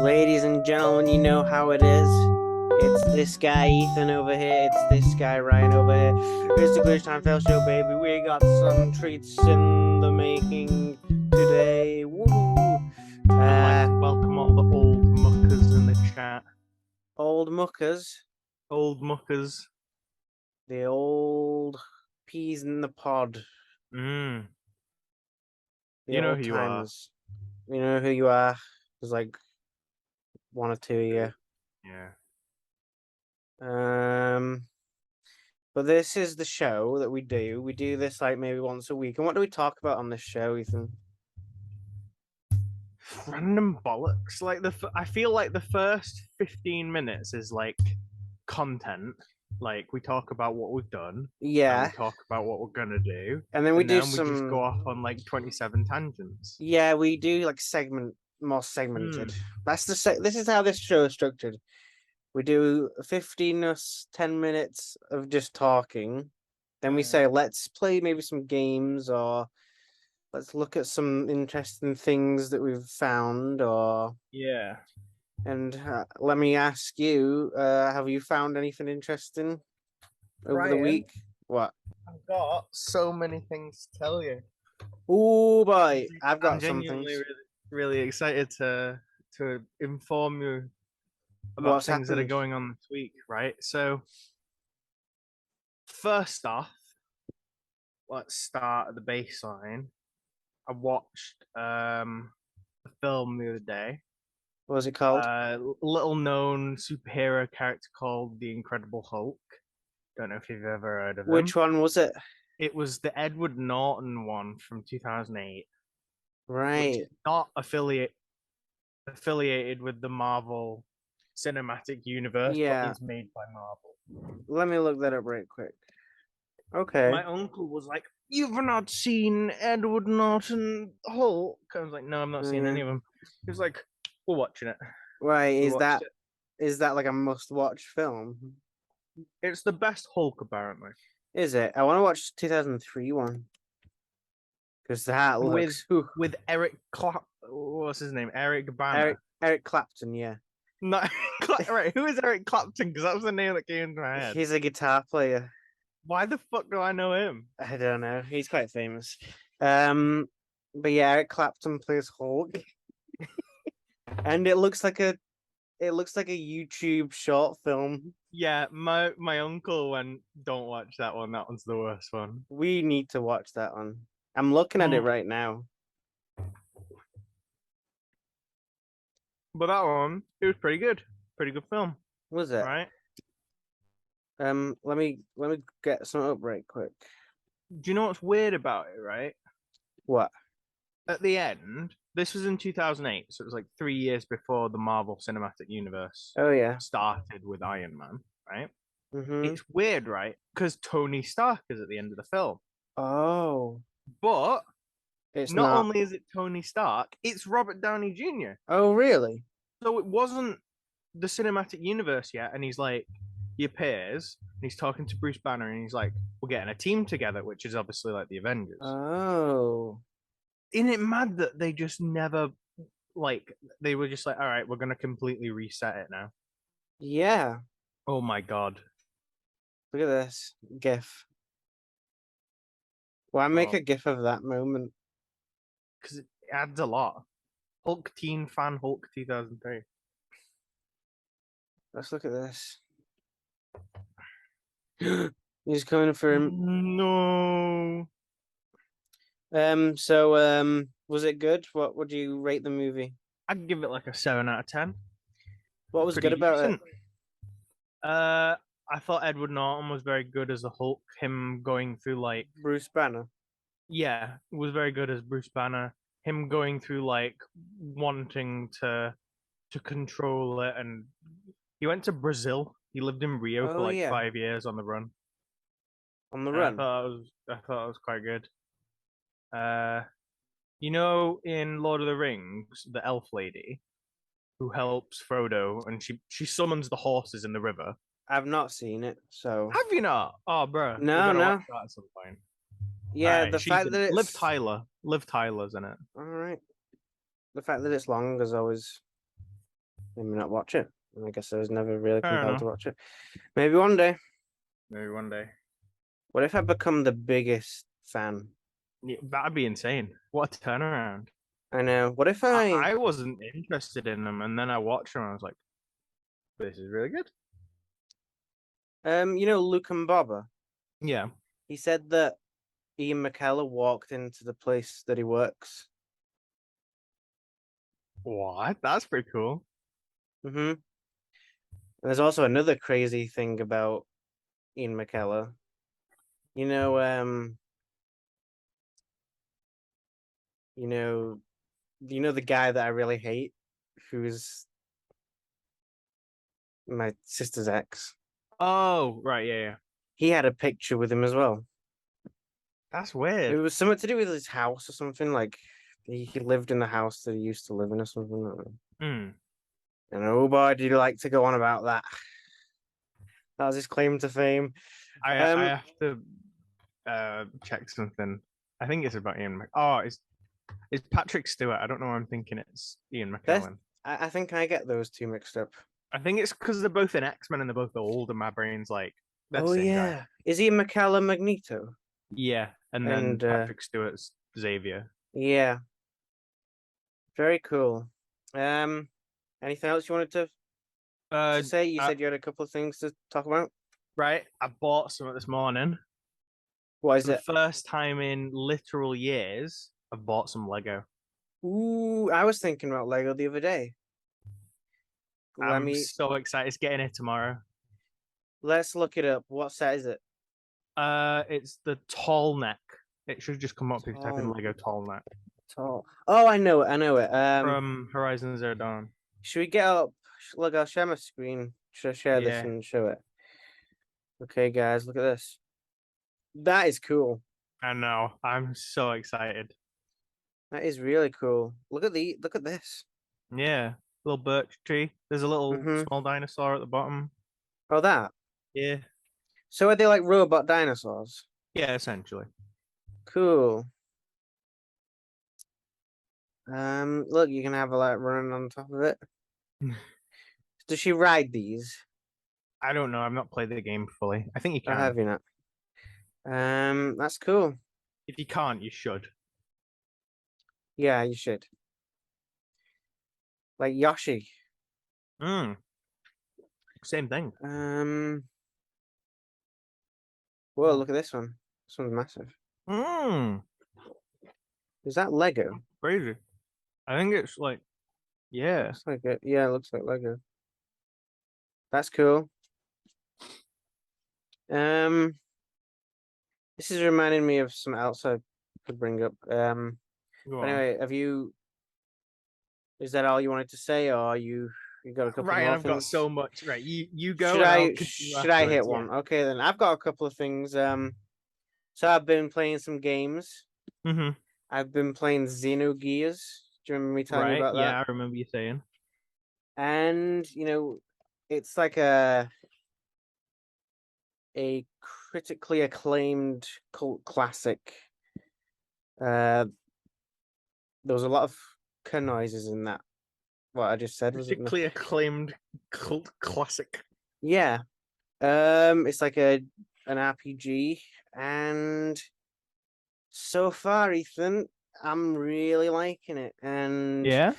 Ladies and gentlemen, you know how it is. It's this guy Ethan over here. It's this guy Ryan over here. It's the Glitchtimefail show, baby. We got some treats in the making today. Woo! I'd like to welcome all the old muckers in the chat. Old muckers. Old muckers. The old peas in the pod. Mm. The You know old who times. You know who you are. There's like one or two of you. Yeah. But this is the show that we do. We do this like maybe once a week. And what do we talk about on this show, Ethan? Random bollocks. I feel like the first 15 minutes is like content. Like we talk about what we've done. Yeah. And we talk about what we're gonna do. And then we do we just go off on like 27 tangents. Yeah, we do like more segmented. That's this is how this show is structured. We do 15 or 10 minutes of just talking. Then we say, let's play maybe some games, or let's look at some interesting things that we've found, or Yeah. And let me ask you, have you found anything interesting over the week? What? I've got so many things to tell you. Oh boy, I've got I'm genuinely something. really excited to inform you about What's things that are happened? going on this week, right? So, first off, let's start at the baseline. I watched a film the other day. What was it called? Little known superhero character called the Incredible Hulk. Don't know if you've ever heard of him. Which one was it? It was the Edward Norton one from 2008. Right. Which is not affiliated with the Marvel Cinematic Universe, Yeah. but is made by Marvel. Let me look that up right quick. Okay. My uncle was like, "You've not seen Edward Norton Hulk?" I was like, "No, I'm not seeing any of them." He was like, "We're watching it." Right, We is watched it. that like a must-watch film? It's the best Hulk, apparently. Is it? I want to watch 2003 one. Because that looks with Eric what's his name? Eric Banner. Eric Clapton, yeah. No, right. Who is Eric Clapton? Because that was the name that came into my head. He's a guitar player. Why the fuck do I know him? I don't know. He's quite famous. But yeah, Eric Clapton plays Hulk. And it looks like a YouTube short film. Yeah, my uncle went, "Don't watch that one. That one's the worst one." We need to watch that one. I'm looking at it right now. But that one, it was pretty good. Pretty good film. Was it? Right. Let me get some up right quick. Do you know what's weird about it, right? What? At the end, this was in 2008, so it was like 3 years before the Marvel Cinematic Universe started with Iron Man, right? Mm-hmm. It's weird, right? Because Tony Stark is at the end of the film. Oh. But it's not only is it Tony Stark, it's Robert Downey Jr. Oh, really? So it wasn't the cinematic universe yet, and he appears, and he's talking to Bruce Banner, and he's like, "We're getting a team together," which is obviously like the Avengers. Oh. Isn't it mad that they just never, they were just like, "All right, we're going to completely reset it now." Yeah. Oh my God. Look at this GIF. Why make a GIF of that moment? Because it adds a lot. Hulk Teen Fan Hulk 2003. Let's look at this. He's coming for him. No. So was it good? What would you rate the movie? I'd give it like a 7 out of 10. What was good about it? I thought Edward Norton was very good as the Hulk. Him going through like Bruce Banner. Yeah, was very good as Bruce Banner. Him going through like wanting to control it, and he went to Brazil. He lived in Rio for like 5 years on the run. On the run. I thought it was quite good. You know, in Lord of the Rings, the elf lady who helps Frodo, and she summons the horses in the river. I've not seen it, so. Have you not? Oh, bro. No. Watch that at some point. Yeah, the fact that it's Liv Tyler's in it. All right. The fact that it's long is always maybe not watch it. I guess I was never really Fair compelled to enough. watch it. Maybe one day. Maybe one day. What if I become the biggest fan? Yeah, that'd be insane. What a turnaround. I know. What if I wasn't interested in them, and then I watched them, and I was like, this is really good. Luke and Bobber? Yeah. He said that Ian McKellen walked into the place that he works. What? That's pretty cool. Mm-hmm. And there's also another crazy thing about Ian McKellen. You know, you know, the guy that I really hate, who's my sister's ex. Oh, right, yeah, yeah. He had a picture with him as well. That's It weird. was something to do with his house or something. Like he lived in the house that he used to live in or something. Hmm. And oh boy, did he like to go on about that. That was his claim to fame. I Um, have to check something. I think it's about Ian Oh, it's Patrick Stewart. I don't know why I'm thinking it's Ian that's McKellen. I think I get those two mixed up. I think it's because they're both in X-Men and they're both old, and my brain's like, that's Oh the same guy. yeah, is he McKellen Magneto? Yeah, and then And Patrick Stewart's Xavier. yeah, very cool. Um, anything else you wanted to Uh, say? You uh said you had a couple of things to talk about. right. I bought some this morning. What is For the it? first time in literal years, I've bought some Lego. Ooh, I was thinking about Lego the other day. Let I'm me so excited. It's getting here tomorrow. let's look it up. What set is it? It's the tall neck. It should just come up if you type in Tall, Lego tall neck tall. Oh, I know it. I know it. from Horizon Zero Dawn. Should we get up? Look, I'll share my screen. Should I share this Yeah, and show it? Okay, guys, look at this. That is cool. I know. I'm so excited. That is really cool. Look at this. Yeah, little birch tree. There's a little Mm-hmm. small dinosaur at the bottom. Oh, that. Yeah, So are they like robot dinosaurs? yeah, essentially. Cool. Look, you can have a like running on top of it. Does she ride these? I don't know. I've not played the game fully. I think you Or can. have you not? That's cool. If you can't, you should. Yeah, you should. Like Yoshi. Mm, same thing. Um, Whoa, look at this one. This one's massive. Mm, Is that Lego? crazy. I think it's like, yeah. Looks like it. Yeah, it looks like Lego. That's cool. Um, this is reminding me of something else I could bring up. Go But on. anyway, is that all you wanted to say, or you got a couple Ryan, more I've got things? so much. Right, you Should go and I'll I continue should I hit afterwards. Yeah. one? Okay, then I've got a couple of things. So I've been playing some games. Mm-hmm. I've been playing Xenogears. Do you remember me telling you Right. about that? Yeah, I remember you saying. And it's like a critically acclaimed cult classic. Uh, there was a lot of noises in that. What I just said was it? Critically acclaimed cult classic. Yeah. It's like an RPG, and so far, Ethan, I'm really liking it, and Yeah.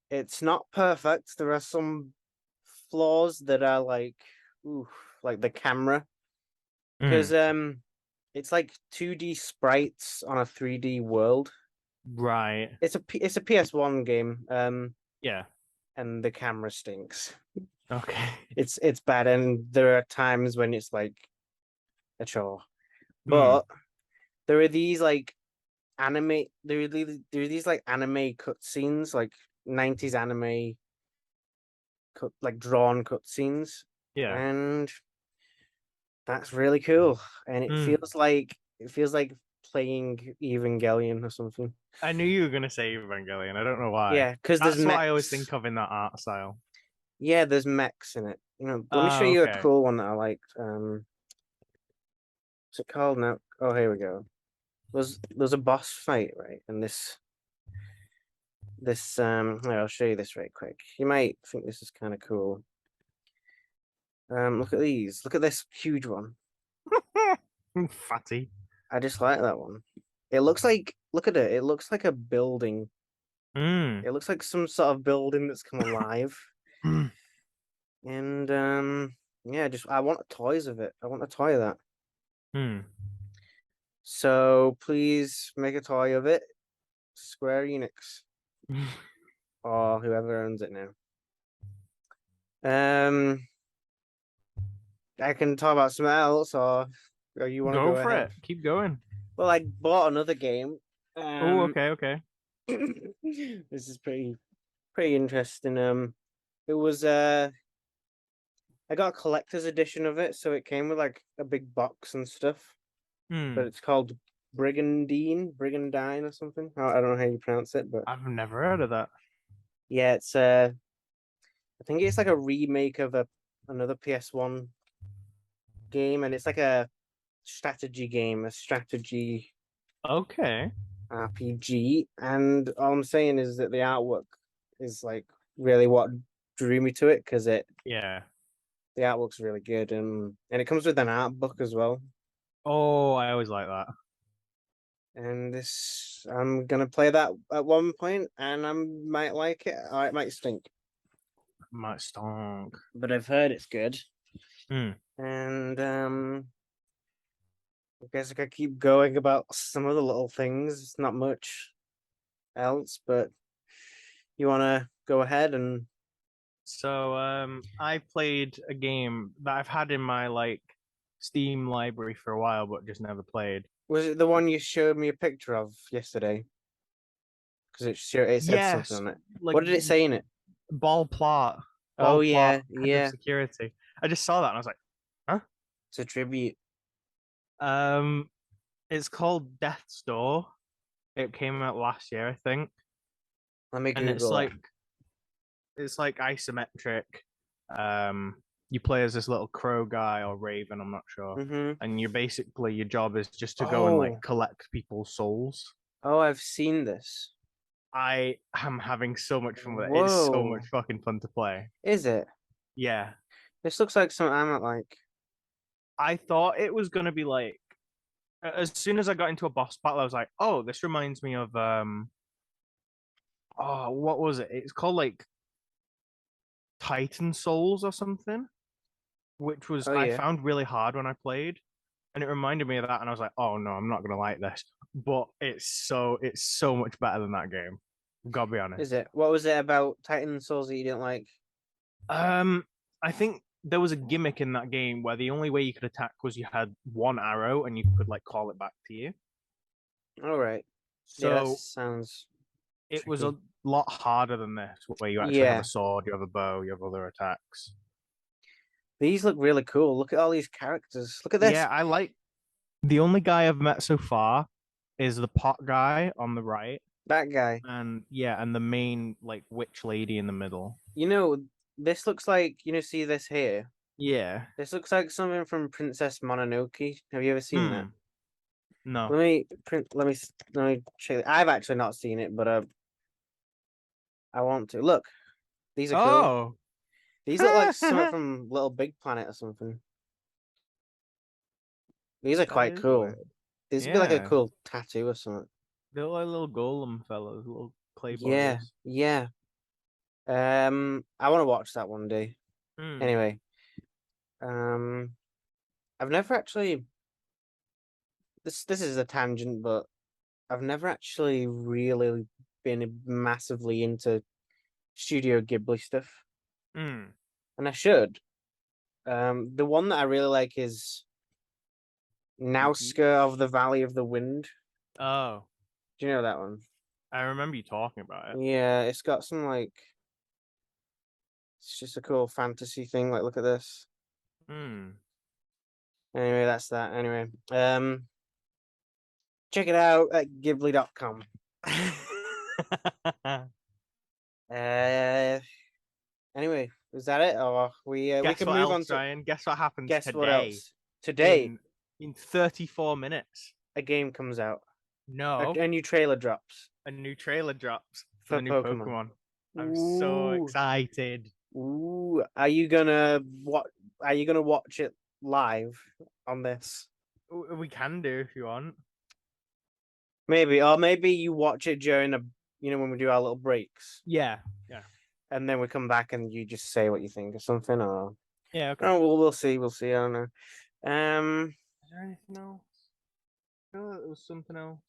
it's not perfect. There are some flaws that are like, ooh, like the camera, because Mm, it's like 2D sprites on a 3D world. right. It's a PS1 game, Yeah. and the camera stinks. Okay. It's bad, and there are times when it's like a chore. Mm. But there are these like there are these like anime cutscenes, like 90s anime like drawn cutscenes, Yeah. and that's really cool. And Mm. it feels like playing Evangelion or something. I knew you were gonna say Evangelion. I don't know why. Yeah, because there's That's what I always mechs. think of in that art style. Yeah, there's mechs in it. Let me show you a Okay. cool one that I liked. What's it called now? Oh, here we go. There's a boss fight, right? And this. I'll show you this right quick. You might think this is kind of cool. Look at these. Look at this huge one. Fatty. I just like that one. It looks like. Look at it. It looks like a building. Mm. It looks like some sort of building that's come alive. And yeah, just I want toys of it. I want a toy of that. So please make a toy of it, Square Enix, or whoever owns it now. I can talk about something else, or you want to Go go for ahead? it. Keep going. Well, I bought another game. Oh, okay. This is pretty interesting. It was I got a collector's edition of it, so it came with like a big box and stuff. But it's called Brigandine or something. I don't know how you pronounce it, but I've never heard of that. yeah, it's I think it's like a remake of another PS1 game, and it's like a strategy game, a strategy Okay. RPG. And all I'm saying is that the artwork is like really what drew me to it, because the artwork's really good, and it comes with an art book as well. Oh, I always like that. And this, I'm gonna play that at one point, and I might like it, or it might stink. Might stonk. But I've heard it's good. Hmm. And I guess I could keep going about some of the little things. It's not much else, but you want to go ahead and So, I played a game that I've had in my like Steam library for a while, but just never played. was it the one you showed me a picture of yesterday? Because it said something Yes, on it. like What did it say in it? ball plot, Oh yeah, head of yeah. security. I just saw that and I was like, huh? It's a tribute. Um, it's called Death's Door. It came out last year, I think, Let me and Google it. it's like isometric. You play as this little crow guy or raven, I'm not sure, and you're basically your job is just to go and like collect people's souls. Oh, I've seen this. I am having so much fun with it. It's so Whoa. much fucking fun to play. Is it? Yeah, This looks like something I might like. I thought it was gonna be like as soon as I got into a boss battle, I was like, oh, this reminds me of oh, what was it? It's called like Titan Souls or something, which was Oh I yeah. found really hard when I played, and it reminded me of that, and I was like, oh no, I'm not gonna like this. But it's so much better than that game. Gotta be honest. Is it? What was it about Titan Souls that you didn't like? I think there was a gimmick in that game where the only way you could attack was you had one arrow and you could like call it back to you. All right. Yeah, that So sounds it was tricky. a lot harder than this, where you actually have Yeah. a sword, you have a bow, you have other attacks. These look really cool. Look at all these characters. Look at this. Yeah, I like the only guy I've met so far is the pot guy on the right, That guy. and yeah, and the main like witch lady in the middle. You know, this looks like, see this here? Yeah. This looks like something from Princess Mononoke. Have you ever seen that? No. Let me check. I've actually not seen it, but I want to. Look, these are cool. Oh. These look like something from Little Big Planet or something. These are quite cool. Weird. These would be like a cool tattoo or something. They're like little golem fellows, little clay Yeah, bodies. yeah. I want to watch that one day. Anyway, I've never actually. This is a tangent, but I've never actually really been massively into Studio Ghibli stuff, and I should. The one that I really like is Nausicaä of the Valley of the Wind. Oh, Do you know that one? I remember you talking about it. Yeah, it's got some like. It's just a cool fantasy thing. Like, look at this. Anyway, that's that. Anyway, check it out at ghibli.com. Anyway, is that it? Or we can move on to Ryan? Guess what happens guess today? what else? Today in 34 minutes. a game comes out. No. A new trailer drops. A new trailer drops. for the new Pokemon. I'm so excited. Ooh, are you gonna watch it live on this? We can do if you want. Maybe, or maybe you watch it during when we do our little breaks. Yeah. And then we come back and you just say what you think or something, or yeah. Okay. Oh, well, we'll see. I don't know. Is there anything else? No, it was something else.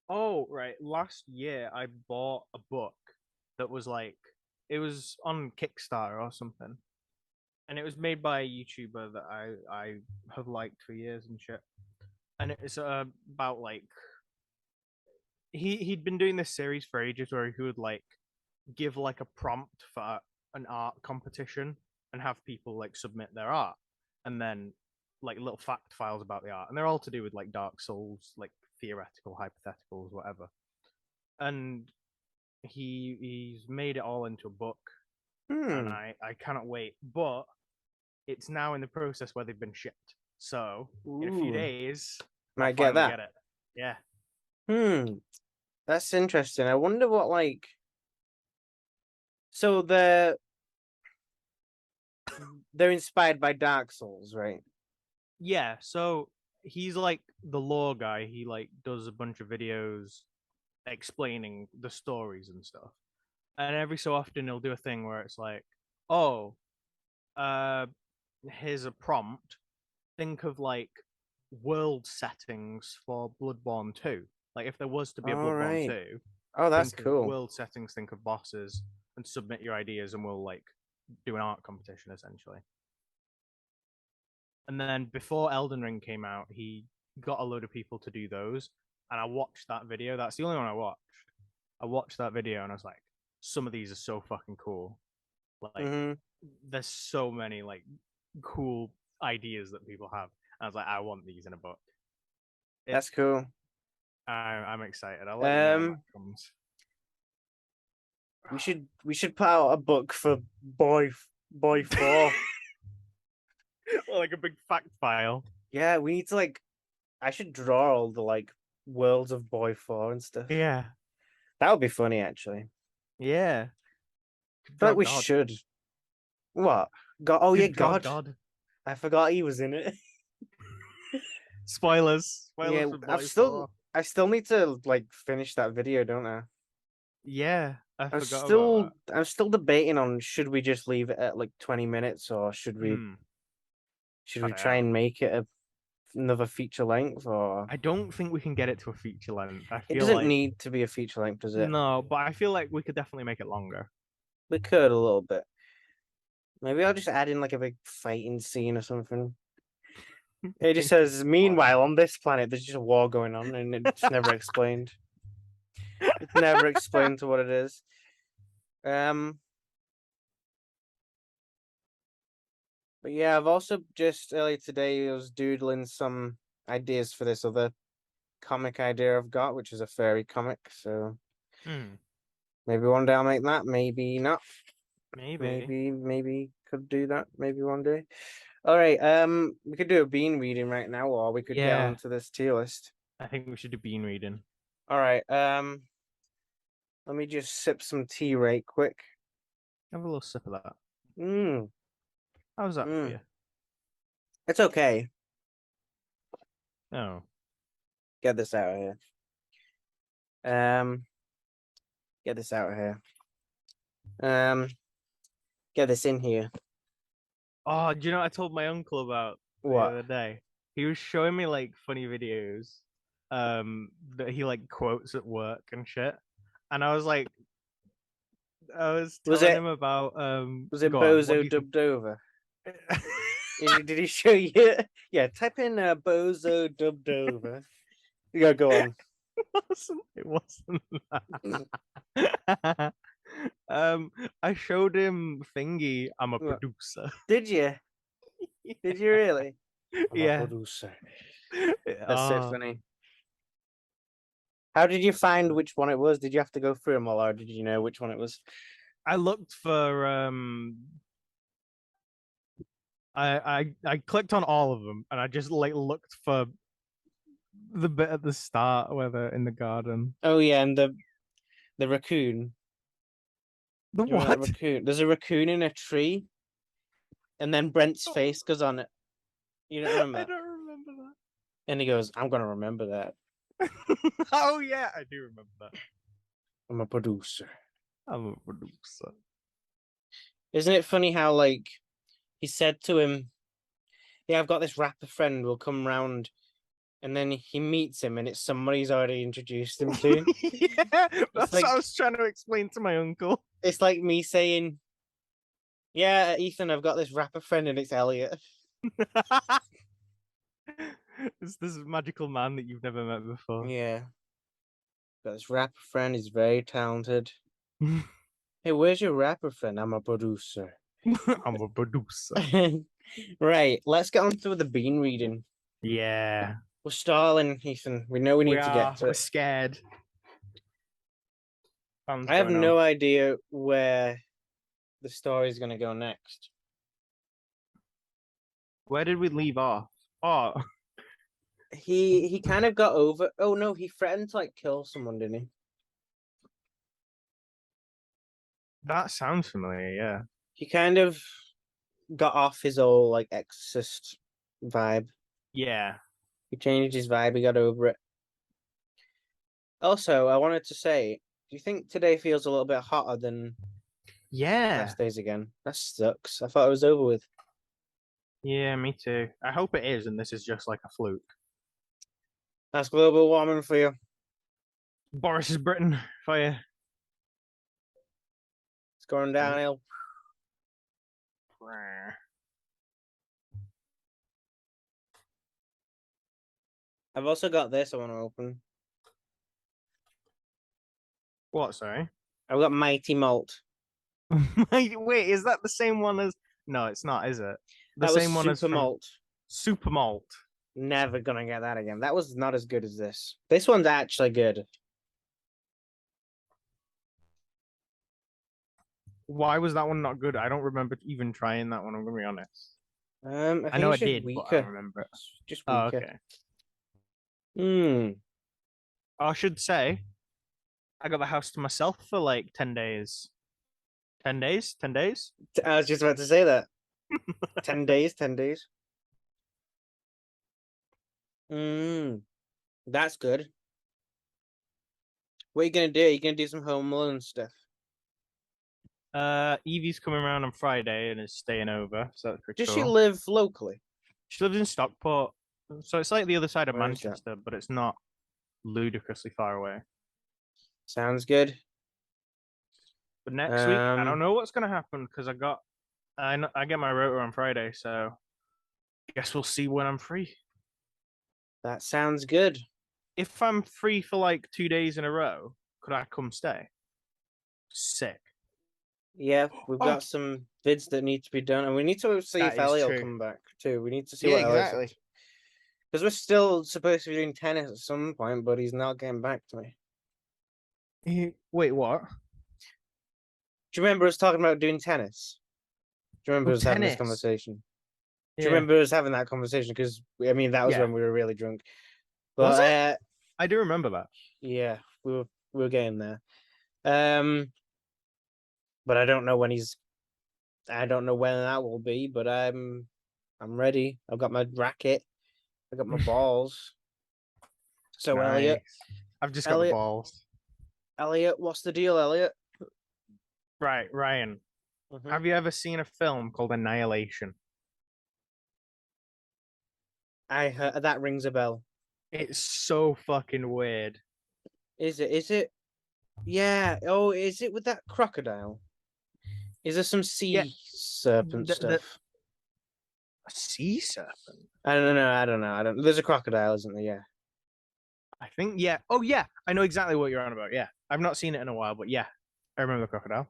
Oh, right. Last year I bought a book that was like it was on Kickstarter or something. And it was made by a YouTuber that I have liked for years and shit. And it's about like he'd been doing this series for ages where he would like give like a prompt for an art competition and have people like submit their art and then like little fact files about the art, and they're all to do with like Dark Souls, like theoretical hypotheticals, whatever. And he's made it all into a book, and I cannot wait. But it's now in the process where they've been shipped, so in a few days might get that. Get it. Yeah. That's interesting. I wonder what like. So they're inspired by Dark Souls, right? Yeah. So he's like the lore guy. He like does a bunch of videos explaining the stories and stuff. And every so often he'll do a thing where it's like, oh, here's a prompt. Think of like world settings for Bloodborne 2. Like if there was to be a Bloodborne 2, that's cool. World settings, think of bosses, and submit your ideas, and we'll like do an art competition essentially. And then before Elden Ring came out, he got a load of people to do those, and I watched that video. That's the only one I watched. I watched that video, and I was like, some of these are so fucking cool. Like, there's so many like cool ideas that people have. And I was like, I want these in a book. That's cool. I'm excited. I'll let you know when that comes. We should put out a book for Boy 4. Like a big fact file. Yeah, we need to like. I should draw all the like worlds of Boy 4 and stuff. Yeah, that would be funny actually. Yeah, I feel like we should. What? God? Oh yeah, God. I forgot he was in it. Spoilers. Yeah, I still need to like finish that video, don't I? Yeah, I'm still debating on should we just leave it at like 20 minutes or should we try and make it another feature length, or I don't think we can get it to a feature length. It doesn't need to be a feature length, does it? No, but I feel like we could definitely make it longer. We could a little bit. Maybe I'll just add in like a big fighting scene or something. It just says, meanwhile, on this planet, there's just a war going on, and it's never explained. It's never explained to what it is. But yeah, I've also just earlier today I was doodling some ideas for this other comic idea I've got, which is a fairy comic. So maybe one day I'll make that. Maybe not. Maybe could do that. Maybe one day. All right. We could do a bean reading right now, or we could get onto this tier list. I think we should do bean reading. All right. Let me just sip some tea right quick. Have a little sip of that. How's that for you? It's okay. Oh. Get this out of here. Get this out of here. Get this in here. Oh, do you know what I told my uncle about the other day? He was showing me like funny videos that he like quotes at work and shit. And I was like, telling him about was it Bozo dubbed over? Did he show you? Yeah, type in Bozo dubbed over. Yeah, go on. It wasn't that. I showed him Thingy. I'm a producer. Did you? Did you really? I'm a producer. That's so funny. How did you find which one it was? Did you have to go through them all, or did you know which one it was? I looked for I clicked on all of them, and I just like looked for the bit at the start where they're in the garden. Oh yeah, and the The raccoon. The You remember what? that raccoon? There's a raccoon in a tree, and then Brent's face goes on it. You don't remember I that? don't remember that. And he goes, "I'm gonna remember that. Oh yeah, I do remember that. I'm a producer." I'm a producer. Isn't it funny how like he said to him, "Yeah, I've got this rapper friend. Will come round," and then he meets him, and it's somebody he's already introduced him to. Yeah, It's that's what like I was trying to explain to my uncle. it's like me saying, "Yeah, Ethan, I've got this rapper friend, and it's Elliot." It's this magical man that you've never met before. Yeah, got this rapper friend. He's very talented. Hey, where's your rapper friend? I'm a producer. I'm a producer. Right, let's get on to the bean reading. Yeah. We're stalling, Ethan. We know we need to get to We're it. scared. I have no idea where the story is going to go next. Where did we leave off? Oh, He kind of got over. Oh no, he threatened to like kill someone, didn't he? that sounds familiar. Yeah. He kind of got off his old like exorcist vibe. Yeah. He changed his vibe. He got over it. Also, I wanted to say, do you think today feels a little bit hotter than Yeah. past days again? That sucks. I thought it was over with. Yeah, me too. I hope it is, and this is just like a fluke. That's global warming for you. Boris's Britain for you. It's going downhill. I've also got this I want to open. What, sorry? I've got Mighty Malt. Wait, is that the same one as? No, it's not, is it? The That was same one as Super from Malt. Super Malt. Never gonna get that again. That was not as good as this. This one's actually good. Why was that one not good? I don't remember even trying that one. I'm gonna be honest. I I think know I it's just did, but I don't weaker. remember it. It's just Oh, weaker. okay. Hmm. I should say, I got the house to myself for like 10 days. 10 days? 10 days? I was just about to say that. 10 days, 10 days. That's good. What are you gonna do? Are you gonna do some Home Alone stuff? Evie's coming around on Friday and is staying over, so that's pretty Does cool. she live locally? She lives in Stockport, so it's like the other side of Where is that? Manchester, but it's not ludicrously far away. Sounds good. But next week, I don't know what's gonna happen because I get my rotor on Friday, so guess we'll see when I'm free. That sounds good. If I'm free for like 2 days in a row, could I come stay? Sick. Yeah, we've got some vids that need to be done, and we need to see if That is Ellie will true. come back too. We need to see Yeah, what Ellie's exactly. because we're still supposed to be doing tennis at some point, but he's not getting back to me. Wait, what? Do you remember us talking about doing tennis? Do you remember Oh, us having this tennis. conversation? Do you Yeah. remember us having that conversation? Because I mean, that was Yeah. when we were really drunk. Was But it? I do remember that. yeah, we were getting there. But I don't know when I don't know when that will be. But I'm ready. I've got my racket. I got my balls. So Nice. I've just got the Elliot, balls. Elliot, what's the deal, Elliot? Right, Ryan. Have you ever seen a film called Annihilation? I heard that rings a bell. It's so fucking weird. Is it? Is it? Yeah. Oh, is it with that crocodile? Is there some sea serpent stuff? A sea serpent? I don't know. I don't know. I don't. There's a crocodile, isn't there? Yeah. I think, yeah. Oh, yeah. I know exactly what you're on about. Yeah. I've not seen it in a while, but yeah. I remember the crocodile.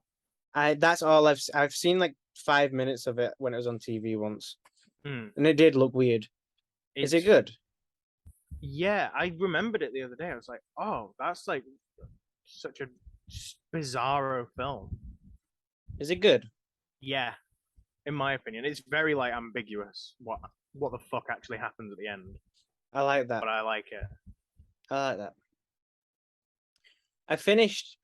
That's all I've seen like 5 minutes of it when it was on TV once, and it did look weird. Is it good? Yeah, I remembered it the other day. I was like, oh, that's like such a bizarro film. Is it good? Yeah, in my opinion, it's very like ambiguous. What the fuck actually happens at the end? I like that. But I like it. I like that. I finished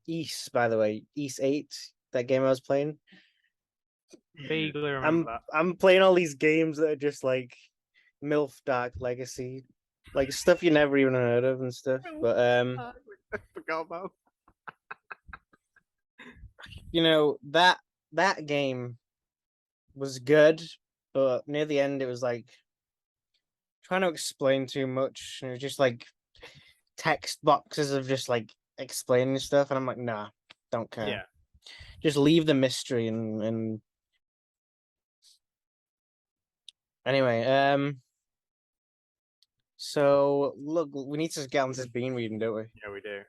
East, by the way, East 8, that game I was playing. Vaguely remember that. I'm playing all these games that are just like MILF Dark Legacy, like stuff you never even heard of and stuff. But I forgot about. you know, that game was good, but near the end it was like trying to explain too much. And it was just like text boxes of just like explaining stuff, and I'm like, nah, don't care. Yeah. Just leave the mystery and anyway, so look, we need to get on this bean reading, don't we? Yeah, we do.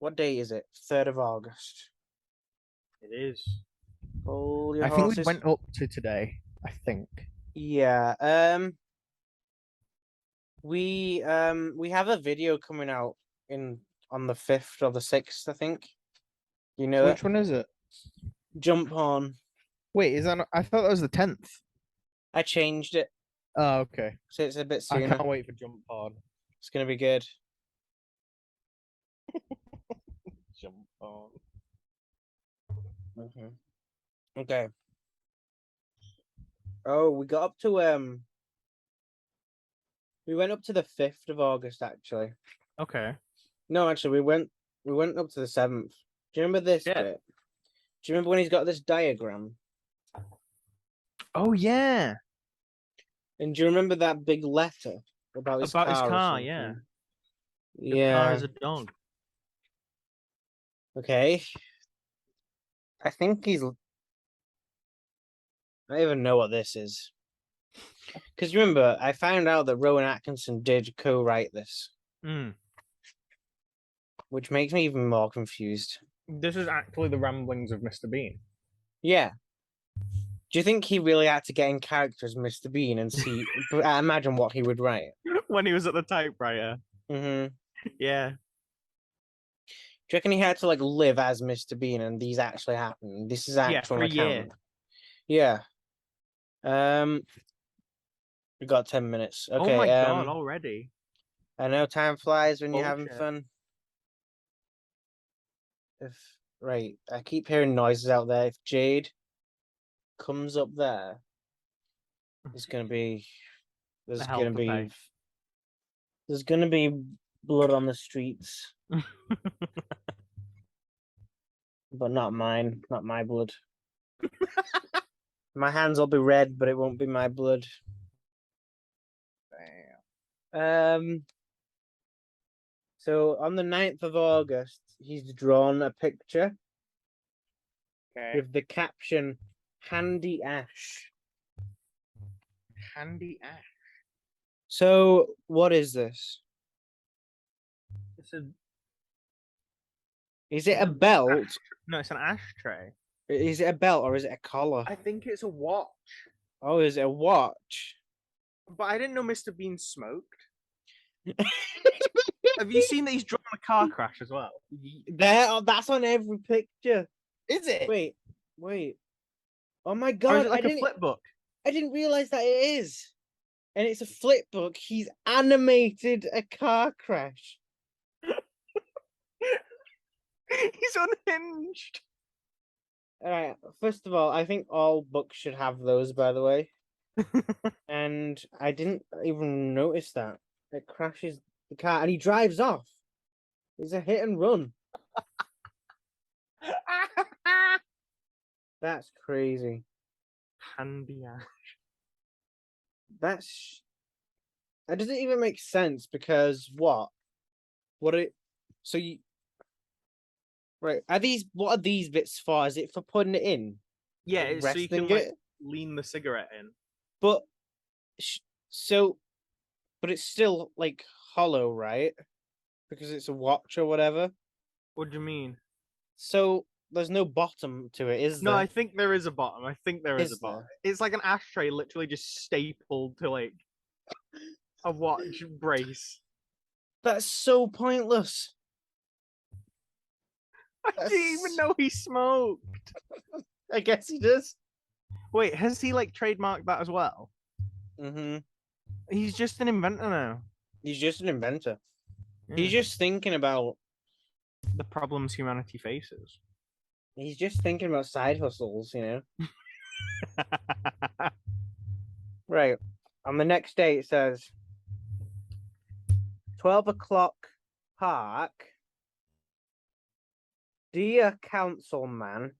What day is it? 3rd of August. It is. Hold your I horses. think we went up to today. I think. Yeah. We have a video coming out on the 5th or the 6th, I think. You know Which one is it? Jump on. Wait, is that? I thought that was the 10th. I changed it, Oh, okay. so it's a bit I sooner. can't wait for Jump On. It's gonna be good. Jump On. Okay. Oh, we got up to we went up to the 5th of August actually. Okay. No, actually, we went up to the 7th. Do you remember this Yeah. bit? Do you remember when he's got this diagram? Oh yeah. And do you remember that big letter about his About his car? car, yeah. The Yeah. car is a dog. Okay. I think he's. I don't even know what this is. Because remember, I found out that Rowan Atkinson did co-write this, which makes me even more confused. This is actually the ramblings of Mr. Bean. Yeah. Do you think he really had to get in character as Mr. Bean and see? Imagine what he would write when he was at the typewriter. Mm-hmm. Yeah. Do you reckon he had to like live as Mr. Bean and these actually happened? This is actual for a year. Yeah. We got 10 minutes. Okay. Oh my god, already. I know time flies when you're Bullshit. having fun. Right, I keep hearing noises out there. If Jade comes up there, it's gonna be there's gonna be blood on the streets. But not mine, not my blood. My hands will be red, but it won't be my blood. So on the 9th of August, he's drawn a picture with the caption "Handy Ash." Handy Ash. So what is this? Is it a belt? No, it's an ashtray. Is it a belt or is it a collar? I think it's a watch. Oh, is it a watch? But I didn't know Mr. Bean smoked. Have you seen that he's drawn a car crash as well? That's on every picture. Is it? Wait. Oh my god! Or is it like a flip book? I didn't realize that it is. And it's a flip book. He's animated a car crash. He's unhinged. All right. First of all, I think all books should have those. By the way, and I didn't even notice that it crashes the car and he drives off. It's a hit and run. That's crazy. Handy Ash. That doesn't even make sense because what so you right what are these bits for? Is it for putting it in? Yeah, like, so you can like, lean the cigarette in. But but it's still like hollow, right? Because it's a watch or whatever. What do you mean? So there's no bottom to it, is there? No, I think there is a bottom. I think there is a bottom. It's like an ashtray literally just stapled to like a watch brace. That's so pointless. I didn't even know he smoked. I guess he does. Wait, has he like trademarked that as well? Mm-hmm. He's just an inventor now. He's just an inventor. He's Yeah. just thinking about. The problems humanity faces. He's just thinking about side hustles, you know. Right. On the next day, it says 12 o'clock park. Dear councilman,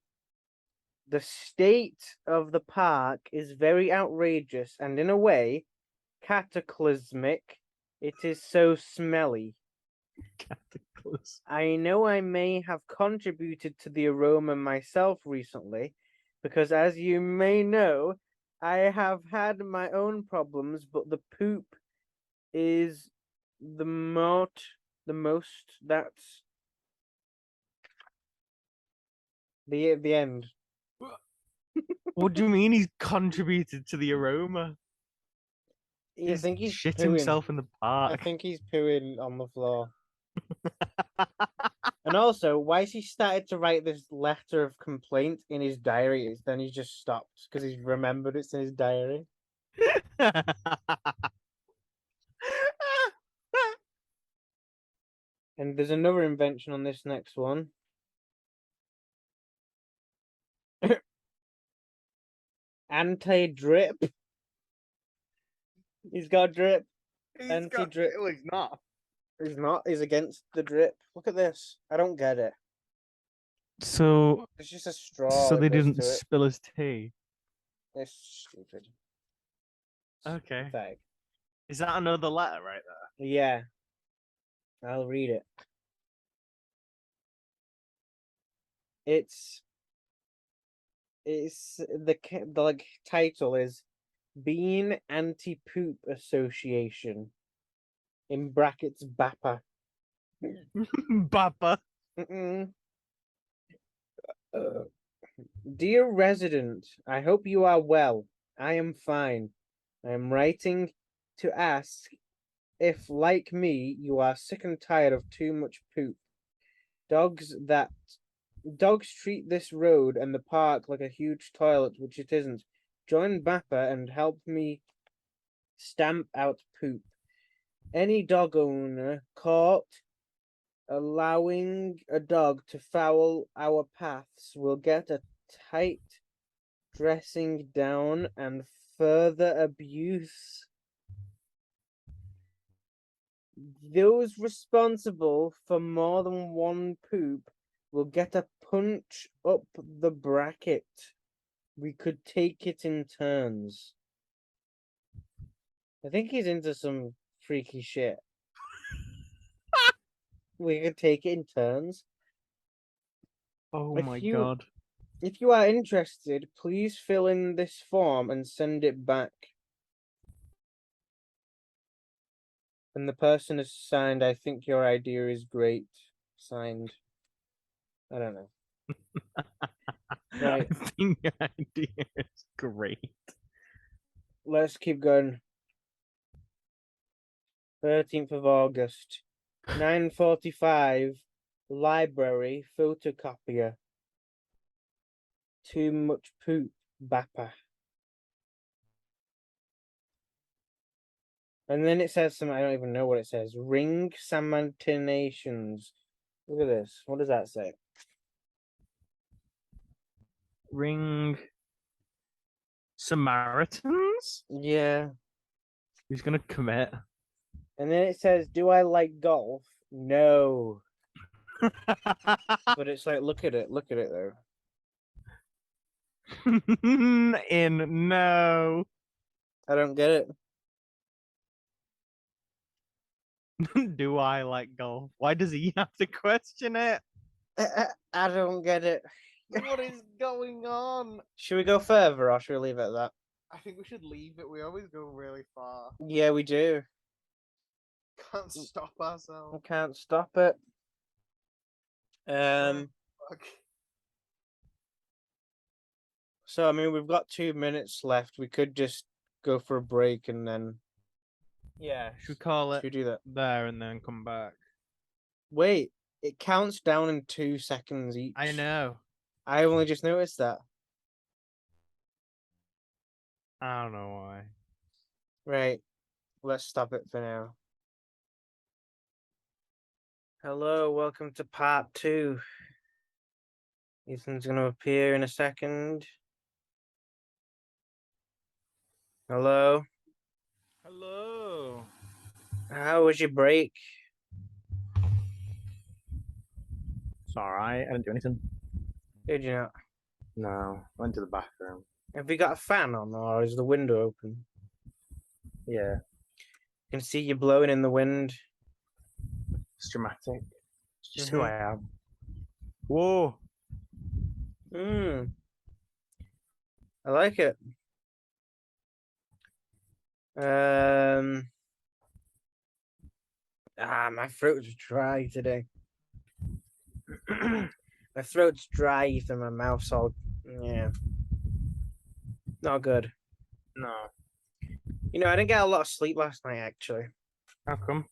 the state of the park is very outrageous and, in a way, cataclysmic. It is so smelly. Cataclysm. I know I may have contributed to the aroma myself recently, because as you may know, I have had my own problems, but the poop is the most that's the end. What do you mean he's contributed to the aroma? I think he's shit pooing. himself in the I park. think he's pooing on the floor. And also, why has he started to write this letter of complaint in his diary? Then he just stopped because he's remembered it's in his diary. And there's another invention on this next one. Anti-drip. He's got drip. Anti-drip. Well, he's not. He's not. He's against the drip. Look at this. I don't get it. So It's just a straw. they that goes didn't to it. spill his tea. It's stupid. Okay. Pathetic. Is that another letter right there? Yeah. I'll read it. It's the like title is Bean Anti-Poop Association, in brackets BAPA. Baba. Dear resident, I hope you are well. I am fine. I am writing to ask if, like me, you are sick and tired of too much poop. Dogs treat this road and the park like a huge toilet, which it isn't. Join BAPA and help me stamp out poop. Any dog owner caught allowing a dog to foul our paths will get a tight dressing down and further abuse. Those responsible for more than one poop will get a punch up the bracket. We could take it in turns. I think he's into some freaky shit. We could take it in turns. Oh my god. If you are interested, please fill in this form and send it back. And the person has signed, I think your idea is great. Signed. I don't know. Right. I think your idea is great. Let's keep going. 13th of August. 9:45. Library photocopier. Too much poop. BAPA. And then it says something, I don't even know what it says. Ring Samantinations. Look at this. What does that say? Ring Samaritans? Yeah. He's gonna commit. And then it says, do I like golf? No. But it's like, look at it though. In no. I don't get it. Do I like golf? Why does he have to question it? I don't get it. What is going on? Should we go further or should we leave it at that? I think we should leave it. We always go really far. Yeah, we do. Can't stop ourselves. I can't stop it. Fuck. So I mean, we've got 2 minutes left. We could just go for a break and then. Yeah, should we call it Should we do that? there and then come back? Wait, it counts down in 2 seconds each. I know. I only just noticed that. I don't know why. Right. Let's stop it for now. Hello, welcome to part 2. Ethan's gonna appear in a second. Hello. Hello. How was your break? It's alright. I didn't do anything. Did you not? No. Went to the bathroom. Have you got a fan on or is the window open? Yeah. I can see you blowing in the wind. It's dramatic. It's just Mhm. who I am. Whoa. I like it. My throat's dry today. My throat's dry and my mouth's all, yeah, not good. No. You know, I didn't get a lot of sleep last night, actually. How come?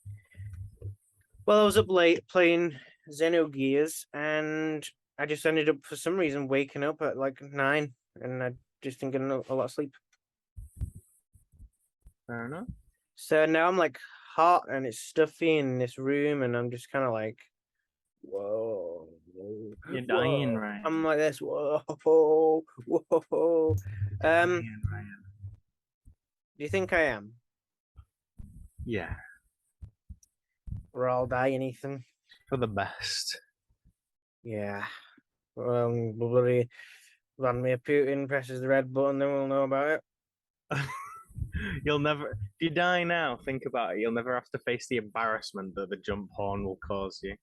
Well, I was up late playing Xenogears, and I just ended up, for some reason, waking up at like 9, and I just didn't get a lot of sleep. Fair enough. So now I'm like hot, and it's stuffy in this room, and I'm just kind of like, whoa. You're dying, right? I'm like this, whoa, whoa. Dying, Ryan. Do you think I am? Yeah. We're all dying, Ethan. For the best. Yeah. Bloody Vladimir Putin presses the red button, then we'll know about it. You'll never, if you die now, think about it. You'll never have to face the embarrassment that the jump horn will cause you.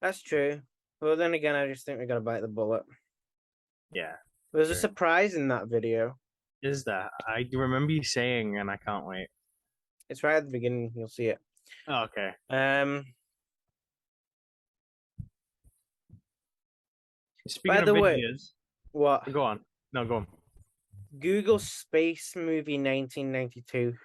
That's true. But then again, I just think we're gonna bite the bullet. Yeah. There's true. a surprise in that video. Is that? I remember you saying, and I can't wait. It's right at the beginning. You'll see it. Oh, okay. Speaking By of the way, videos, what? go on. No, go on. Google Space Movie 1992.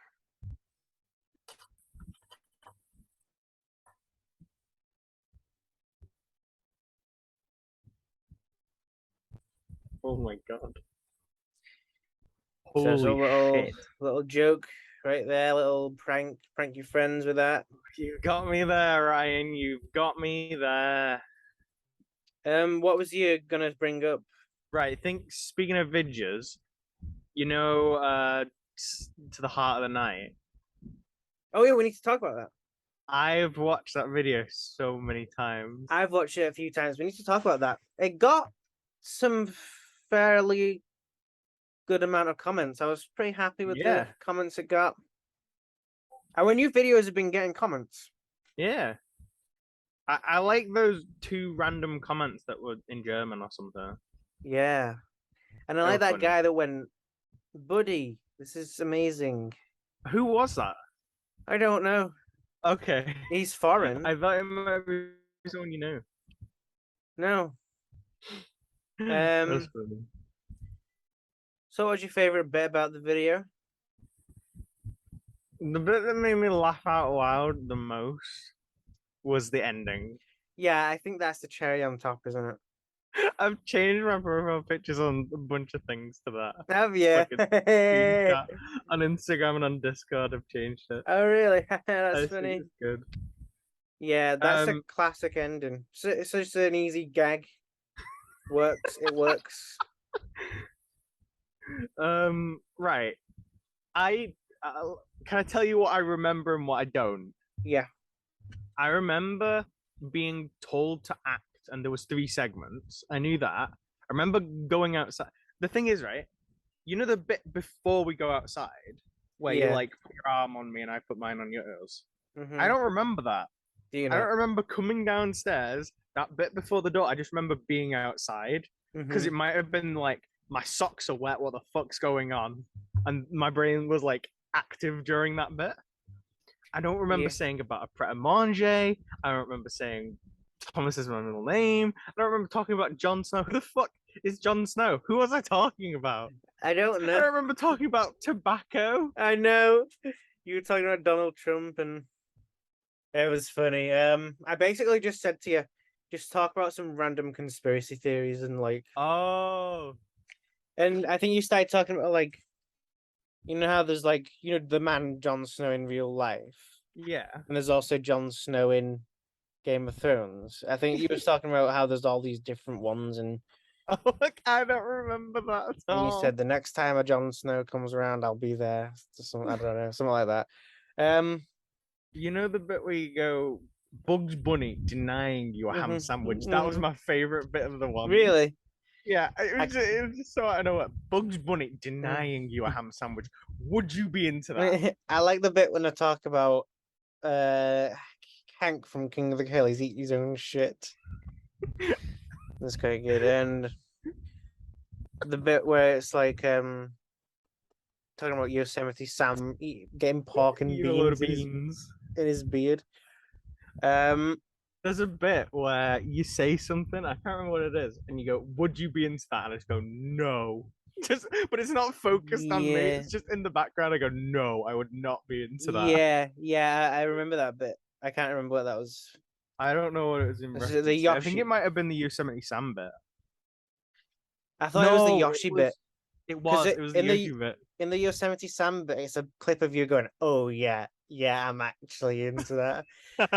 Oh my god. So there's a Holy shit. little joke right there, little prank your friends with that. You got me there, Ryan. You've got me there. What was you gonna bring up? Right, speaking of videos, you know, To the Heart of the Night. Oh yeah, we need to talk about that. I've watched that video so many times. I've watched it a few times. We need to talk about that. It got some fairly good amount of comments. I was pretty happy with the comments it got. Our new videos have been getting comments. Yeah. I like those 2 random comments that were in German or something. Yeah. And I like that guy that went, buddy, this is amazing. Who was that? I don't know. Okay. He's foreign. I thought it might be someone you knew. No. That's funny. So what's your favorite bit about the video? The bit that made me laugh out loud the most was the ending. Yeah, I think that's the cherry on top, isn't it? I've changed my profile pictures on a bunch of things to that. Have you? Like on Instagram and on Discord, I've changed it. Oh, really? That's funny. It's good. Yeah, that's a classic ending. So it's just an easy gag. Works. It works. Right. Can I tell you what I remember and what I don't? Yeah. I remember being told to act, and there was 3 segments. I knew that. I remember going outside. The thing is, right? You know the bit before we go outside, where you like put your arm on me and I put mine on yours. Mm-hmm. I don't remember that. Do you I don't remember coming downstairs. That bit before the door, I just remember being outside because it might have been like my socks are wet. What the fuck's going on? And my brain was like active during that bit. I don't remember saying about a pret a manger. I don't remember saying Thomas is my middle name. I don't remember talking about Jon Snow. Who the fuck is Jon Snow? Who was I talking about? I don't know. I don't remember talking about tobacco. I know. You were talking about Donald Trump and it was funny. I basically just said to you, just talk about some random conspiracy theories and like. Oh. And I think you started talking about like, you know how there's like, you know, the man Jon Snow in real life. Yeah. And there's also Jon Snow in Game of Thrones. I think you was talking about how there's all these different ones, and Oh, look, I don't remember that at you all. said the next time a Jon Snow comes around, I'll be there. I don't know, something like that. You know the bit where you go, Bugs Bunny denying you a ham sandwich. That was my favorite bit of the one. Really? Yeah, it was just so I know what Bugs Bunny denying you a ham sandwich. Would you be into that? I like the bit when I talk about Hank from King of the Hill. He's eating his own shit. That's quite good. And the bit where it's like talking about Yosemite Sam getting pork and Eating a load of beans beans. in his beard. There's a bit where you say something, I can't remember what it is, and you go, "Would you be into that?" And I just go, "No." Just, but it's not focused on me. It's just in the background. I go, "No, I would not be into that." Yeah, I remember that bit. I can't remember what that was. I don't know what it was in reference to. I think Yoshi. it might have been the Yosemite Sam bit. I thought it was the Yoshi bit. It was the Yoshi bit. In the Yosemite Sam bit, it's a clip of you going, "Oh yeah, I'm actually into that."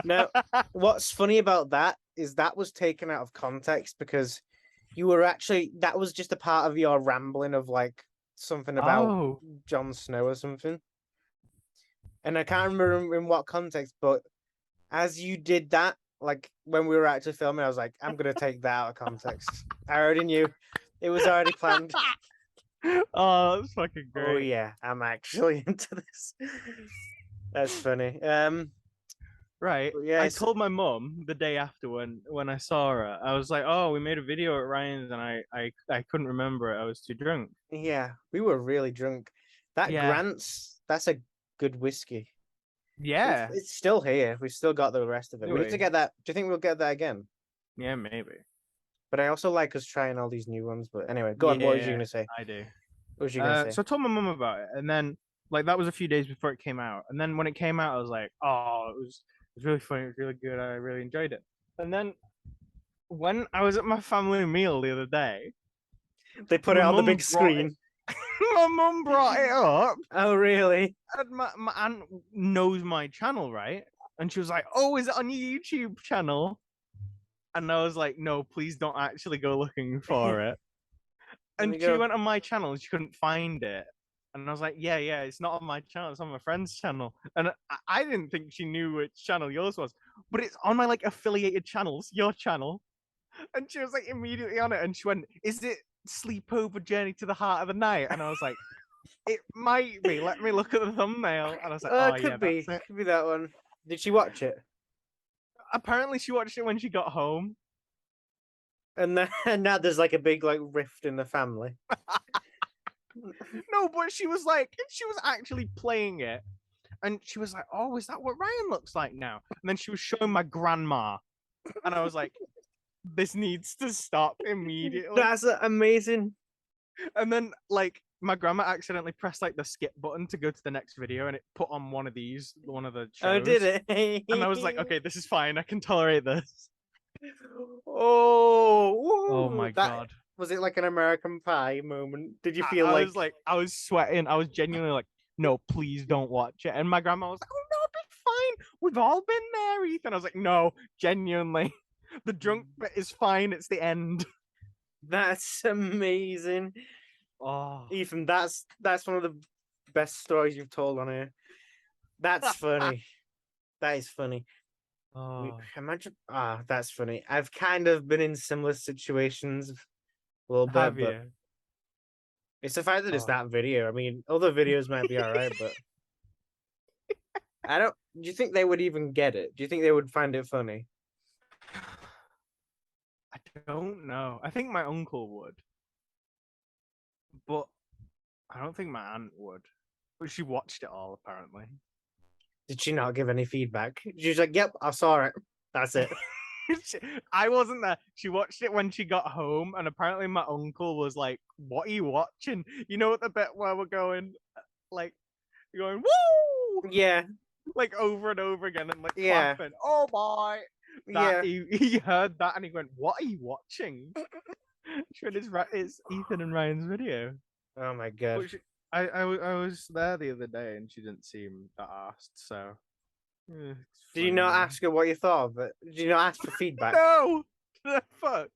Now, what's funny about that is that was taken out of context because you were actually that was just a part of your rambling of like something about Jon Snow or something. And I can't remember in what context, but as you did that, like when we were actually filming, I was like, I'm gonna take that out of context. I already knew it was already planned. Oh, that's fucking great. Oh yeah, I'm actually into this. That's funny. Right. Yeah, I told my mum the day after when I saw her, I was like, "Oh, we made a video at Ryan's, and I couldn't remember it. I was too drunk." Yeah, we were really drunk. That Grant's, that's a good whiskey. Yeah, it's still here. We've still got the rest of it. We need to get that. Do you think we'll get that again? Yeah, maybe. But I also like us trying all these new ones. But anyway, go on. What was you gonna say? I do. What was you gonna say? So I told my mum about it, and then like that was a few days before it came out. And then when it came out, I was like, "Oh, it was really funny. It was really good. I really enjoyed it." And then when I was at my family meal the other day, they put it on the big screen. My mum brought it up. Oh, really? And my aunt knows my channel, right? And she was like, "Oh, is it on your YouTube channel?" And I was like, "No, please don't actually go looking for it." And she went on my channel and she couldn't find it. And I was like, yeah, it's not on my channel. It's on my friend's channel. And I didn't think she knew which channel yours was. But it's on my like affiliated channels, your channel. And she was like immediately on it. And she went, "Is it Sleepover Journey to the Heart of the Night?" And I was like, "It might be. Let me look at the thumbnail." And I was like, "Oh, yeah, that's it. Could be that one." Did she watch it? Apparently she watched it when she got home. And now there's like a big like rift in the family. No, but she was actually playing it. And she was like, "Oh, is that what Ryan looks like now?" And then she was showing my grandma. And I was like, this needs to stop immediately. That's amazing. And then like my grandma accidentally pressed like the skip button to go to the next video, and it put on one of the shows. Oh, did it? And I was like, okay, this is fine. I can tolerate this. Oh my God. Was it like an American Pie moment? Did you feel I was like, I was sweating. I was genuinely like, no, please don't watch it. And my grandma was like, "Oh no, it'll be fine. We've all been there, Ethan." I was like, no, genuinely. The drunk bit is fine. It's the end. That's amazing. Oh, Ethan, that's one of the best stories you've told on here. That's funny. That is funny. Imagine, that's funny. I've kind of been in similar situations a little bit, but it's the fact that it's that video. I mean, other videos might be all right, but I don't. Do you think they would even get it? Do you think they would find it funny? I don't know. I think my uncle would, but I don't think my aunt would. But she watched it all apparently. Did she not give any feedback? She was like, "Yep, I saw it. That's it." I wasn't there. She watched it when she got home, and apparently my uncle was like, "What are you watching?" You know, at the bit where we're going, like, you're going, "Woo!" Yeah, like over and over again, and like clapping. Oh boy! He heard that, and he went, "What are you watching?" She went, "It's Ethan and Ryan's video." Oh my God! I was there the other day, and she didn't seem that arsed, so Did you not ask her what you thought of it? Did you not ask for feedback? No! Fuck.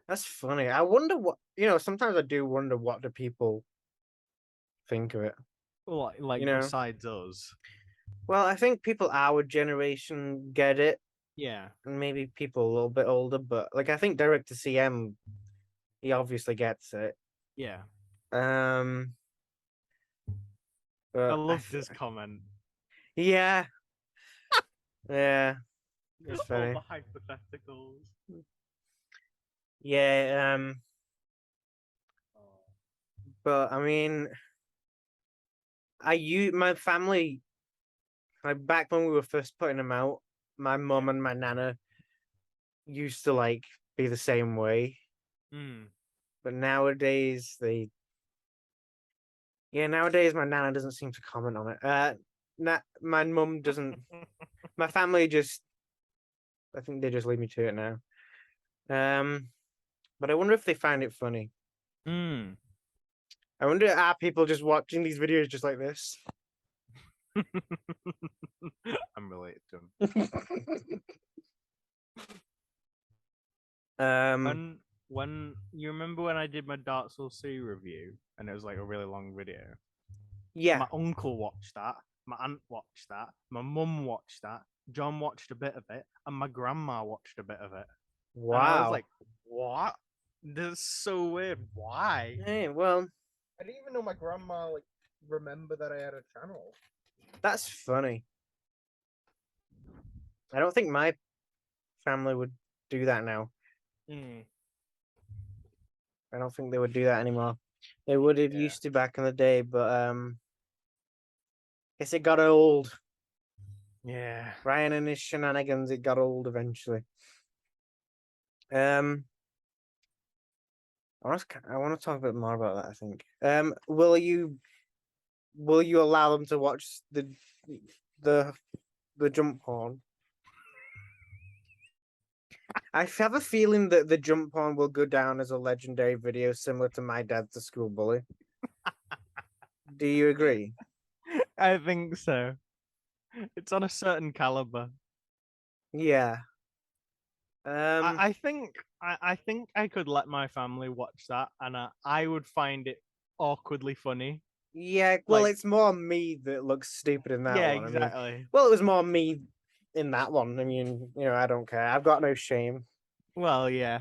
That's funny. I wonder what sometimes I do wonder what do people think of it. Like besides us. Well, I think people our generation get it. Yeah. And maybe people a little bit older, but like I think Direct to CM, he obviously gets it. Yeah. But I love this comment. Yeah. Yeah. It's funny. All the hypotheticals. Yeah, but I mean my family, like back when we were first putting them out, my mum and my nana used to like be the same way. But nowadays nowadays my nana doesn't seem to comment on it. My mum doesn't. My family just, I think they just leave me to it now. But I wonder if they find it funny. I wonder, are people just watching these videos just like this? I'm related to him. When you remember when I did my Dark Souls 3 review and it was like a really long video? Yeah. My uncle watched that, my aunt watched that, my mum watched that, John watched a bit of it, and my grandma watched a bit of it. Wow. And I was like, what? This is so weird. Why? Hey, well, I didn't even know my grandma like remember that I had a channel. That's funny. I don't think my family would do that now. I don't think they would do that anymore. They would have used to back in the day, but guess it got old. Yeah. Ryan and his shenanigans, it got old eventually. I want to talk a bit more about that, I think. Will you allow them to watch the jump porn? I have a feeling that the jump porn will go down as a legendary video similar to My Dad's the School Bully. Do you agree? I think so. It's on a certain caliber. Yeah. I think I could let my family watch that, and I would find it awkwardly funny. Yeah, well, it's more me that looks stupid in that one. Yeah, exactly. I mean, well, it was more me in that one. I mean, I don't care. I've got no shame. Well, yeah.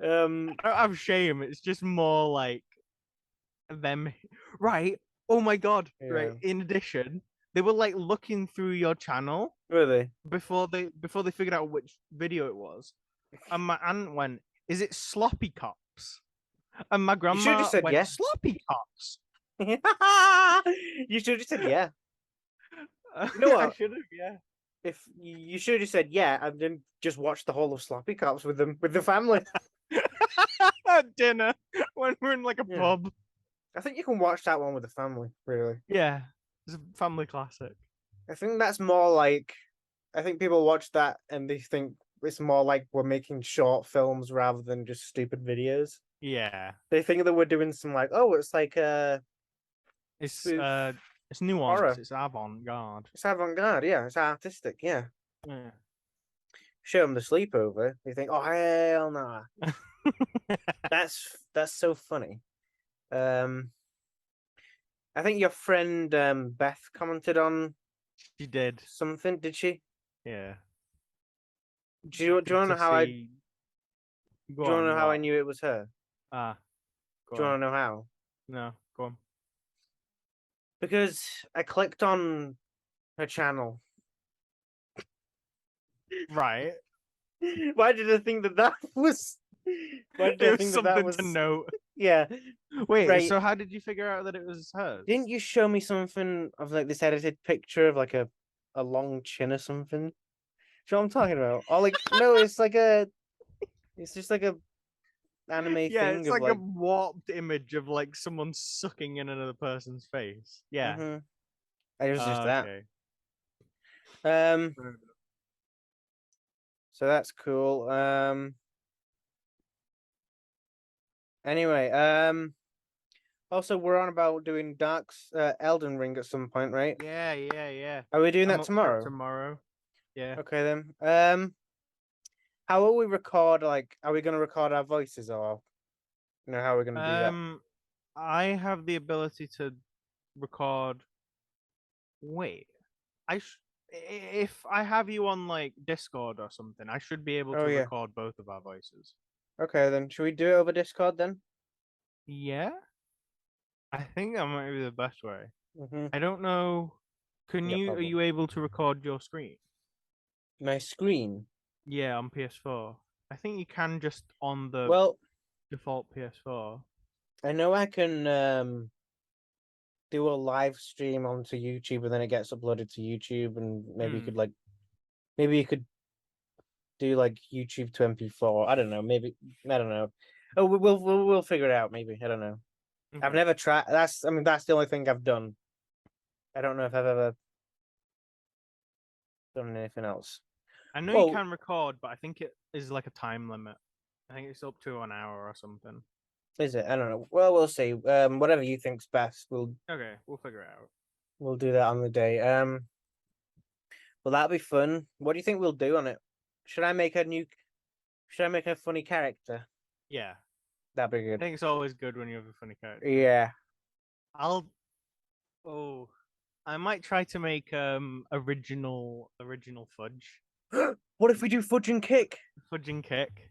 I don't have shame. It's just more like them. Right. Oh my god. Yeah. Right. In addition, they were like looking through your channel. Were they? Before they figured out which video it was. And my aunt went, "Is it sloppy cops?" And my grandma just said went, yes. "Sloppy cops." You should have just said yeah. You know what? I should have, yeah. If you should have just said yeah, and then just watch the whole of Sloppy Cops with the family at dinner when we're in like a pub. I think you can watch that one with the family. Really? Yeah, it's a family classic. I think that's more like. I think people watch that and they think it's more like we're making short films rather than just stupid videos. Yeah. They think that we're doing some like, oh, it's like it's nuanced, horror. It's avant-garde. It's avant-garde, yeah. It's artistic, yeah. Yeah. Show them the sleepover. They think, oh hell no. That's so funny. I think your friend Beth commented on. She did something, did she? Yeah. Do you want to know how I knew it was her? Do you want to know how? No, go on. Because I clicked on her channel. Right. Why did I think that was? Why did I think that was something to note? Yeah. Wait. Right. So how did you figure out that it was hers? Didn't you show me something of like this edited picture of like a long chin or something? Do you know what I'm talking about? Or like no, it's just like a anime thing. Yeah, it's like a warped image of like someone sucking in another person's face. Yeah. Mm-hmm. It was just that. Okay. So that's cool. Anyway, Also, we're on about doing Elden Ring at some point, right? Yeah. Are we doing I'm that up for it tomorrow? tomorrow. Yeah. Okay then. How will we record? Like, are we gonna record our voices, or how are we gonna do that? I have the ability to record. Wait, if I have you on like Discord or something, I should be able Oh to yeah. record both of our voices. Okay then. Should we do it over Discord then? Yeah, I think that might be the best way. Mm-hmm. I don't know. Yeah, Are probably. you able to record your screen? My screen. Yeah, on PS4. I think you can just on the Well, default PS4. I know I can do a live stream onto YouTube and then it gets uploaded to YouTube, and maybe you could maybe you could do like YouTube to MP4. I don't know. Maybe I don't know. Oh, we'll figure it out. Maybe I don't know. I've Okay. never tried. That's the only thing I've done. I don't know if I've ever done anything else. I know you Well, can record, but I think it is like a time limit. I think it's up to an hour or something. is it? I don't know. Well, we'll see. Whatever you think's best, Okay, we'll figure it out. we'll do that on the day. Well, that'll be fun. What do you think we'll do on it? Should I make a new? Should I make a funny character? Yeah, That'd be I good. think it's always good when you have a funny character. Yeah. I'll. Oh, I might try to make original fudge. What if we do fudge and kick? Fudge and kick.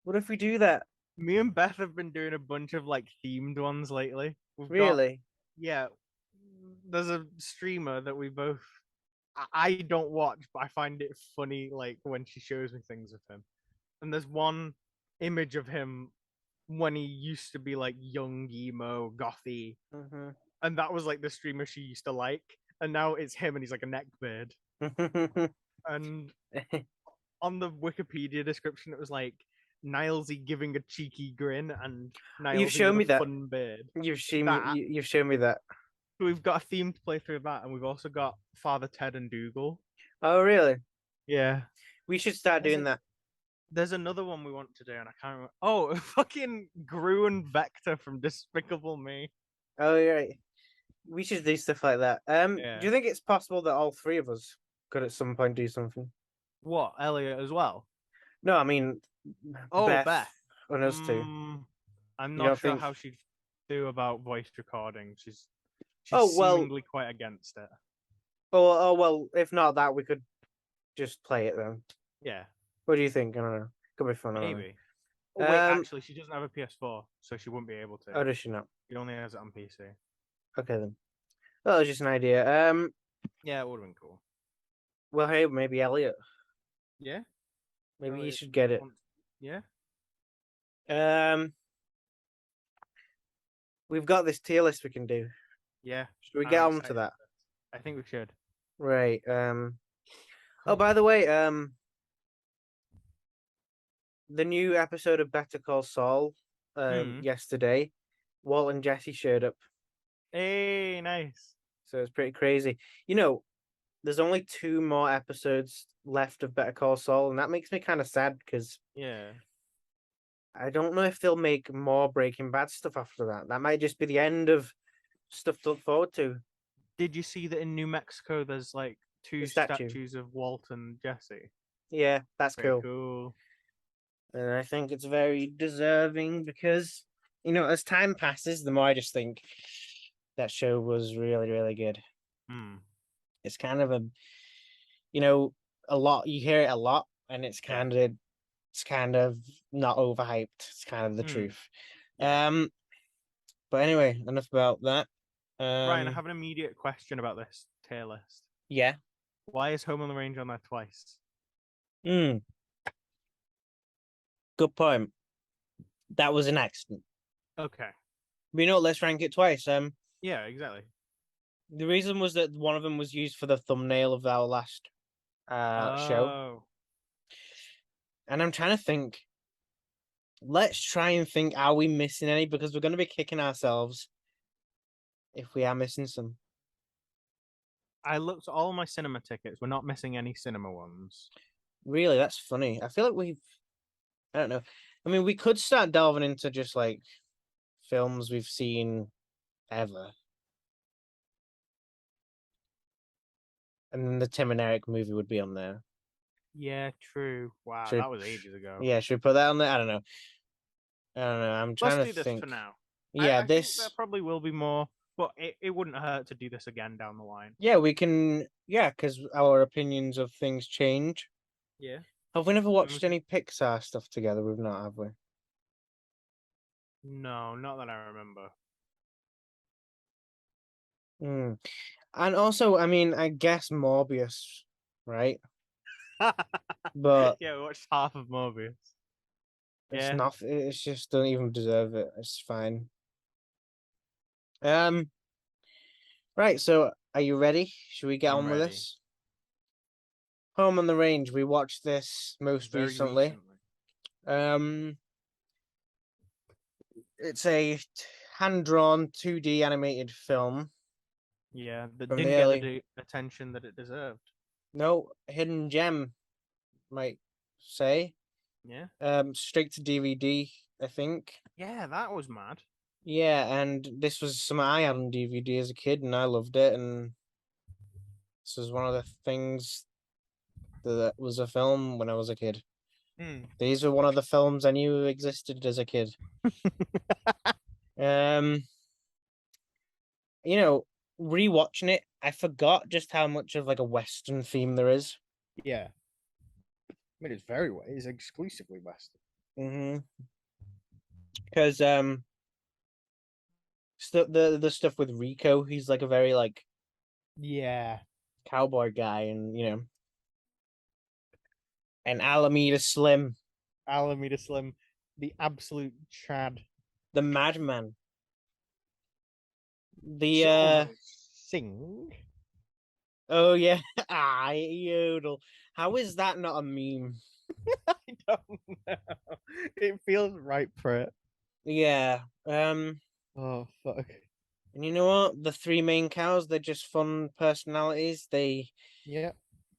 What if we do that? Me and Beth have been doing a bunch of like themed ones lately. Really? Yeah. There's a streamer that we both. I don't watch, but I find it funny like when she shows me things of him. And there's one image of him when he used to be like young emo gothy, Mm-hmm. and that was like the streamer she used to like, and now it's him and he's like a neckbeard. And on the Wikipedia description it was like Nilesy giving a cheeky grin and You've Nilesy shown me with a that. fun beard. You've shown That. me. You've shown me that. We've got a themed playthrough of that, and we've also got Father Ted and Dougal. Oh, really? Yeah. We should start doing that. There's another one we want to do, and I can't remember. Oh, fucking Gru and Vector from Despicable Me. Oh, yeah. We should do stuff like that. Yeah. Do you think it's possible that all three of us could at some point do something? What, Elliot as well? No, I mean, Oh, Beth and us two. I'm You not don't sure think- how she'd do about voice recording. She's Oh, well- seemingly quite against it. Oh, well. If not that, we could just play it then. Yeah, What do you think? I don't know. Could be fun. I don't know. maybe. Oh, wait, Um, actually, she doesn't have a PS4, so she wouldn't be able to. Oh, does she not? She only has it on PC. Okay then. Well, it was just an idea. Yeah, it would have been cool. Well, hey, maybe Elliot. Yeah, Maybe he Elliot should get it. Yeah. We've got this tier list we can do. Yeah. Should we I'm get on to excited. that? I think we should. Right. Oh, by the way, the new episode of Better Call Saul, yesterday, Walt and Jesse showed up, Hey, nice. so it's pretty crazy. There's only 2 more episodes left of Better Call Saul, and that makes me kind of sad because Yeah. I don't know if they'll make more Breaking Bad stuff after that. That might just be the end of stuff to look forward to. Did you see that in New Mexico there's like 2 statues of Walt and Jesse? Yeah, that's Pretty cool. cool. And I think it's very deserving because, as time passes, the more I just think that show was really, really good. It's kind of a lot. You hear it a lot, and it's kind of not overhyped. It's kind of the truth. Yeah. But anyway, enough about that. Ryan, I have an immediate question about this tier list. Yeah. Why is Home on the Range on there twice? Good point. That was an accident. Okay. Let's rank it twice. Yeah, exactly. The reason was that one of them was used for the thumbnail of our last show. And I'm trying to think. Let's try and think, are we missing any? Because we're going to be kicking ourselves if we are missing some. I looked at all my cinema tickets. We're not missing any cinema ones. Really? That's funny. I feel like I don't know. I mean, we could start delving into just like films we've seen ever. And then the Tim and Eric movie would be on there. Yeah, true. Wow, Should- that was ages ago. Yeah, should we put that on there? I don't know. I'm trying Let's to do this think. for now. Yeah, I think this. there probably will be more, but it wouldn't hurt to do this again down the line. Yeah, we can. Yeah, because our opinions of things change. Yeah. Have we never watched can- any Pixar stuff together? We've not, have we? No, not that I remember. Hmm. And also, I mean, I guess Morbius, right? But yeah, we watched half of Morbius. it's Yeah. not. It's just don't even deserve it. It's fine. Right. So, are you ready? Should we get I'm on with ready. this? Home on the Range. We watched this most Very recently. It's a hand-drawn 2D animated film. Yeah, that From didn't the get early- the attention that it deserved. No hidden gem, might say. Yeah. Straight to DVD, I think. Yeah, that was mad. Yeah, and this was something I had on DVD as a kid, and I loved it. And this was one of the things that was a film when I was a kid. These were one of the films I knew existed as a kid. You know, rewatching it, I forgot just how much of like a Western theme there is. Yeah. I mean, it's exclusively Western. Mm-hmm. Because the stuff with Rico, he's like a very like Yeah. cowboy guy, and and Alameda Slim, Alameda Slim, the absolute Chad. the madman. The Sing. oh yeah, yodel. How is that not a meme? I don't know. It feels right for it. Yeah. Oh fuck. And you know what? The three main cows, they're just fun personalities. They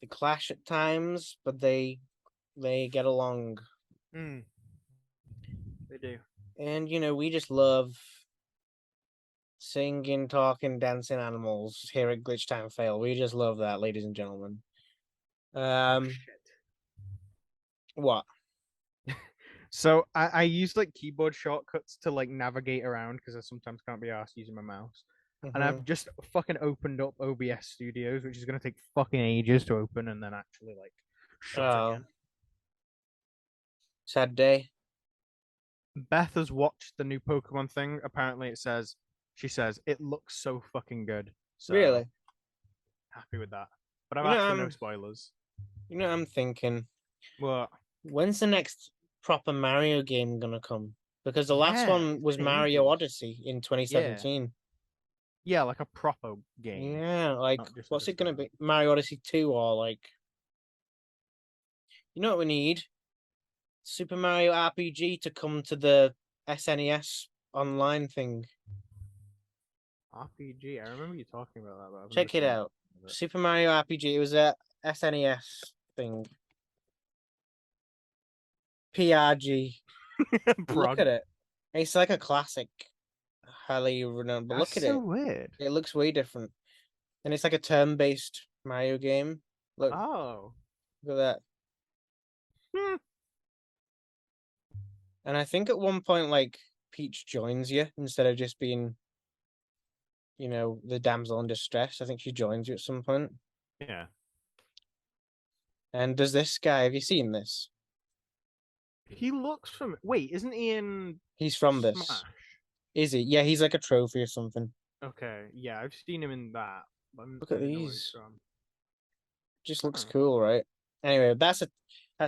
clash at times, but they get along. They do. And we just love singing, talking, dancing animals here at Glitchtimefail. We just love that, ladies and gentlemen. What? So I use like keyboard shortcuts to like navigate around because I sometimes can't be asked using my mouse. And I've just fucking opened up OBS Studios, which is gonna take fucking ages to open and then actually like shut again. Sad day. Beth has watched the new Pokemon thing. Apparently, she says it looks so fucking good. So Really? happy with that. But I've asked for no spoilers. I'm thinking. What? When's the next proper Mario game gonna come? Because the last one was Mario Odyssey in 2017. Yeah, like a proper game. Yeah, like what's it gonna be? Mario Odyssey 2 or like you know what we need? Super Mario RPG to come to the SNES online thing. RPG. I remember you talking about that. But Check it out. Super Mario RPG. It was a SNES thing. PRG. Look at it. It's like a classic. Highly renowned. But look at it. Weird. It looks way different. And it's like a turn-based Mario game. Look. Oh. Look at that. And I think at one point, like, Peach joins you instead of just being, the damsel in distress. I think she joins you at some point. Yeah. And does this guy, have you seen this? He looks from. Wait, isn't he in? He's from Smash? this. Is he? Yeah, he's like a trophy or something. Okay, yeah, I've seen him in that. Look at these. Just looks Huh. cool, right? Anyway, that's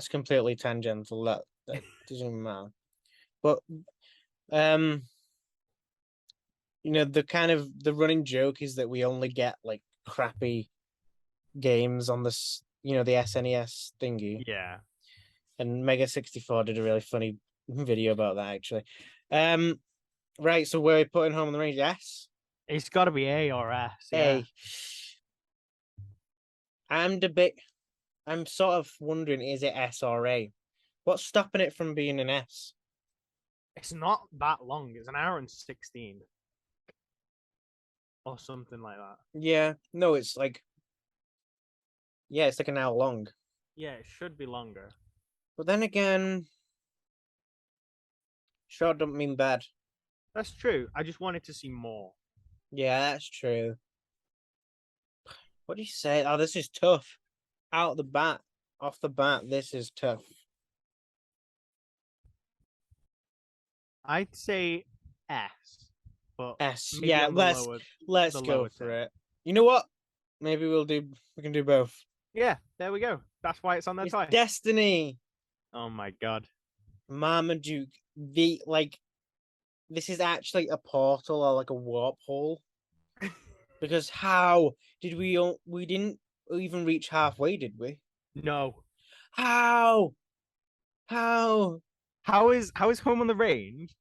completely tangential. That doesn't even matter. But the kind of the running joke is that we only get like crappy games on this, the SNES thingy. Yeah. And Mega 64 did a really funny video about that actually. Right, so we're putting Home on the Range S. It's got to be A or S. A. I'm sort of wondering, is it S or A? What's stopping it from being an S? It's not that long. It's an hour and 16. or something like that. Yeah, no, it's like, yeah, it's like an hour long. Yeah, it should be longer. But then again, short don't mean bad. That's true. I just wanted to see more. Yeah, that's true. What do you say? Oh, this is tough. Off the bat, this is tough. I'd say S, but S. maybe Yeah, on the lower. let's the go lower for tier. it. You know what? Maybe we can do both. Yeah, there we go. That's why it's on there It's twice. Destiny. Oh my god. Marmaduke. This is actually a portal or like a warp hole. Because how did we didn't even reach halfway, did we? No. How? How? How is Home on the Range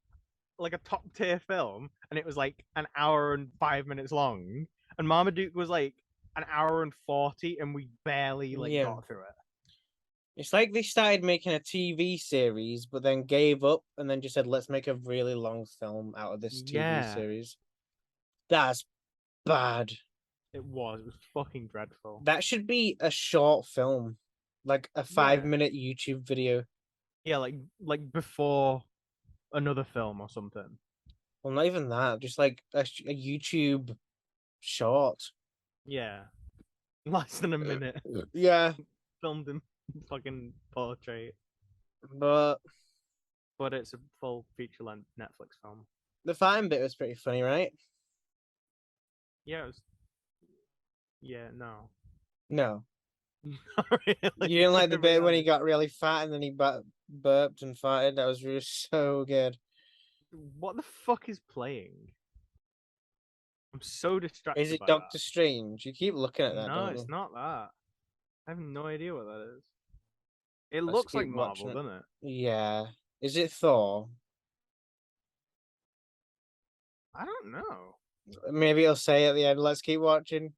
like a top tier film, and it was like an hour and 5 minutes long, and Marmaduke was like an hour and 40, and we barely got through it. It's like they started making a TV series, but then gave up and then just said, let's make a really long film out of this TV series. That's bad. It was fucking dreadful. That should be a short film, like a 5-minute YouTube video. Yeah, like before another film or something. Well, not even that, just like a YouTube short. Yeah. Less than a minute. Yeah. Filmed in fucking portrait. But it's a full feature-length Netflix film. the fighting bit was pretty funny, right? Yeah, it was... Yeah, no. No. Not really. You didn't like the bit when he got really fat and then he burped and farted? That was really so good. What the fuck is playing? I'm so distracted. Is it Doctor Strange? You keep looking at that. No, don't it's you? not that. I have no idea what that is. It Let's looks like keep Marvel, watching it. doesn't it? Yeah. Is it Thor? I don't know. Maybe it'll say at the end, let's keep watching.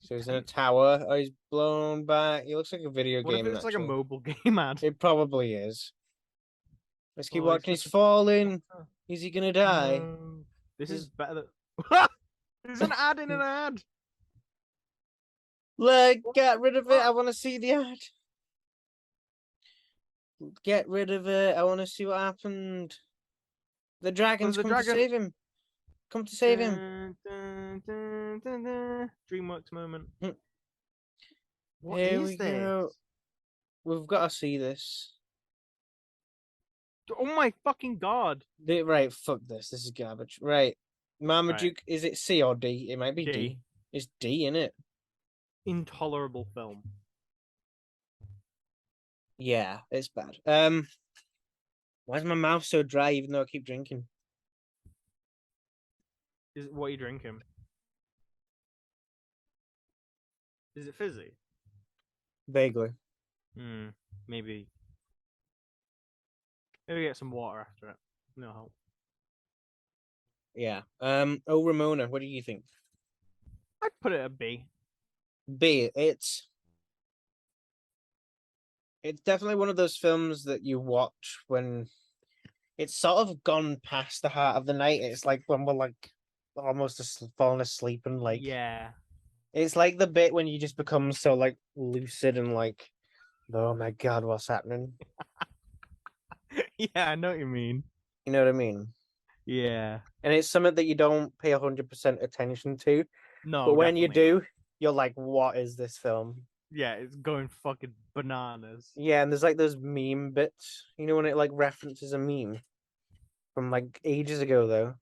So he's in a tower. Oh, he's blown back. He looks like a video What game. if it's like a actually. mobile game ad? It probably is. Let's keep Oh, watching. He's falling. Is he gonna die? No. This is better than... There's an ad in an ad. Get rid of it. I want to see the ad. Get rid of it. I want to see what happened. The dragons come to save him. Come to save him. DreamWorks moment. What Here is we this? go. We've got to see this. Oh my fucking god. Right, fuck this. This is garbage. Right. Marmaduke, is it C or D? It might be D. It's D, isn't it? Intolerable film. Yeah, it's bad. Why is my mouth so dry even though I keep drinking? What are you drinking? Is it fizzy? Vaguely. Maybe. Maybe get some water after it. No help. Yeah. Oh, Ramona, what do you think? I'd put it a B. B. It's definitely one of those films that you watch when it's sort of gone past the heart of the night. It's like when we're like almost falling asleep and like it's like the bit when you just become so like lucid and like, oh my god, what's happening? Yeah, I know what you mean. You know what I mean? Yeah. And it's something that you don't pay 100% attention to. No, but when you do, you're like, what is this film? Yeah, it's going fucking bananas. Yeah, and there's like those meme bits, you know, when it like references a meme from like ages ago though.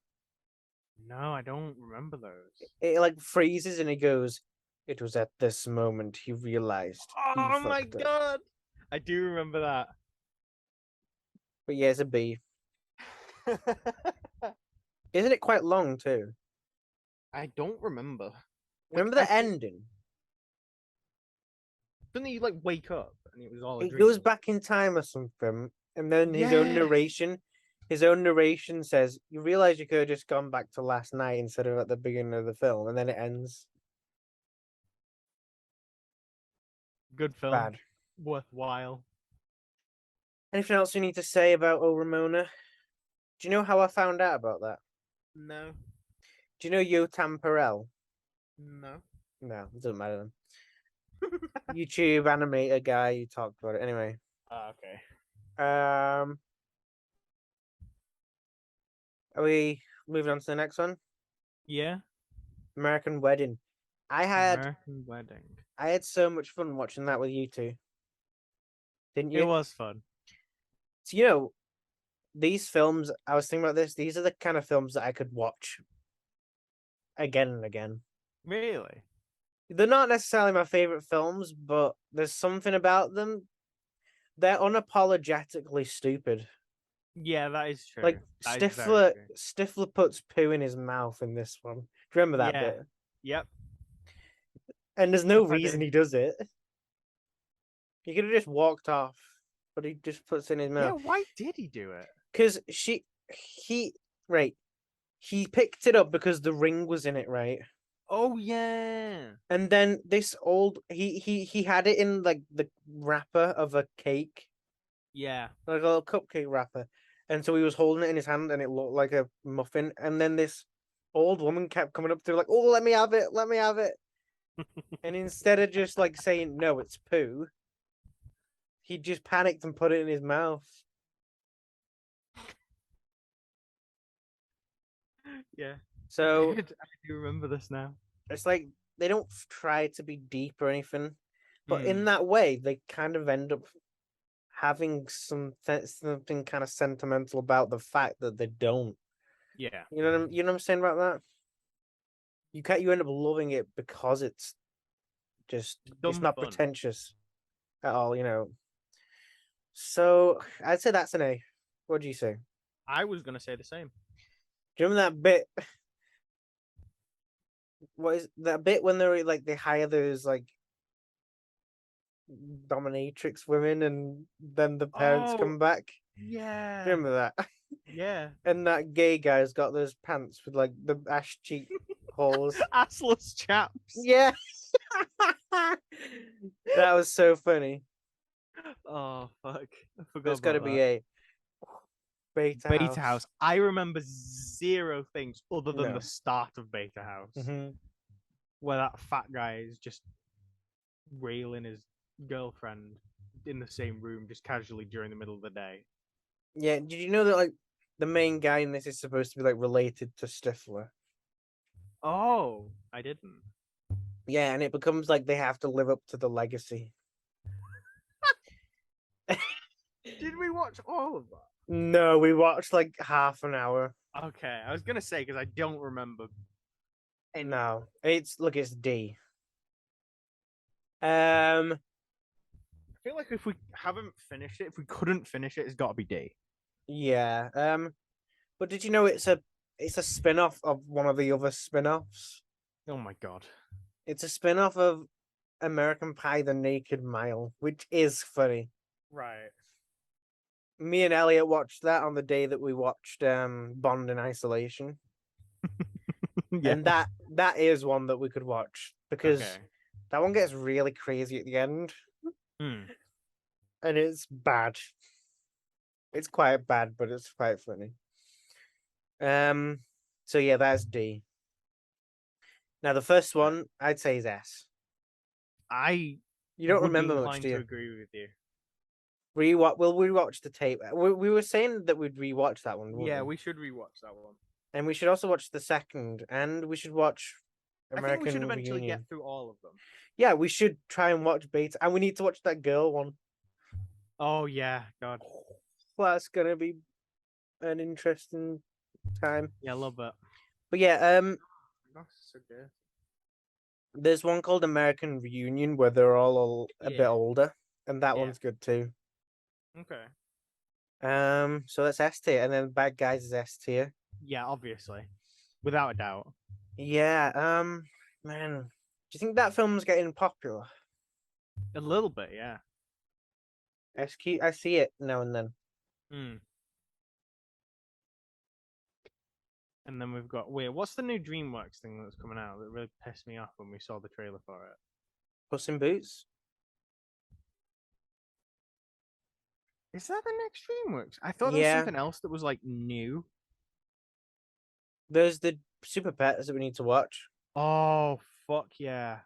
No, I don't remember those. It like freezes and it goes, it was at this moment he realized. Oh my god! I do remember that. But yeah, it's a B. Isn't it quite long too? I don't remember. Remember the ending? Didn't he like wake up and it was all a It dream? goes back in time or something, and then his own narration says, you realize you could have just gone back to last night instead of at the beginning of the film, and then it ends. Good film. Bad. Worthwhile. Anything else you need to say about Oh Ramona? Do you know how I found out about that? No. Do you know Yotam Perel? No. No, it doesn't matter then. YouTube animator guy who talked about it. Anyway. Okay. Are we moving on to the next one? Yeah. American Wedding. American Wedding. I had so much fun watching that with you two. Didn't you? It was fun. So, you know, these films, I was thinking about this, these are the kind of films that I could watch again and again. Really? They're not necessarily my favorite films, but there's something about them. They're unapologetically stupid. Yeah, that is true. Like That is very true. Stifler puts poo in his mouth in this one. Do you remember that Yeah. bit? Yep. And there's no Yes, I reason do. he does it. He could have just walked off, but he just puts it in his Yeah, mouth. why did he do it? Because he picked it up because the ring was in it, right? Oh yeah. And then this old he had it in like the wrapper of a cake, Yeah. like a little cupcake wrapper, and so he was holding it in his hand, and it looked like a muffin. And then this old woman kept coming up to him like, "Oh, let me have it, let me have it." And instead of just like saying no, it's poo, he just panicked and put it in his mouth. Yeah. So I do remember this now. it's like they don't try to be deep or anything, but in Hmm. that way, they kind of end up having something kind of sentimental about the fact that they don't. Yeah. You know what I'm saying about that? You end up loving it because it's just it's Dumb not fun. pretentious at all, you know. So I'd say that's an A. What do you say? I was gonna say the same. Do you remember that bit? What is that bit when they're like they hire those like dominatrix women and then the parents Oh, come back? Do yeah. you remember that? Yeah. And that gay guy's got those pants with like the ash cheek holes. Assless chaps. Yeah. That was so funny. Oh fuck. I forgot There's got to about be that. a Beta Beta House. I remember zero things other than No. the start of Beta House, Mhm. where that fat guy is just railing his girlfriend in the same room, just casually during the middle of the day. Yeah, did you know that like the main guy in this is supposed to be like related to Stifler? Oh, I didn't. Yeah, and it becomes like they have to live up to the legacy. Did we watch all of that? No, we watched like half an hour. Okay, I was gonna say because I don't remember. No, it's D. I feel like if we haven't finished it, if we couldn't finish it, it's got to be D. Yeah. But did you know it's a spin-off of one of the other spin-offs? Oh my god. It's a spin-off of American Pie: The Naked Mile, which is funny. Right. Me and Elliot watched that on the day that we watched Bond in Isolation. Yeah. And that is one that we could watch because Okay. that one gets really crazy at the end. Hmm. And it's bad. It's quite bad, but it's quite funny. So yeah, that's D. Now the first one I'd say is S. I You don't would be remember much, inclined do to you? agree with you. We'll rewatch the tape. We were saying that we'd rewatch that one, wouldn't Yeah, we? we should rewatch that one. And we should also watch the second, and we should watch I American think we should eventually Reunion. get through all of them. Yeah, we should try and watch Beta, and we need to watch that girl one. Oh yeah, God. That's gonna be an interesting time. Yeah, a little bit. But yeah, That's so good. there's one called American Reunion where they're all a bit Yeah. older, and that Yeah. one's good too. Okay. So that's S tier, and then Bad Guys is S tier. Yeah, obviously, without a doubt. Yeah. Man, do you think that film's getting popular? A little bit, yeah. I see it now and then. Hmm. And then we've got what's the new DreamWorks thing that's coming out that really pissed me off when we saw the trailer for it? Puss in Boots. Is that the next DreamWorks? I thought there was Yeah. something else that was like new. There's the Super Pets that we need to watch. Oh fuck yeah!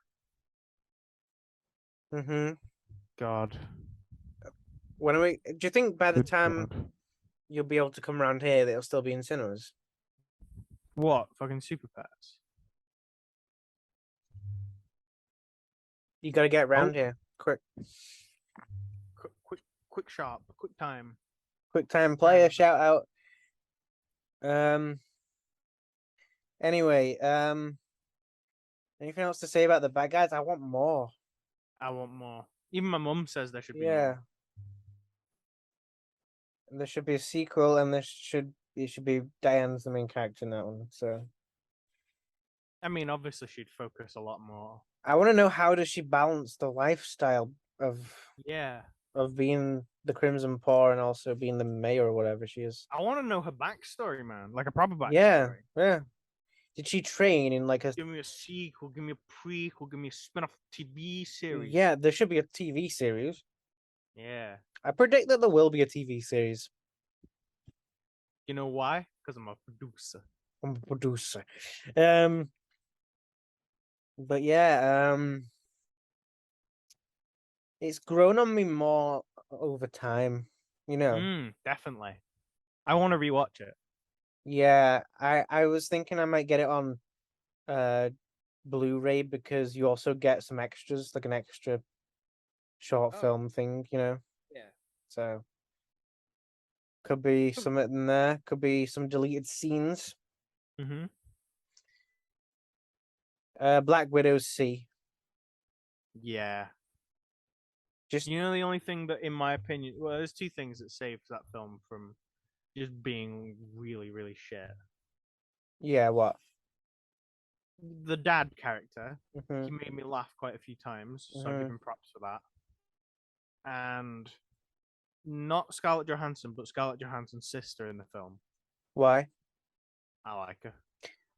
Mm-hmm. God. When are we? Do you think by the Good time God. you'll be able to come around here, that it'll still be in cinemas? What fucking Super Pets? You got to get around here quick. Quick, sharp, quick time. Quick time player shout out. Anyway, anything else to say about the bad guys? I want more. I want more. Even my mum says there should be Yeah. more. There should be a sequel, and it should be Diane's the main character in that one. So I mean, obviously she'd focus a lot more. I want to know, how does she balance the lifestyle of being the Crimson Paw and also being the mayor or whatever she is. I want to know her backstory, man. Like a proper backstory. Yeah. Did she train in like a? Give me a sequel. Give me a prequel. Give me a spin-off TV series. Yeah, there should be a TV series. Yeah. I predict that there will be a TV series. You know why? Because I'm a producer. I'm a producer. But yeah, it's grown on me more over time, you know. Definitely. I want to rewatch it. Yeah, I was thinking I might get it on Blu-ray, because you also get some extras, like an extra short film thing, you know. Yeah. So could be something in there, could be some deleted scenes. Black Widow's C. Yeah. Just, you know, the only thing that, in my opinion, well, there's two things that saves that film from just being really, really shit. Yeah, what? The dad character, Mm-hmm. he made me laugh quite a few times, so I give him props for that. And not Scarlett Johansson, but Scarlett Johansson's sister in the film. Why? I like her.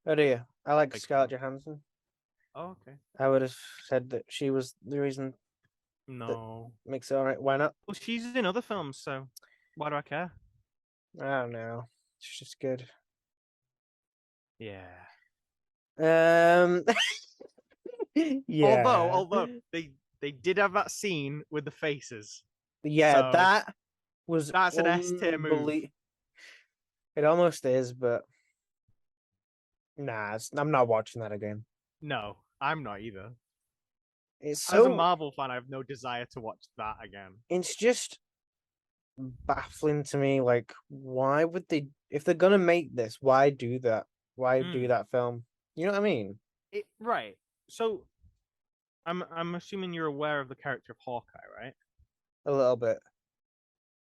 Oh dear, I like Big Scarlett fan. Johansson. Oh, okay. I would have said that she was the reason. No. Makes it alright. Why not? Well, she's in other films, so why do I care? I don't know. It's just good. Yeah. Yeah. Although they did have that scene with the faces. Yeah, so that's an S tier move. It almost is, but nah, I'm not watching that again. No, I'm not either. It's As a Marvel fan, I have no desire to watch that again. It's just baffling to me. Like, why would they? If they're gonna make this, why do that? Why do that film? You know what I mean? Right. So, I'm assuming you're aware of the character of Hawkeye, right? A little bit.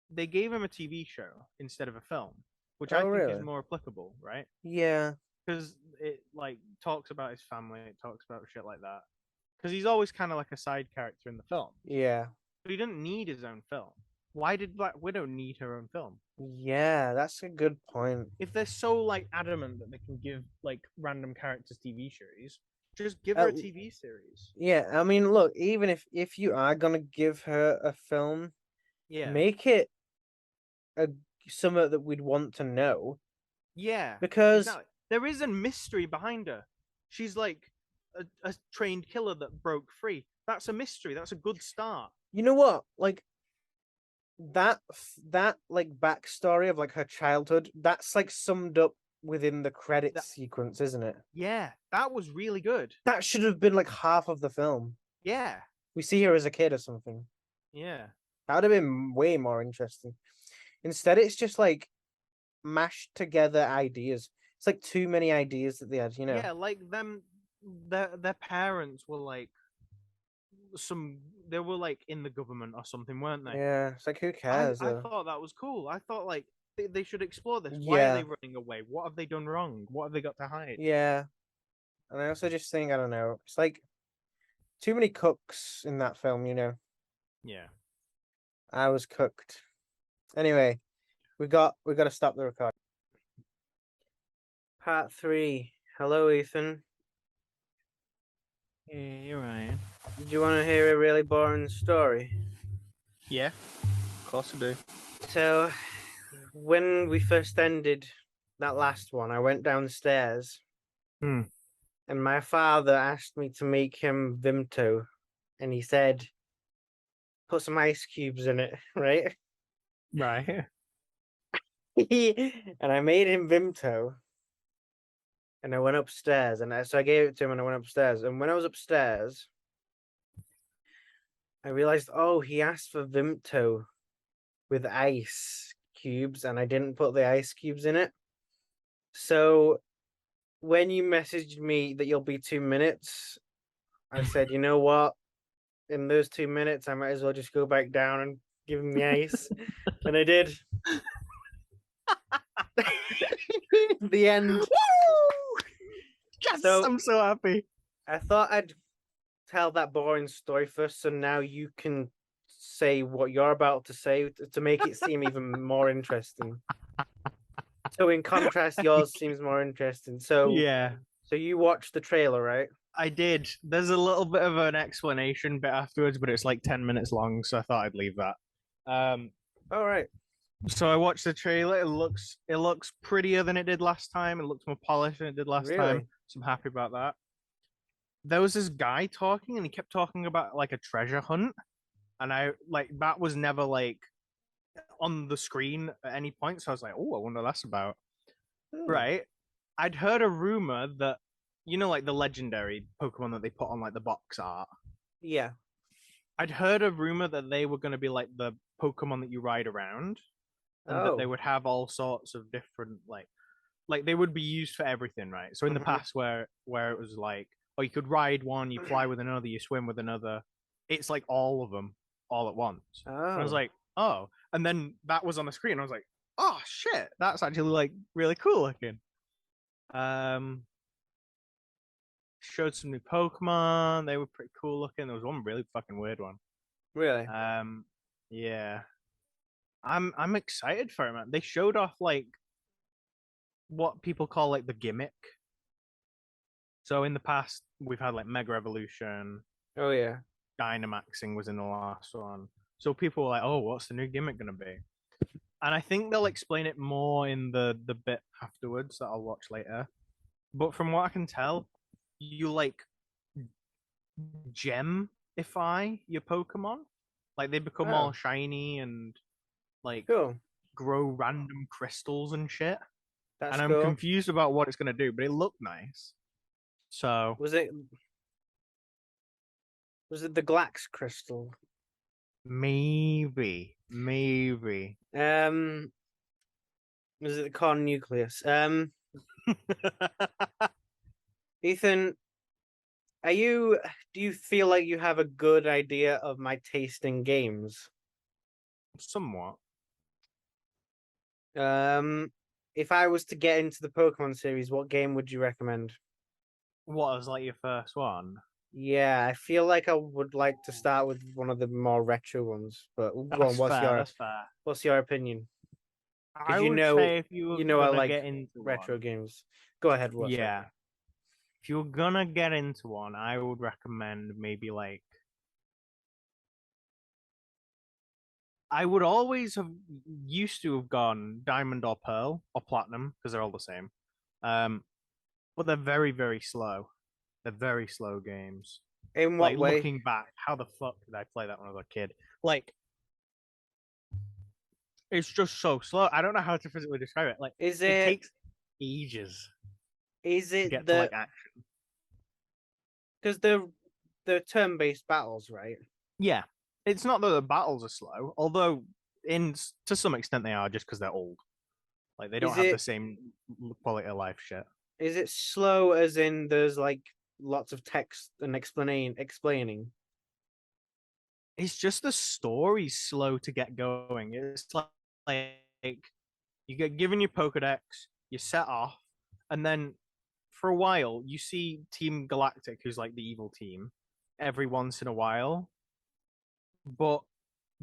They gave him a TV show instead of a film, which I think is more applicable, right? Yeah. Because it like talks about his family, it talks about shit like that. Because he's always kind of like a side character in the film. Yeah. But he didn't need his own film. Why did Black Widow need her own film? Yeah, that's a good point. If they're so like adamant that they can give like random characters TV series, just give her a TV series. Yeah, I mean, look, even if you are gonna give her a film, make it something that we'd want to know. Yeah, because there is a mystery behind her. She's like a trained killer that broke free. That's a mystery. That's a good start. You know what? Like that like backstory of like her childhood, that's like summed up within the credits sequence, isn't it? Yeah, that was really good. That should have been like half of the film. Yeah. We see her as a kid or something. Yeah. That would have been way more interesting. Instead, it's just like mashed together ideas. It's like too many ideas that they had, you know? Yeah, like their parents were like they were like in the government or something, weren't they? Yeah, it's like, who cares? I thought that was cool. I thought like they should explore this. Why are they running away? What have they done wrong? What have they got to hide? Yeah. And I also just think, I don't know, it's like too many cooks in that film, you know? Yeah. I was cooked. Anyway, we got to stop the recording. Part 3. Hello, Ethan. Hey, you're right. Do you want to hear a really boring story? Yeah, of course I do. So, when we first ended that last one, I went downstairs Hmm. And my father asked me to make him Vimto, and he said, "Put some ice cubes in it," right? Right. And I made him Vimto, and I went upstairs, and so I gave it to him, and I went upstairs. And when I was upstairs, I realized, oh, he asked for Vimto with ice cubes, and I didn't put the ice cubes in it. So when you messaged me that you'll be 2 minutes, I said, you know what? In those 2 minutes, I might as well just go back down and give him the ice. And I did. The end. Woo! Yes, So I'm so happy. I thought I'd tell that boring story first, so now you can say what you're about to say to make it seem even more interesting. So in contrast, yours seems more interesting. So Yeah, so you watched the trailer, right? I did. There's a little bit of an explanation bit afterwards, but it's like 10 minutes long, so I thought I'd leave that. All right. So I watched the trailer. It looks prettier than it did last time. It looks more polished than it did last time. Really? So I'm happy about that. There was this guy talking, and he kept talking about like a treasure hunt, and I like that was never like on the screen at any point. So I was like, oh, I wonder what that's about. Right. I'd heard a rumor that like the legendary Pokemon that they put on like the box art. Yeah. I'd heard a rumor that they were going to be like the Pokemon that you ride around, and that they Oh. would have all sorts of different like they would be used for everything, right? So in the Mhm. past, where it was like, oh, you could ride one, you fly with another, you swim with another. It's like all of them all at once. And I was Oh. like, oh, and then that was on the screen. I was like, oh shit, that's actually like really cool looking. Showed some new Pokemon. They were pretty cool looking. There was one really fucking weird one. Really? Yeah. I'm excited for it, man. They showed off like what people call like the gimmick. So in the past, we've had like Mega Evolution, Oh yeah. Dynamaxing was in the last one. So people were like, "Oh, what's the new gimmick gonna be?" And I think they'll explain it more in the bit afterwards that I'll watch later. But from what I can tell, you like gemify your Pokemon. Like they become all Oh. shiny and like Cool. grow random crystals and shit. That's And I'm cool. confused about what it's gonna do, but it looked nice. So Was it the Glax crystal? maybe. Was it the corn nucleus? Ethan, do you feel like you have a good idea of my taste in games? Somewhat. If I was to get into the Pokemon series, what game would you recommend? What was like your first one? Yeah, I feel like I would like to start with one of the more retro ones, but go on, That's fair. That's fair. what's your opinion? I Because would say if you were I gonna like get into retro one, games. Go ahead, what's yeah. If you were gonna get into one, I would recommend maybe like I would always have used to have gone Diamond or Pearl or Platinum because they're all the same. But they're very, very slow. They're very slow games. In what Like way? looking back, how the fuck did I play that when I was a kid? Like it's just so slow. I don't know how to physically describe it. Like Is it it takes ages is to it get to like action. because the turn-based battles, right? Yeah, it's not that the battles are slow, although in to some extent they are just because they're old. Like they don't Is have the it same quality of life shit. is it slow as in there's like lots of text and explaining? It's just the story's slow to get going. It's like you get given your Pokedex, you set off, and then for a while you see Team Galactic, who's like the evil team, every once in a while. But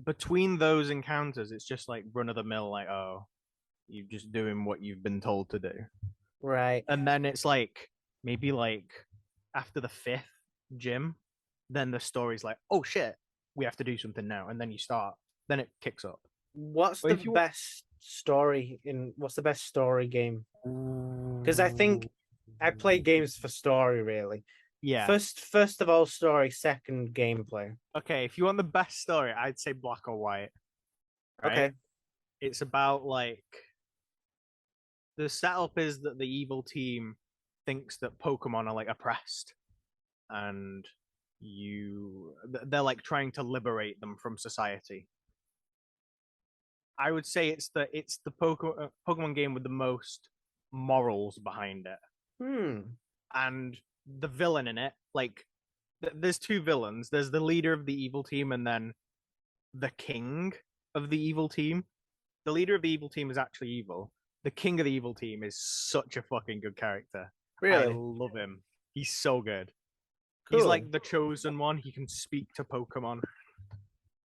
between those encounters, it's just like run of the mill, like, oh, you're just doing what you've been told to do. Right. And then it's like maybe like after the fifth gym, then the story's like, oh shit, we have to do something now. And then you start, then it kicks up. What's But the if you best story game? Because I think I play games for story, really. Yeah. First of all, story. Second, gameplay. Okay, if you want the best story, I'd say Black or White. Right? Okay. It's about like the setup is that the evil team thinks that Pokemon are like oppressed, and they're like trying to liberate them from society. I would say it's the Pokemon game with the most morals behind it, and the villain in it. Like, there's two villains. There's the leader of the evil team, and then the king of the evil team. The leader of the evil team is actually evil. The king of the evil team is such a fucking good character. Really? I love him. He's so good. Cool. He's like the chosen one. He can speak to Pokemon,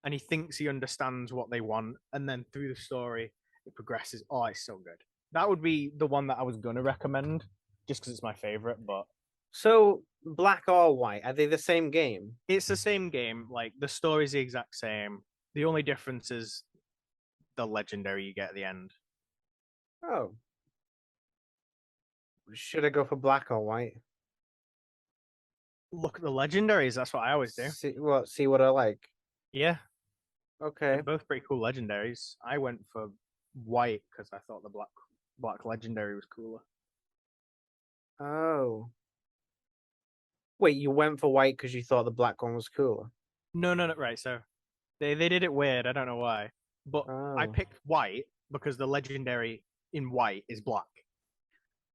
and he thinks he understands what they want. And then through the story, it progresses. Oh, it's so good. That would be the one that I was gonna recommend, just because it's my favorite. But so, Black or White, are they the same game? it's the same game. Like, the story's the exact same. The only difference is the legendary you get at the end. Oh. Should I go for Black or White? Look at the legendaries. That's what I always do. See what I like. Yeah. Okay. They're both pretty cool legendaries. I went for White because I thought the black legendary was cooler. Oh. Wait, you went for White because you thought the black one was cooler? No. Right. So they did it weird. I don't know why, but I picked White because the legendary in White is black.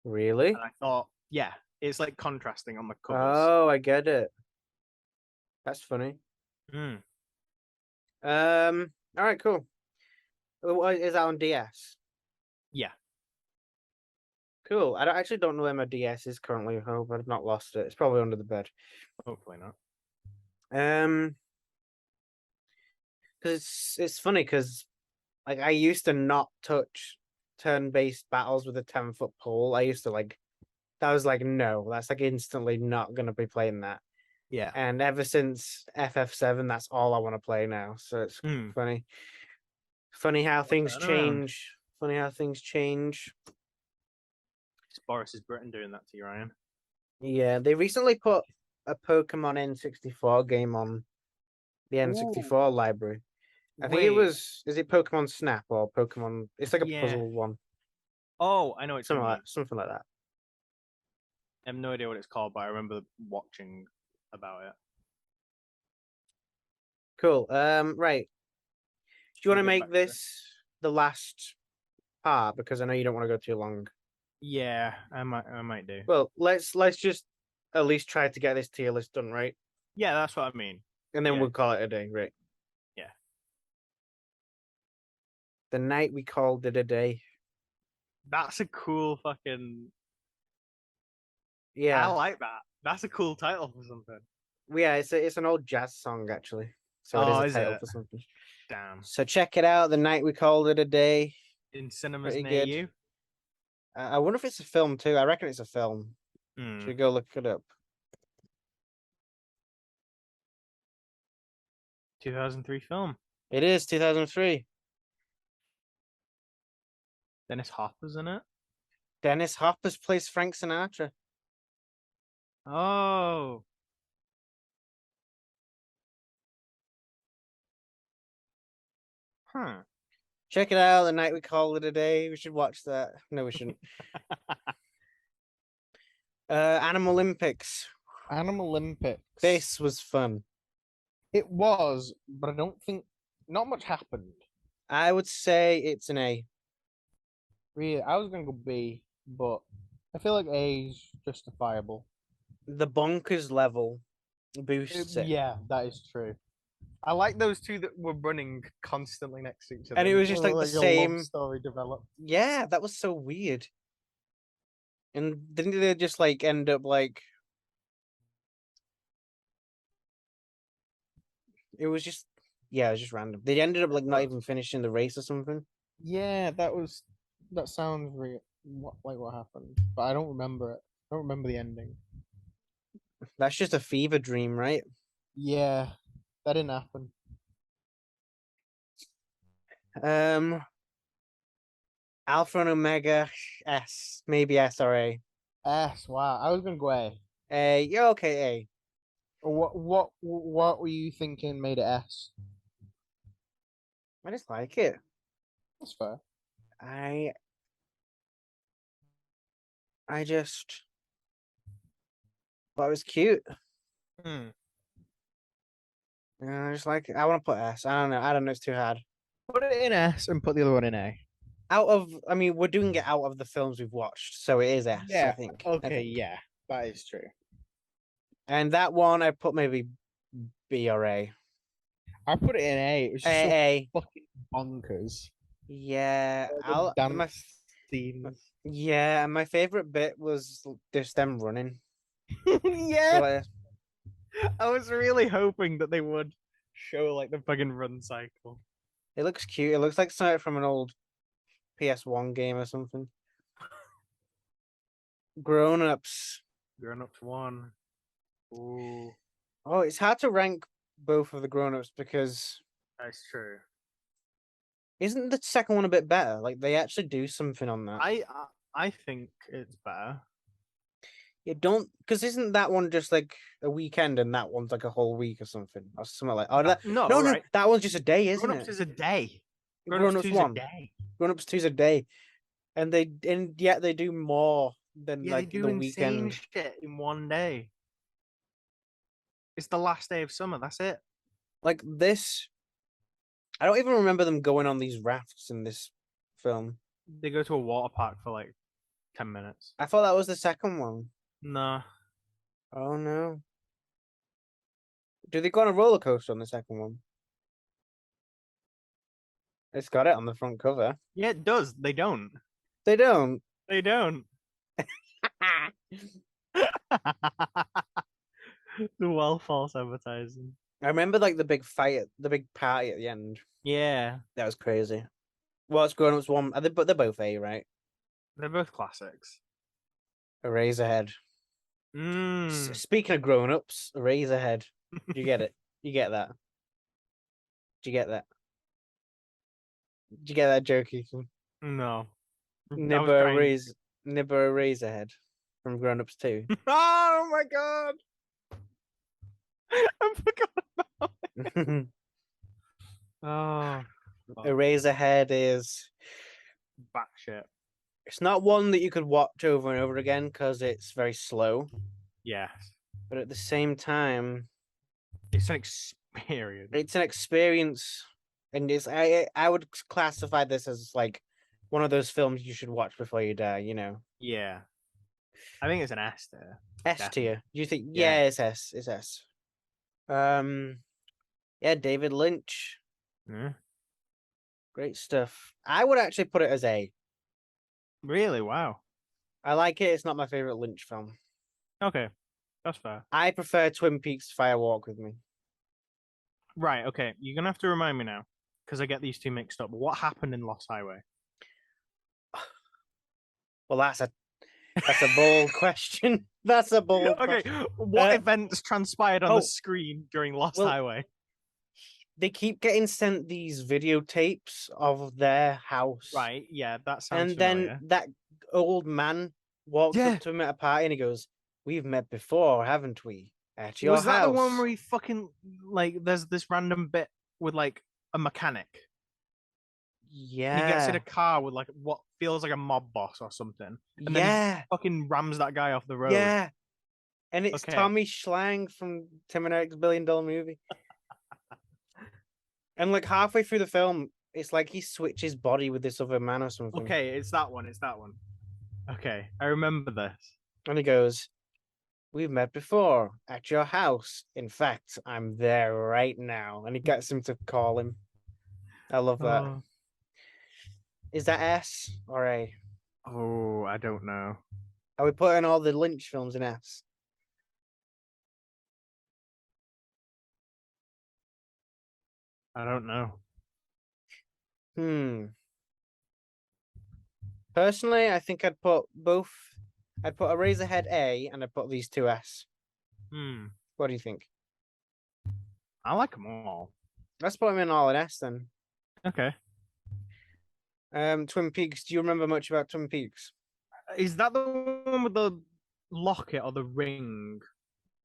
Really? And I thought, yeah, it's like contrasting on the covers. Oh, I get it. That's funny. All right, cool. Is that on DS? Yeah. Cool. I actually don't know where my DS is currently. I hope I've not lost it. It's probably under the bed. Hopefully not. Because it's funny because like I used to not touch turn-based battles with a 10-foot pole. I used to that was like no, that's like instantly not gonna be playing that. Yeah. And ever since FF7, that's all I want to play now. So it's funny. Funny how things change. Funny how things change. It's Boris's Britain doing that to you, Ryan. Yeah, they recently put a Pokemon N64 game on the N64 library. I think it was. Is it Pokemon Snap or Pokemon? It's like a puzzle one. Oh, I know it's something like that. I have no idea what it's called, but I remember watching about it. Cool. Right. Do you want to make this the last part because I know you don't want to go too long? Yeah, I might do. Well, let's just at least try to get this tier list done, right? Yeah, that's what I mean. And then we'll call it a day, right? Yeah. The night we called it a day. That's a cool fucking. Yeah, I like that. That's a cool title for something. Yeah, it's an old jazz song actually. So it is a title for something. Damn. So check it out. The night we called it a day. In cinemas Pretty near good. you. I wonder if it's a film too. I reckon it's a film. Should we go look it up? 2003 film. It is 2003. Dennis Hopper's in it. Dennis Hopper's plays Frank Sinatra. Oh. Huh. Check it out. The night we called it a day. We should watch that. No, we shouldn't. Animal Olympics. Animal Olympics. This was fun. It was, but I don't think not much happened. I would say it's an A. Really, I was gonna go B, but I feel like A is justifiable. The bonkers level boosts it. Yeah, that is true. I like those two that were running constantly next to each other. And it was just like the same story developed. Yeah, that was so weird. And didn't they just like end up like it was just random. They ended up like not even finishing the race or something. Yeah, that sounds real like what happened, but I don't remember it. I don't remember the ending. That's just a fever dream, right? Yeah, that didn't happen. Alpha and Omega S, maybe S or A. S. Wow, I was gonna go A. A. Yeah, okay, A. What were you thinking made it S? I just like it. That's fair. I just thought it was cute. Hmm. And I just like it. I want to put S. I don't know. I don't know. It's too hard. Put it in S and put the other one in A. I mean, we're doing it out of the films we've watched, so it is S. I Yeah. think. Okay. Yeah, that is true. And that one, I put maybe B or A. I put it in A. It was just so A. fucking bonkers. Yeah, The my dance scenes. yeah, my favorite bit was just them running. Yeah, Like, I was really hoping that they would show like the fucking run cycle. it looks cute. It looks like something from an old PS1 game or something. Grown ups. Grown Ups 1. Ooh, Oh, it's hard to rank both of the grown ups because that's true. isn't the second one a bit better? Like they actually do something on that. I think it's better. You don't, because isn't that one just like a weekend and that one's like a whole week or something like? Oh, No, no, right. that one's just a day, isn't Grown Ups it? is a day. Grown Ups 2's one, a day. Grown Ups 2's a day, and yet they do more than Yeah, they like do the insane weekend. shit in one day. It's the last day of summer. That's it. Like this, I don't even remember them going on these rafts in this film. They go to a water park for like 10 minutes. I thought that was the second one. Nah. Oh no. Do they go on a roller coaster on the second one? It's got it on the front cover. Yeah, it does. They don't. They don't. They don't. The well false advertising. I remember like the big fight, the big party at the end. Yeah. That was crazy. Well, it's Grown Ups one, but they're both A, right? They're both classics. Eraserhead. Mm. Speaking of Grown Ups, Eraserhead. You get it? You get that? Do you get that? Did you get that joke, Ethan? No. Nibber Eraserhead from Grown Ups 2. Oh my god! I forgot about it. Oh. Eraserhead is Batshit. it's not one that you could watch over and over again because it's very slow. Yes. But at the same time, It's an experience. it's an experience, and I would classify this as like one of those films you should watch before you die. You know. Yeah. I think it's an S there. S tier. Do you think? Yeah. Yeah, it's S. It's S. Yeah, David Lynch. Yeah. Great stuff. I would actually put it as A. Really? Wow. I like it. It's not my favorite Lynch film. Okay. That's fair. I prefer Twin Peaks Fire Walk with Me. Right, okay. You're gonna have to remind me now. Because I get these two mixed up. What happened in Lost Highway? Well, that's a bold question. That's a bold Okay, question. what events transpired on oh, the screen during Lost well, Highway? They keep getting sent these videotapes of their house. Right, yeah, that sounds And familiar. then that old man walks Yeah. up to him at a party and he goes, "We've met before, haven't we? At your Was that house." the one where he fucking, like, there's this random bit with, like, a mechanic? Yeah. He gets in a car with, like, what feels like a mob boss or something. And then he fucking rams that guy off the road. Yeah. And it's Okay. Tommy Schlang from Tim and Eric's $1 Billion Movie. And like halfway through the film, it's like he switches body with this other man or something. Okay, it's that one. Okay, I remember this. And he goes, "We've met before at your house. In fact, I'm there right now." And he gets him to call him. I love that. Oh. Is that S or A? Oh, I don't know. Are we putting all the Lynch films in S? I don't know. Personally, I think I'd put both. I'd put Eraserhead A and I'd put these two S. What do you think? I like them all. Let's put them in all in S then. Okay. Twin Peaks. Do you remember much about Twin Peaks? Is that the one with the locket or the ring,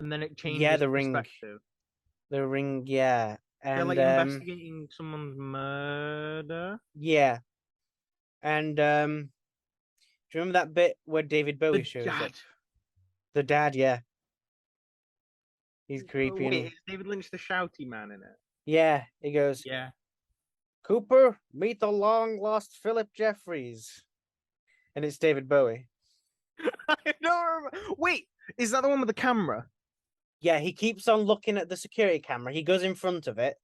and then it changes Yeah, the ring. perspective. The ring, yeah. They're And like investigating someone's murder. yeah. And do you remember that bit where David Bowie shows up? The dad, yeah. He's creepy. Wait, is David Lynch the shouty man in it? Yeah, he goes, Yeah. Cooper, meet the long lost Philip Jeffries. And it's David Bowie. I don't remember. Wait, is that the one with the camera? Yeah, he keeps on looking at the security camera. He goes in front of it.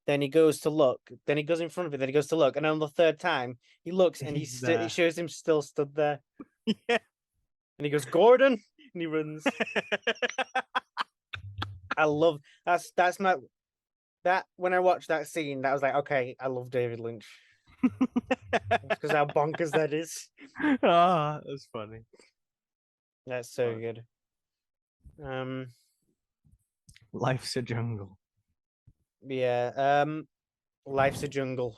Then he goes to look. Then he goes in front of it. Then he goes to look. And on the third time, he looks and it shows him still stood there. Yeah. And he goes, Gordon, and he runs. I love that's my that when I watched that scene, that was like, okay, I love David Lynch. Because how bonkers that is. Ah, that's funny. That's so good. Life's a jungle. Yeah. Life's a jungle.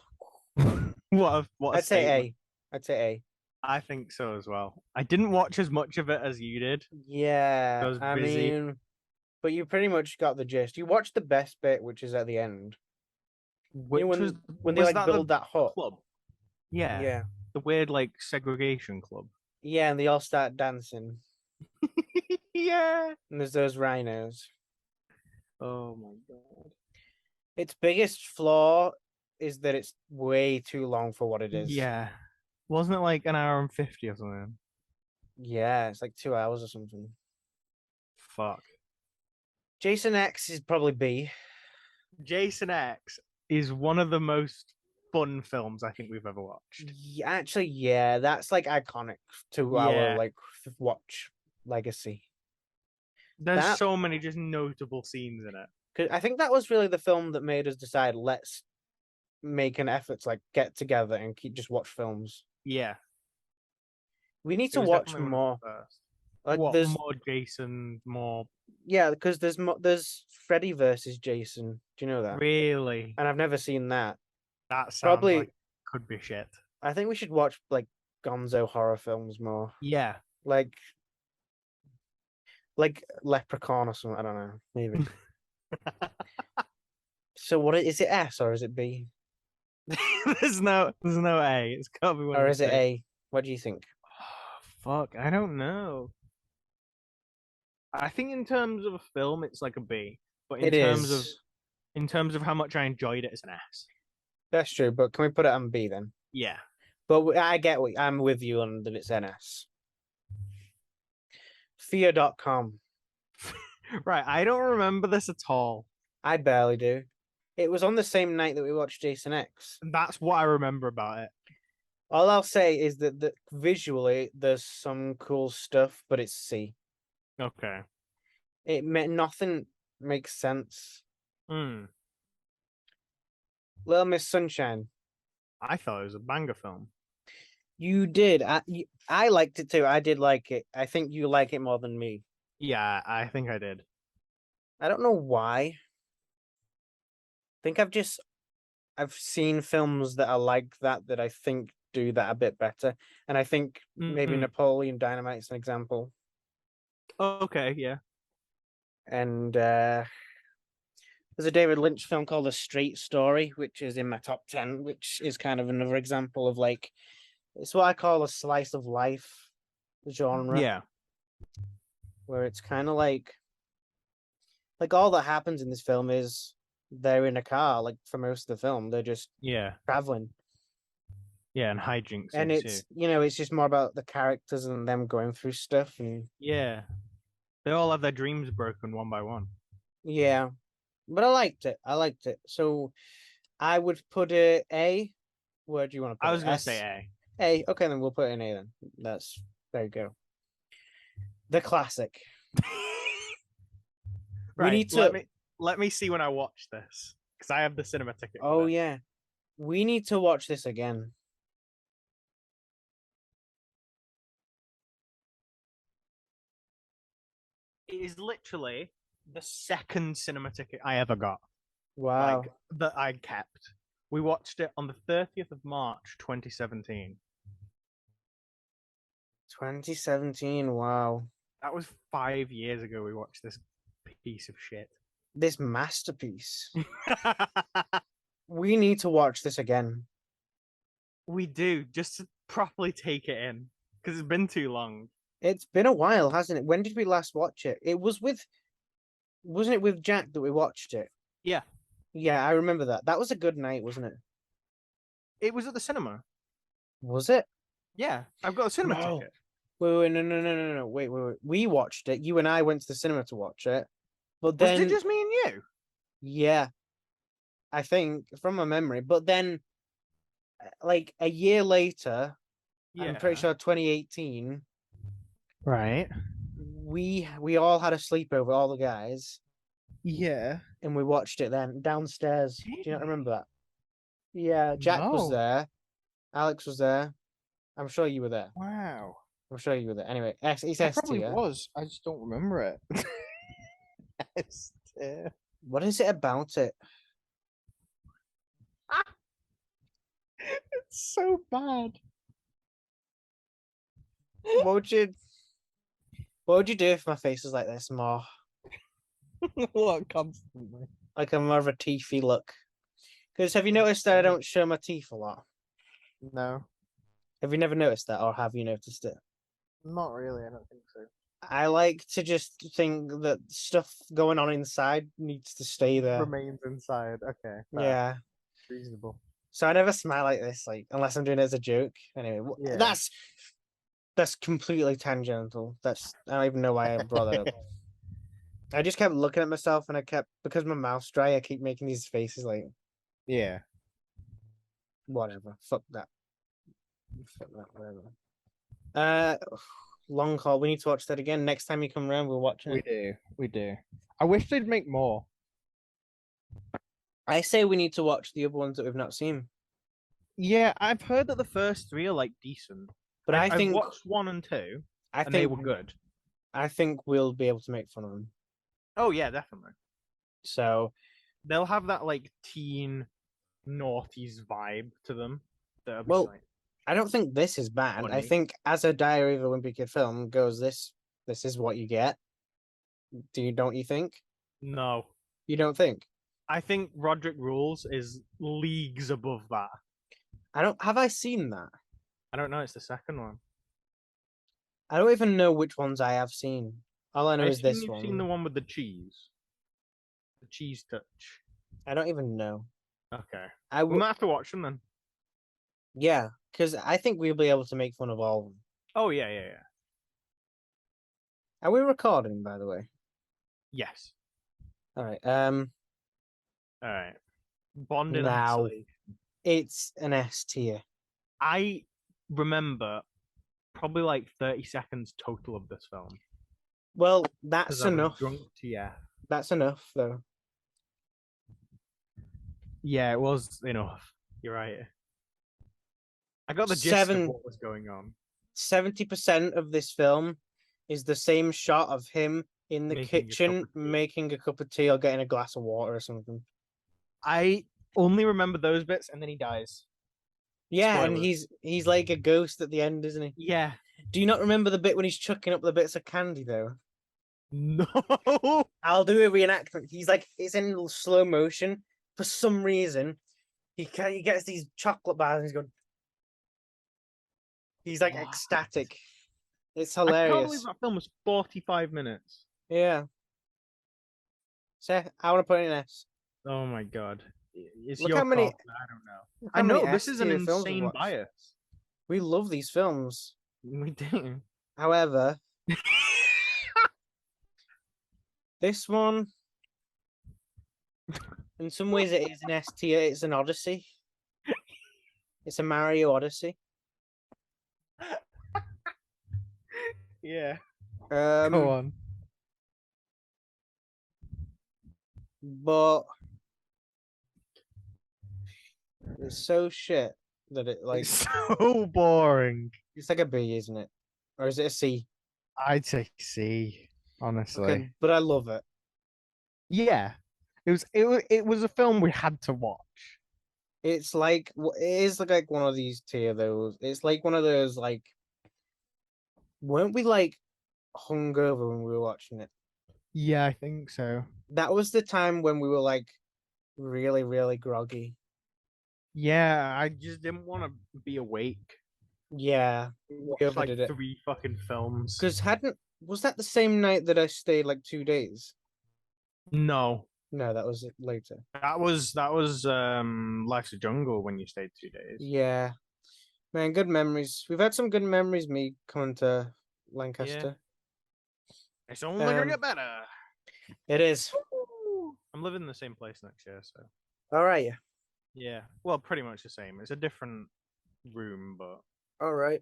What I'd say A. I think so as well. I didn't watch as much of it as you did. Yeah. I was I busy. mean, but you pretty much got the gist. You watched the best bit, which is at the end. Which You know, was when they was like that build the that hut. club? Yeah. Yeah. The weird like segregation club. Yeah, and they all start dancing. Yeah. And there's those rhinos. Oh my god. Its biggest flaw is that it's way too long for what it is. Yeah. Wasn't it like an hour and 50 or something? Yeah, it's like 2 hours or something. Fuck. Jason X is probably B. Jason X is one of the most fun films I think we've ever watched. Yeah, actually, yeah, that's like iconic to our like watch legacy. There's so many just notable scenes in it. Cause I think that was really the film that made us decide, let's make an effort to like get together and just watch films. Yeah. We need to watch more. Like there's more Jason, more. Yeah, because there's Freddy versus Jason. Do you know that? Really? And I've never seen that. That sounds probably like could be shit. I think we should watch like Gonzo horror films more. Yeah. Like Leprechaun or something. I don't know. Maybe. So what is it? S or is it B? there's no A. It's gotta be one. Or is it A? What do you think? Fuck, I don't know. I think in terms of a film, it's like a B. But in terms of how much I enjoyed it, it's an S. That's true, but can we put it on B then? Yeah. But I get what I'm with you on that it's NS. Fear.com. Right, I don't remember this at all. I barely do. It was on the same night that we watched Jason X. That's what I remember about it. All I'll say is that visually there's some cool stuff, but it's C. Okay. Nothing makes sense. Little Miss Sunshine. I thought it was a banger film. You did. I liked it too. I did like it. I think you like it more than me. Yeah, I think I did. I don't know why. I think I've seen films that are like that I think do that a bit better. And I think maybe Napoleon Dynamite's an example. Okay, yeah. And there's a David Lynch film called A Straight Story, which is in my top 10, which is kind of another example of like, it's what I call a slice of life genre. Yeah. Where it's kind of like all that happens in this film is they're in a car, like for most of the film. They're just traveling. Yeah, and hijinks. And it's it's just more about the characters and them going through stuff and yeah. They all have their dreams broken one by one. Yeah. But I liked it. So I would put it A. Where do you want to put it? I was gonna say A. A. Okay, then we'll put it in A then. There you go. The classic. Right. We need to let me see when I watch this. Because I have the cinema ticket. Oh yeah. We need to watch this again. It is literally the second cinema ticket I ever got. Wow. Like, that I kept. We watched it on the 30th of March, 2017. 2017, wow. That was 5 years ago. We watched this piece of shit. This masterpiece. We need to watch this again. We do, just to properly take it in, because it's been too long. It's been a while, hasn't it? When did we last watch it? Wasn't it with Jack that we watched it? Yeah. Yeah, I remember that. That was a good night, wasn't it? It was at the cinema. Was it? Yeah, I've got a cinema No. ticket. Wait, no. Wait. We watched it. You and I went to the cinema to watch it. But Was then, it just me and you? yeah, I think from my memory. But then, like a year later, I'm pretty sure 2018, Right. we all had a sleepover, all the guys, Yeah. and we watched it then downstairs. Do you not Did remember that? Yeah, Jack was No. there. Alex was there. I'm sure you were there. Wow. I'm sure you were there. Anyway, it's I S probably tier. was. I just don't remember it. S tier. What is it about it? It's so bad. What would you do if my face was like this more? What, constantly? Like a more of a teethy look. Because have you noticed that I don't show my teeth a lot? No, Have you never noticed that, or have you noticed it? not really. I don't think so. I like to just think that stuff going on inside needs to stay there. Remains inside. Okay. Fair. Yeah. Reasonable. So I never smile like this, like unless I'm doing it as a joke. Anyway, Yeah. that's completely tangential. I don't even know why I brought that up. I just kept looking at myself, and because my mouth's dry, I keep making these faces like, Yeah. whatever. Fuck that. Whatever. Long haul. We need to watch that again. Next time you come around, we're watching We it. do. We do. I wish they'd make more. I say we need to watch the other ones that we've not seen. Yeah, I've heard that the first three are like decent. But I think I've watched 1 and 2, I and they think were good. I think we'll be able to make fun of them. Oh yeah, definitely. So They'll have that like teen noughties vibe to them. That'll be Well, like, I don't think this is bad. I Funny. think as a Diary of a Wimpy Kid film goes, this is what you get. Don't you think? no. You don't think? I think Roderick Rules is leagues above that. Have I seen that? I don't know. It's the second one. I don't even know which ones I have seen. All I know I is assume this you've one. seen the one with the cheese. The cheese touch. I don't even know. Okay. I We might have to watch them then. Yeah, because I think we'll be able to make fun of all of them. Oh yeah. Are we recording, by the way? Yes. All right. All right. Bond in Now. isolation. It's an S tier. I remember probably like 30 seconds total of this film. Well, that's 'cause I was enough. drunk to yeah. That's enough, though. Yeah, it was enough. You're right. I got the gist of what was going on. 70% of this film is the same shot of him in the Making a cup kitchen of tea. making a cup of tea or getting a glass of water or something. I only remember those bits, and then he dies. Yeah, and Spoilers. he's like a ghost at the end, isn't he? Yeah. Do you not remember the bit when he's chucking up the bits of candy though? No. I'll do a reenactment. He's like, it's in slow motion. For some reason, he gets these chocolate bars and he's going. He's like What? ecstatic. It's I can't believe hilarious. that film was 45 minutes. Yeah. So I want to put in an S. Oh my god. It's Look your how many- call. I don't know. Look I how many know this is an S-tier films we've insane watched. bias. We love these films. We do. However, this one, in some ways, it is an S tier. It's an Odyssey. It's a Mario Odyssey. Yeah. Go on. But it's so shit that it like It's so boring. it's like a B, isn't it? Or is it a C? I'd say C, honestly. Okay, but I love it. Yeah. It was a film we had to watch. It's like it is like one of these tier those. It's like one of those like. Weren't we like hungover when we were watching it. Yeah, I think so. That was the time when we were like really, really groggy. Yeah, I just didn't want to be awake. Yeah, we Watch like overdid it. 3 fucking films. Because was that the same night that I stayed like 2 days? No, No, that was later. that was Life's a Jungle when you stayed 2 days. Yeah, man, good memories. We've had some good memories. Me coming to Yeah, Lancaster. it's only gonna Um, get better. It is. I'm living in the same place next year, so All right, yeah. yeah. Well, pretty much the same. It's a different room, but All right.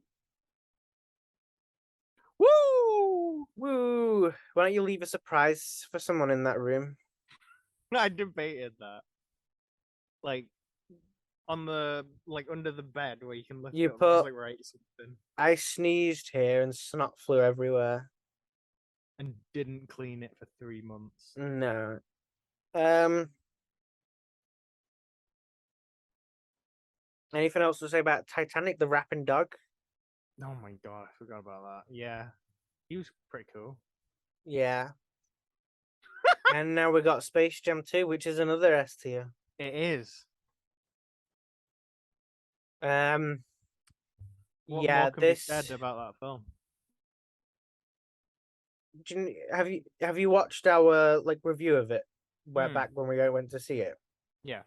woo! Woo! Why don't you leave a surprise for someone in that room? I debated that. Like on the under the bed where you can lift You up, put- just like write something, I sneezed here and snot flew everywhere. and didn't clean it for 3 months. No. Anything else to say about Titanic, the rapping dog? Oh my god, I forgot about that. Yeah, he was pretty cool. Yeah. And now we got Space Jam 2, which is another S tier. It is. Um What yeah, more can be said about that film? have you watched our like review of it? Where Hmm. back when we went to see it? Yeah,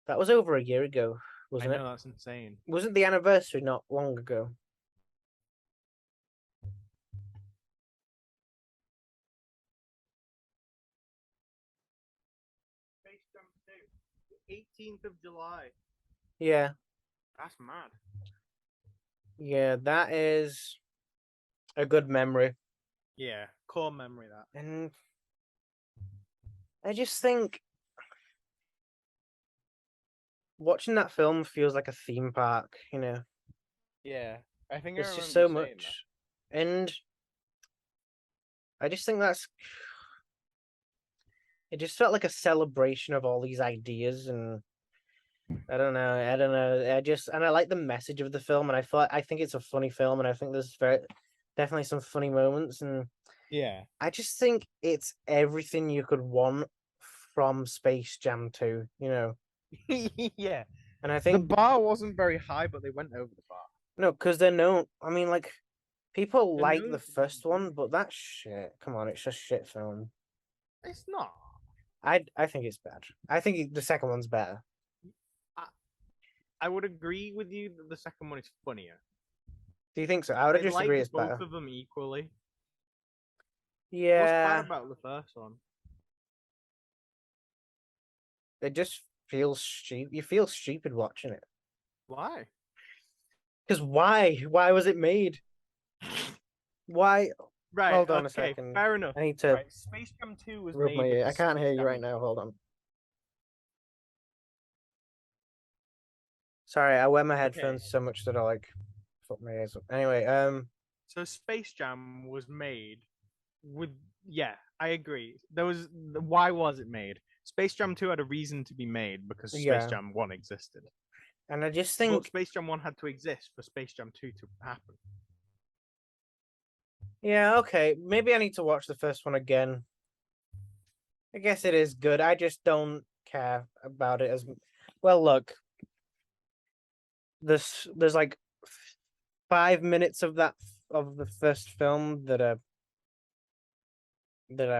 That was over a year ago, I wasn't know it? that's insane. Wasn't the anniversary not long ago? Space Jam 2, 18th of July. Yeah. That's mad. Yeah, that is a good memory. Yeah, core memory that. And I just think watching that film feels like a theme park, you know. Yeah, I think There's I just remember so saying much. And I just think it just felt like a celebration of all these ideas, and I don't know. I like the message of the film, and I think it's a funny film, and I think there's definitely some funny moments, and yeah. I just think it's everything you could want from Space Jam 2, you know. Yeah. And I The think bar wasn't very high, but they went over the bar. no, because they're known. I mean, like people They're like known the for first being one, but that shit. Come on, it's just shit film. It's not. I think it's bad. I think the second one's better. I would agree with you that the second one is funnier. Do you think so? I would I just like agree it's both better. of them equally. What's Yeah, bad about the first one? it just feels stupid. You feel stupid watching it. Why? Because why? Why was it made? Why? Right. Hold on a Okay. second. Fair enough. I need to Right. Space Jam 2 was rub made. my ear. I because can't hear Space you right Jam- now. Hold on. Sorry, I wear my headphones so much that I like fuck my ears up. Anyway, So Space Jam was made with. Yeah, I agree. Why was it made? Space Jam 2 had a reason to be made because Space Yeah. Jam 1 existed. and I just But think, Space Jam 1 had to exist for Space Jam 2 to happen. yeah, okay, maybe I need to watch the first one again. I guess it is good. I just don't care about it as well. Look, there's like 5 minutes of the first film that I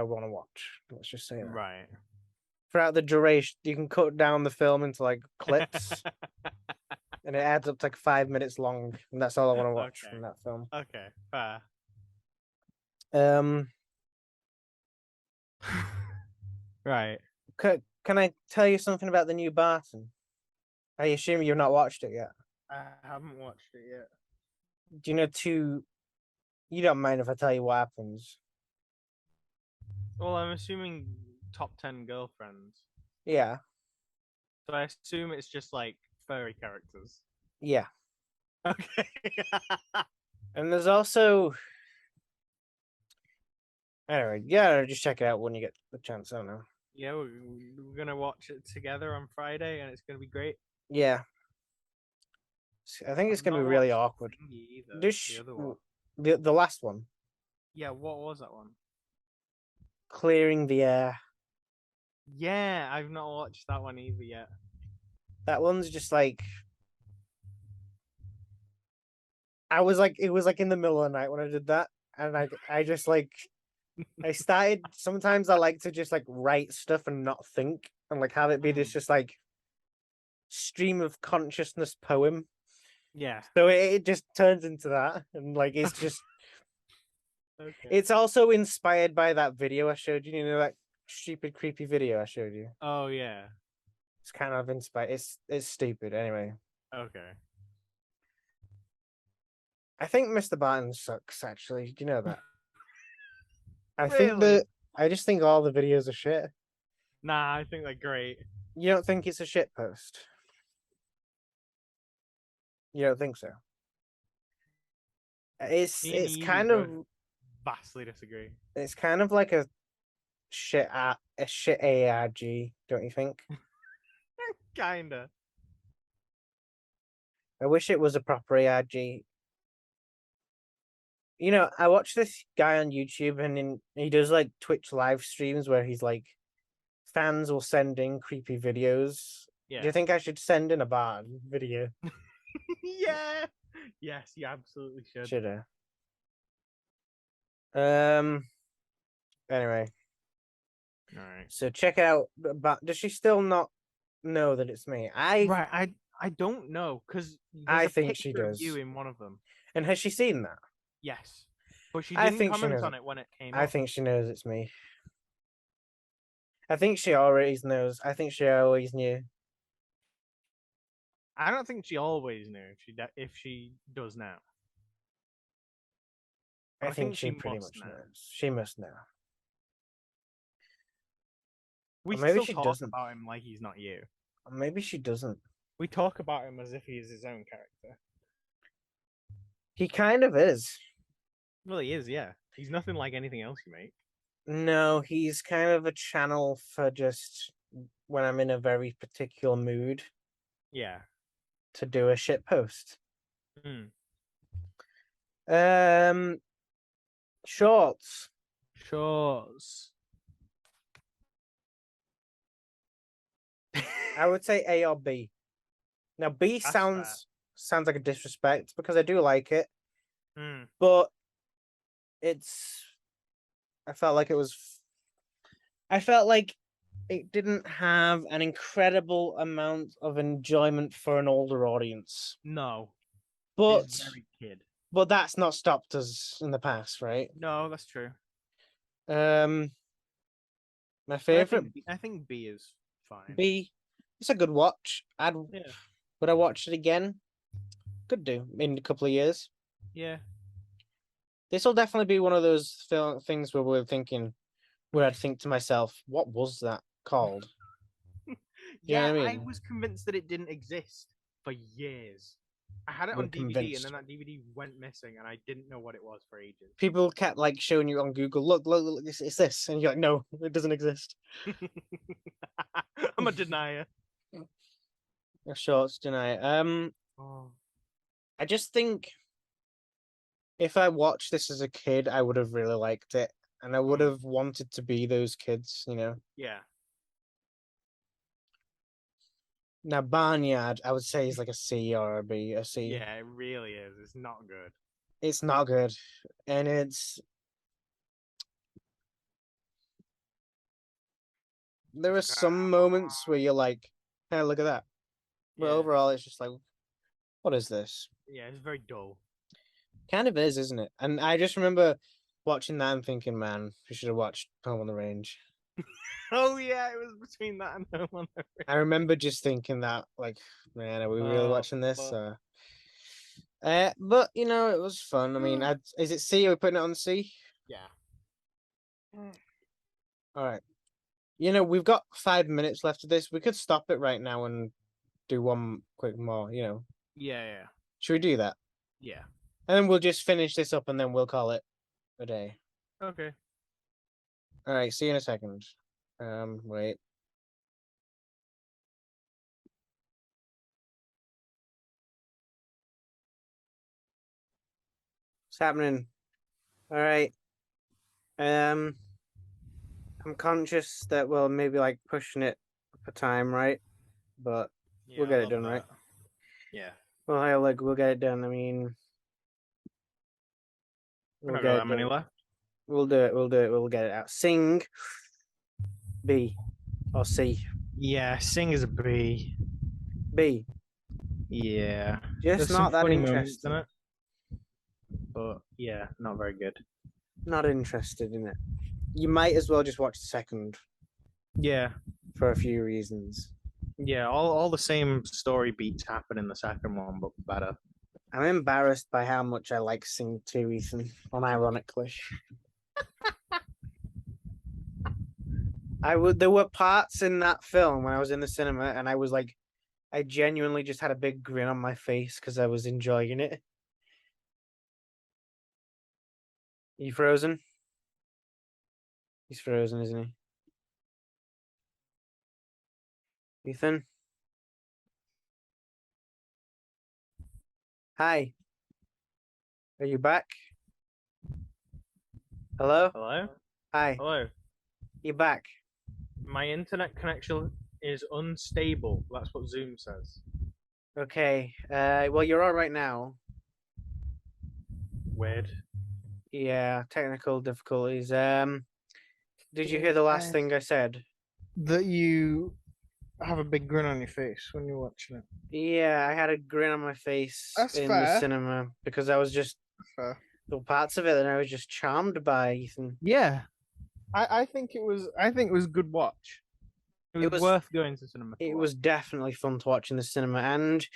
want to watch. Let's just say that. Right. Throughout the duration, you can cut down the film into like clips, and it adds up to like 5 minutes long, and that's all I want to watch Okay. from that film. Okay, fair. Right. Can I tell you something about the new Barton? I assume you've not watched it yet. I haven't watched it yet. Do you know You don't mind if I tell you what happens? Well, I'm assuming top 10 girlfriends. Yeah, So I assume it's just like furry characters. yeah. Okay. And there's also anyway, yeah, just check it out when you get the chance. I don't know. Yeah, we're gonna watch it together on Friday, and it's gonna be great. Yeah, I think it's I've gonna be not really watched awkward. Thingy either, This the other one. the last one. Yeah, what was that one? Clearing the air. Yeah, I've not watched that one either yet. That one's just like I was like it was like in the middle of the night when I did that, and I just like I started. Sometimes I like to just like write stuff and not think, and like have it be this just like stream of consciousness poem. Yeah. So it just turns into that, and like it's just. Okay. It's also inspired by that video I showed you. You know that stupid, creepy video I showed you. Oh yeah. It's kind of inspired. It's stupid anyway. Okay. I think Mr. Barton sucks. Actually, do you know that? I think Really? that I just think all the videos are shit. Nah, I think they're great. You don't think it's a shit post? You don't think so? Me and It's Evie kind of both vastly disagree. it's kind of like a shit ARG, don't you think? Kinda. I wish it was a proper ARG. You know, I watch this guy on YouTube and he does like Twitch live streams where he's like fans will send in creepy videos. Yeah. Do you think I should send in a bad video? Yeah. Yes, you absolutely should. Should I? Anyway, All right. so check out. But does she still not know that it's me? Right. I don't know because there's I a think she picture of does. you in one of them. And has she seen that? Yes, but she I didn't think she comment knows. on it when it came I up. think she knows it's me. I think she already knows. I think she always knew. I don't think she always knew if she does now. But I I think think she she pretty must much now. knows. She must know. We Or maybe still she talk doesn't. about him like he's not you. Or maybe she doesn't. We talk about him as if he is his own character. He kind of is. Well, he is, yeah. He's nothing like anything else you make. No, he's kind of a channel for just when I'm in a very particular mood Yeah. to do a shit post. Mm. Shorts. Shorts. I would say A or B. Now B That's fair. sounds like a disrespect because I do like it, Mm. but it's. I felt like it was. I felt like it didn't have an incredible amount of enjoyment for an older audience. No. But It's very kid. but that's not stopped us in the past, right? No, that's true. My But favorite I think B is fine. B. It's a good watch. Yeah. Would I watch it again? Could do in a couple of years. Yeah. This will definitely be one of those things where we're thinking, where I'd think to myself, what was that called? You know Yeah, what I I mean? was convinced that it didn't exist for years. I had it We're on DVD, and convinced. then that DVD went missing, and I didn't know what it was for ages. People kept like showing you on Google, look, it's this, and you're like, no, it doesn't exist. I'm a denier. Shorts deny it. Oh. I just think if I watched this as a kid, I would have really liked it, and I would have wanted to be those kids, you know. Yeah. Now Barnyard, I would say is like a C or a B, a C. Yeah, it really is. It's not good. It's not good, and it's there are some moments where you're like, "Hey, look at that," but Yeah. overall, it's just like, "What is this?" Yeah, it's very dull. Kind of is, isn't it? And I just remember watching that and thinking, "Man, we should have watched Home on the Range." Oh yeah, it was between that and Home on the Range. I remember just thinking that, like, man, are we really watching this? But you know, it was fun. I mean, is it C? Are we putting it on C? Yeah. All right. You know, we've got 5 minutes left of this. We could stop it right now and do one quick more. You know, Yeah. should we do that? Yeah. And then we'll just finish this up, and then we'll call it a day. Okay. All right. See you in a second. Wait. What's happening? All right. I'm conscious that we'll maybe like pushing it for time, right? But we'll get it done, right? Yeah. Well, hey, like we'll get it done. I mean, We're we'll not get got it that many done. left. We'll do it. We'll do it. We'll get it out. Sing B or C. Yeah, Sing is a B. B. Yeah. Just There's not some that funny moments in interesting. it. But yeah, not very good. Not interested in it. You might as well just watch the second Yeah. for a few reasons. Yeah, all the same story beats happen in the second one, but better. I'm embarrassed by how much I like Sing 2, Ethan, unironically. There were parts in that film when I was in the cinema and I was like, I genuinely just had a big grin on my face because I was enjoying it. Are you frozen? He's frozen, isn't he? Ethan? Hi. Are you back? Hello? Hello? Hi. Hello. You back? My internet connection is unstable. That's what Zoom says. Okay. Well, you're all right now. Weird. Yeah, technical difficulties. Did you hear the last thing I said? That you have a big grin on your face when you're watching it. Yeah, I had a grin on my face That's in the fair. cinema because I was just Fair. the parts of it that I was just charmed by, Ethan. Yeah, I think it was. I think it was a good watch. It was worth going to cinema. It was definitely fun to watch in the cinema, and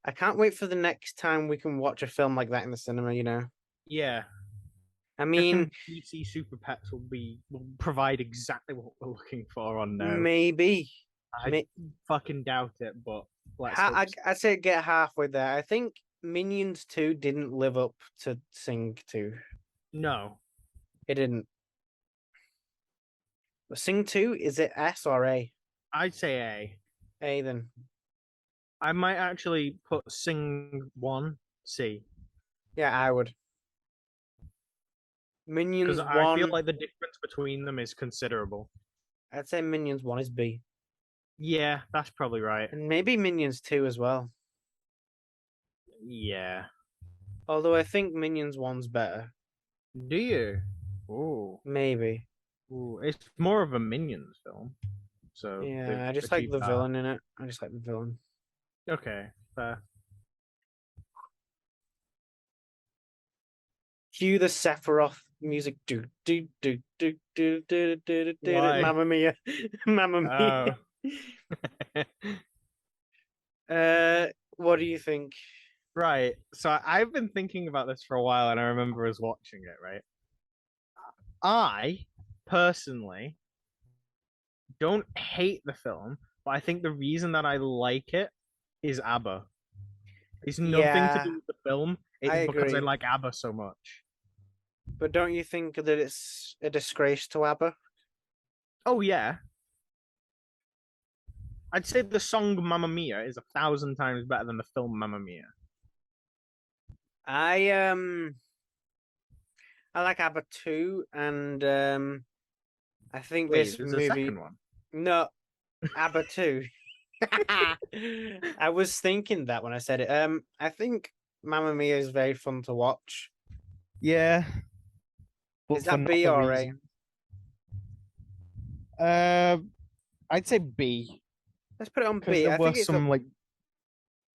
I can't wait for the next time we can watch a film like that in the cinema. You know, Yeah. I mean, PC Super Pets will provide exactly what we're looking for on now. maybe. I fucking doubt it, but let's hope so. I'd say get halfway there. I think Minions 2 didn't live up to Sing 2. No. It didn't. But Sing 2, is it S or A? I'd say A. A then. I might actually put Sing 1 C. Yeah, I would. Minions Because 1. I feel like the difference between them is considerable. I'd say Minions 1 is B. Yeah, that's probably right. And maybe Minions 2 as well. Yeah. Although I think Minions 1's better. Do you? Oh. Maybe. Ooh. It's more of a Minions film. So yeah, I just like the villain in it. I just like the villain. Okay, fair. Cue the Sephiroth music. Do do do do do do do do. Mamma mia, Mamma mia. What do you think? Right. So I've been thinking about this for a while, and I remember us watching it. Right. I personally don't hate the film, but I think the reason that I like it is ABBA. It's nothing to do with the film. It's because I like ABBA so much. But don't you think that it's a disgrace to ABBA? Oh yeah. I'd say the song Mamma Mia is 1,000 times better than the film Mamma Mia. I like ABBA too, and I think Wait, this there's movie. a second one. No, ABBA too. I was thinking that when I said it. I think Mamma Mia is very fun to watch. Yeah. Is that B or A? I'd say B. Let's put it on B. There I think was some like.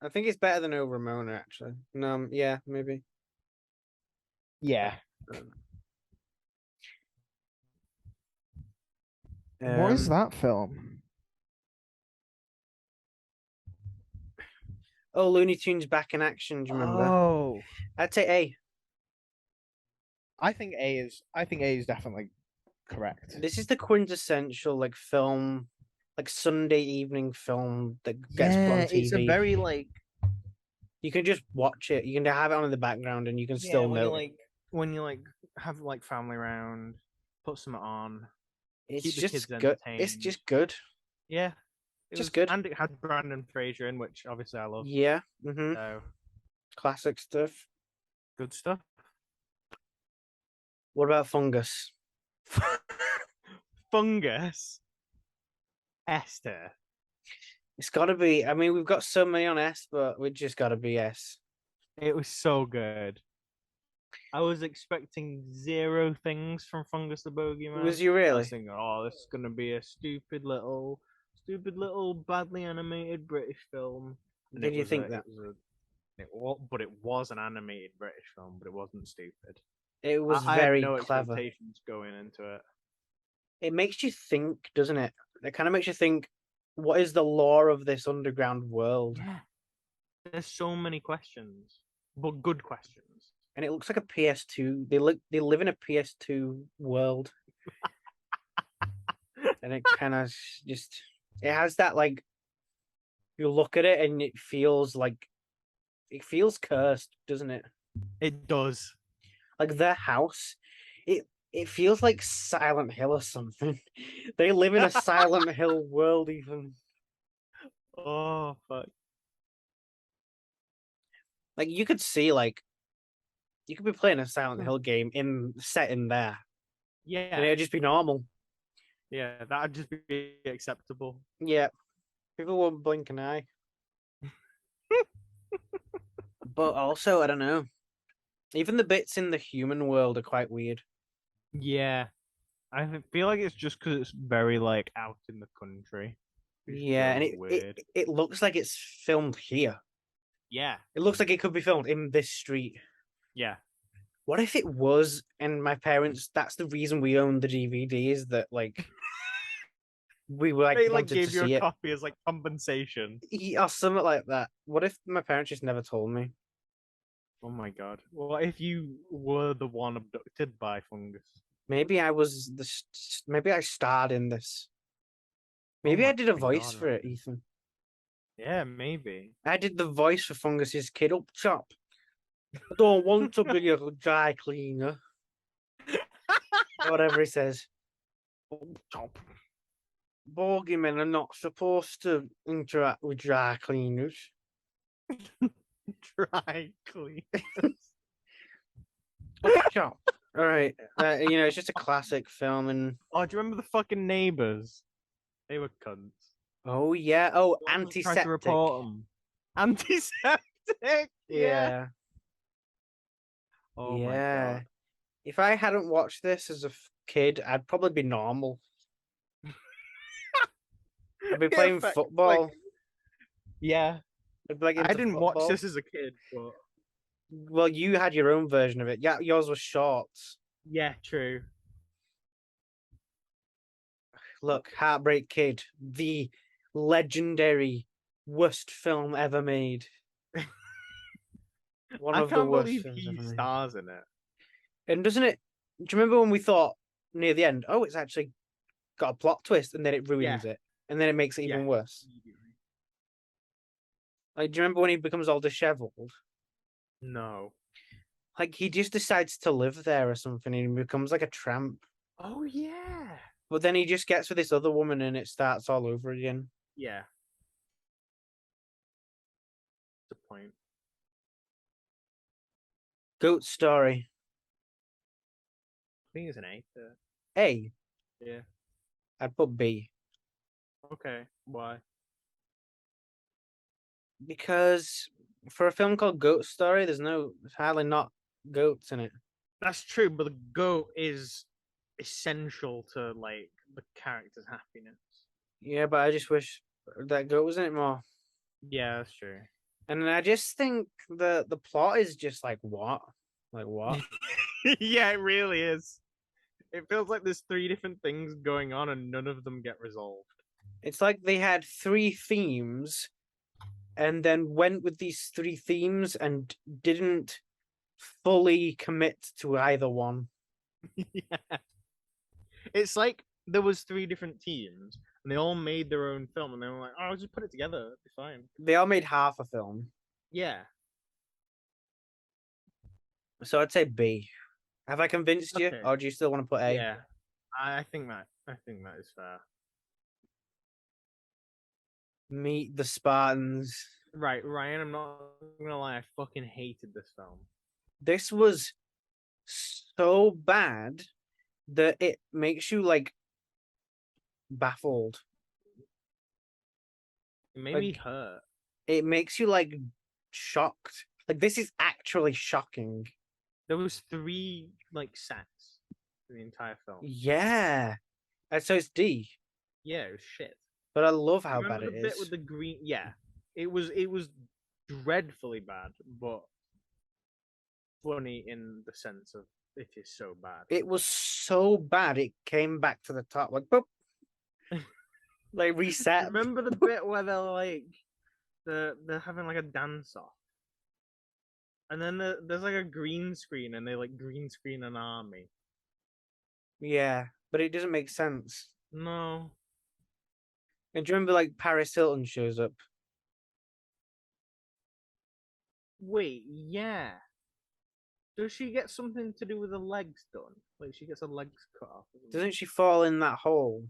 I think it's better than O Ramona actually. No, yeah, maybe. Yeah. What is that film? Oh, Looney Tunes Back in Action. Do you remember? Oh, I'd say A. I think A is definitely correct. This is the quintessential like film, like Sunday evening film that gets put on TV. It's a very like. You can just watch it. You can have it on in the background, and you can still know. When you like have like family around, put some on. It's keep the just kids good. entertained. It's just good. Yeah, just good. And it had Brandon Fraser in, which obviously I love. Yeah. Mm-hmm. So classic stuff. Good stuff. What about Fungus? Fungus. Esther. It's got to be. I mean, we've got so many on S, but we just got to be S. It was so good. I was expecting zero things from Fungus the Bogeyman. Was you I really? was thinking, oh, this is gonna be a stupid little, badly animated British film. And Did you think that? But it was an animated British film, but it wasn't stupid. It was I had very no clever. expectations going into it. It makes you think, doesn't it? It kind of makes you think, what is the lore of this underground world? Yeah. There's so many questions, but good questions. And it looks like a PS2. They live in a PS2 world. And it kind of just it has that, like, you look at it and it feels cursed, doesn't it? It does. Like their house, it feels like Silent Hill or something. They live in a Silent Hill world, even. Oh fuck! Like you could see, like, you could be playing a Silent Hill game set in there, Yeah, and it'd just be normal. Yeah, that'd just be acceptable. Yeah, people won't blink an eye. But also, I don't know. Even the bits in the human world are quite weird. Yeah, I feel like it's just because it's very like out in the country. Yeah, and it looks like it's filmed here. Yeah, it looks like it could be filmed in this street. Yeah. What if it was, and my parents? That's the reason we own the DVD, is that like we were they wanted gave to you see a it, copy as like compensation. or something like that. What if my parents just never told me? Oh my god! What if you were the one abducted by Fungus? Maybe I was maybe I starred in this. Maybe I did a voice for it, Ethan. Yeah, maybe. I did the voice for Fungus's kid up top. I don't want to be a dry cleaner. Whatever he says. Up top. Bogeymen are not supposed to interact with dry cleaners. Dry clean. Up top. All right. It's just a classic film, and Oh, do you remember the fucking neighbors? They were cunts. oh yeah. Oh, Tried to antiseptic. report them. Antiseptic. Yeah. Oh yeah. my god. If I hadn't watched this as a kid, I'd probably be normal. I'd be playing football. Yeah. I'd be, like, I didn't football. watch this as a kid, but well, you had your own version of it. Yeah, yours was shorts. yeah, true. Look, Heartbreak Kid, the legendary worst film ever made. One of the worst films he ever made. stars in it. And doesn't it? Do you remember when we thought near the end, oh, it's actually got a plot twist, and then it ruins it, and then it makes it even worse? Like, do you remember when he becomes all disheveled? No. Like, he just decides to live there or something, and he becomes like a tramp. Oh yeah. But then he just gets with this other woman, and it starts all over again. Yeah. The point. Goat Story. I think it's an A. A. Yeah. I'd put B. Okay. Why? Because for a film called Goat Story, there's hardly not goats in it. That's true, but the goat is essential to like the character's happiness. Yeah, but I just wish that goat was in it more. Yeah, that's true. And I just think the plot is just like what? Like what? Yeah, it really is. It feels like there's 3 different things going on and none of them get resolved. It's like they had 3 themes and then went with these 3 themes and didn't fully commit to either one. Yeah. It's like there was 3 different teams and they all made their own film and they were like, oh, I'll just put it together, it'll be fine. They all made half a film. Yeah. So I'd say B. Have I convinced you, or do you still want to put A? Yeah, I think that is fair. Meet the Spartans. Right, Ryan, I'm not gonna lie, I fucking hated this film. This was so bad it makes you like baffled. It made me hurt. It makes you like shocked. Like this is actually shocking. There was 3 like sets for the entire film. Yeah. And so it's D. Yeah, it was shit. But I love how Remember bad the it bit is. with the green? Yeah, it was dreadfully bad, but funny in the sense of it is so bad. It was so bad it came back to the top like boop. Like reset. Remember the bit where they're like they're having like a dance off, and then there's like a green screen, and they like green screen an army. Yeah, but it doesn't make sense. No. And do you remember like Paris Hilton shows up? Wait, yeah. Does she get something to do with the legs done? Like she gets her legs cut off. Doesn't she fall in that hole?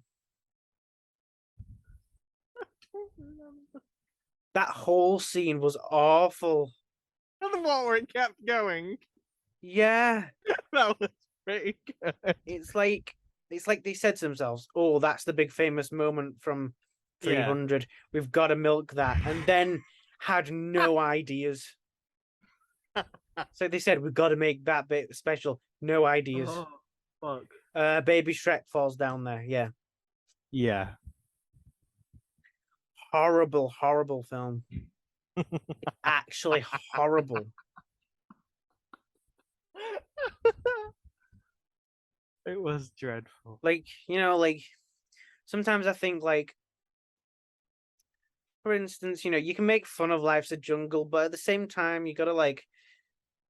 That whole scene was awful. The one where it kept going. Yeah. That was pretty good. It's like they said to themselves, "Oh, that's the big famous moment from 300. Yeah. We've got to milk that," and then had no ideas. So they said, "We've got to make that bit special." No ideas. Oh, fuck. Baby Shrek falls down there. Yeah. Yeah. Horrible, horrible film. Actually horrible. It was dreadful. Like, you know, like sometimes I think like, for instance, you know, you can make fun of Life's a Jungle, but at the same time you gotta like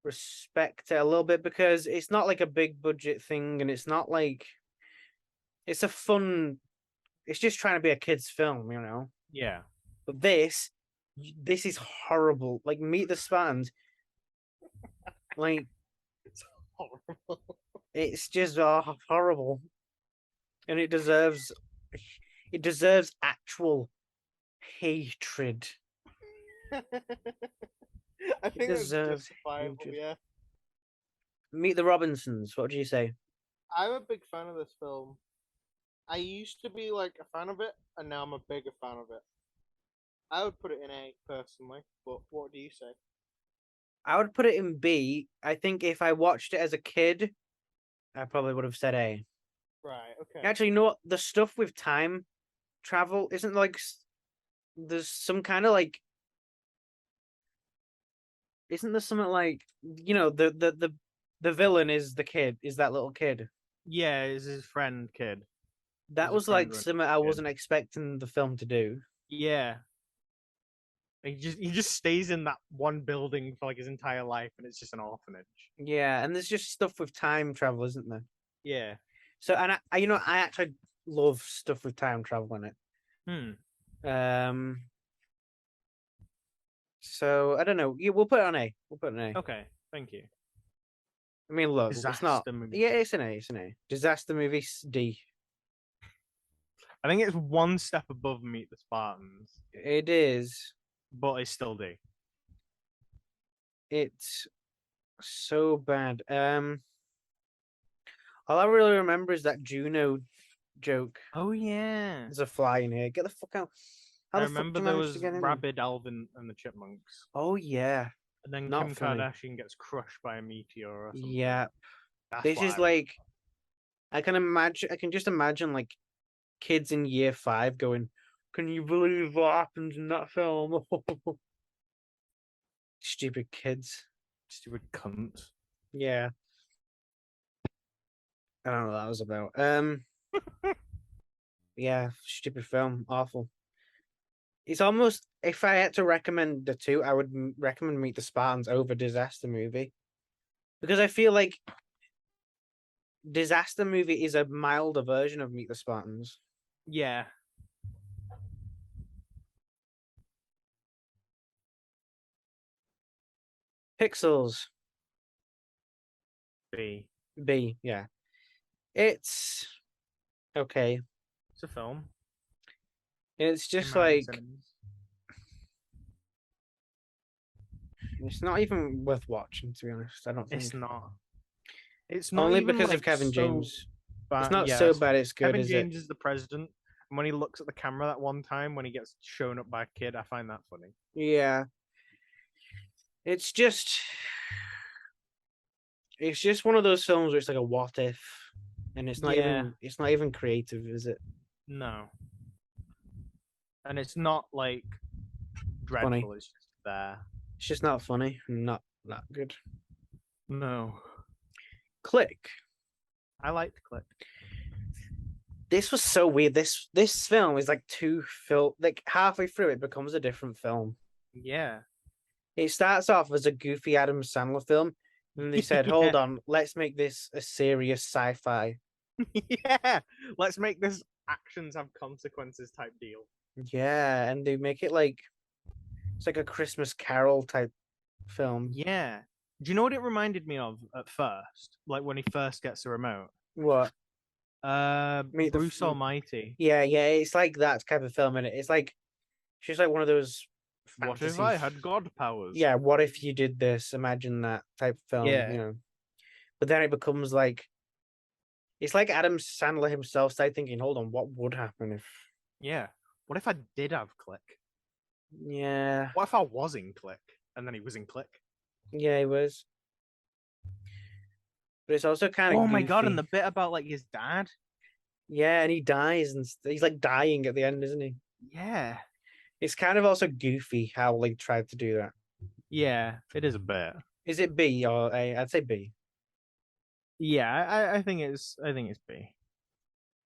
respect it a little bit because it's not like a big budget thing and it's not like it's a fun, it's just trying to be a kid's film, you know. Yeah. But this is horrible. Like Meet the Spartans, like it's horrible. It's just horrible, and it deserves actual hatred. I think it's justifiable. Hatred. Yeah. Meet the Robinsons. What do you say? I'm a big fan of this film. I used to be like a fan of it, and now I'm a bigger fan of it. I would put it in A personally, but what do you say? I would put it in B. I think if I watched it as a kid, I probably would have said A. Right, okay. Actually, you know what? The stuff with time travel isn't like there's some kind of like isn't there something like, you know, the villain is the kid, is that little kid. Yeah, is his friend kid. That was like something I wasn't expecting the film to do. Yeah. He just stays in that one building for like his entire life, and it's just an orphanage. Yeah, and there's just stuff with time travel, isn't there? Yeah. So, and I you know, I actually love stuff with time travel in it. So I don't know. Yeah, we'll put it on A. We'll put it on A. Okay, thank you. I mean, look, Disaster it's not. Movie. Yeah, it's an A. It's an A. Disaster movie D. I think it's one step above Meet the Spartans. It is, but it's still D. It's so bad. All I really remember is that Juno joke. Oh yeah, there's a fly in here. Get the fuck out. I remember there was Rabid Alvin and the Chipmunks. Oh yeah. And then Kim Kardashian gets crushed by a meteor or something. Yeah. This is like, I can just imagine like kids in year 5 going, "Can you believe what happened in that film?" Stupid kids. Stupid cunts. Yeah. I don't know what that was about. Yeah, stupid film. Awful. It's almost, if I had to recommend the two, I would recommend Meet the Spartans over Disaster Movie. Because I feel like Disaster Movie is a milder version of Meet the Spartans. Yeah. Pixels. B, yeah. It's okay. It's a film. It's just like it's not even worth watching, to be honest. I don't think it's not. It's not only even because like of Kevin James. It's not yeah, so that's bad. It's good, Kevin is it? James is the president, and when he looks at the camera that one time when he gets shown up by a kid, I find that funny. Yeah. It's just one of those films where it's like a what if, and it's not even creative, is it? No. And it's not like dreadful. Funny. It's just there. It's just not funny. Not that good. No. Click. I liked Click. This was so weird. This film is like like halfway through it becomes a different film. Yeah. It starts off as a goofy Adam Sandler film, and they said, "Hold on, let's make this a serious sci-fi." Yeah. Let's make this actions have consequences type deal. Yeah, and they make it like it's like a Christmas Carol type film. Yeah. Do you know what it reminded me of at first? Like when he first gets the remote? What? Bruce Almighty. Yeah, it's like that type of film, and it's like she's like one of those. What if I had God powers? Yeah, what if you did this? Imagine that type of film, you know. But then it becomes like it's like Adam Sandler himself started thinking, hold on, what would happen if Yeah. What if I did have Click? Yeah. What if I was in Click and then he was in Click? Yeah, he was. But it's also kind of Oh my god, and the bit about like his dad? Yeah, and he dies and he's like dying at the end, isn't he? Yeah. It's kind of also goofy how they tried to do that. Yeah, it is a bit. Is it B or A? I'd say B. Yeah, I think it's B.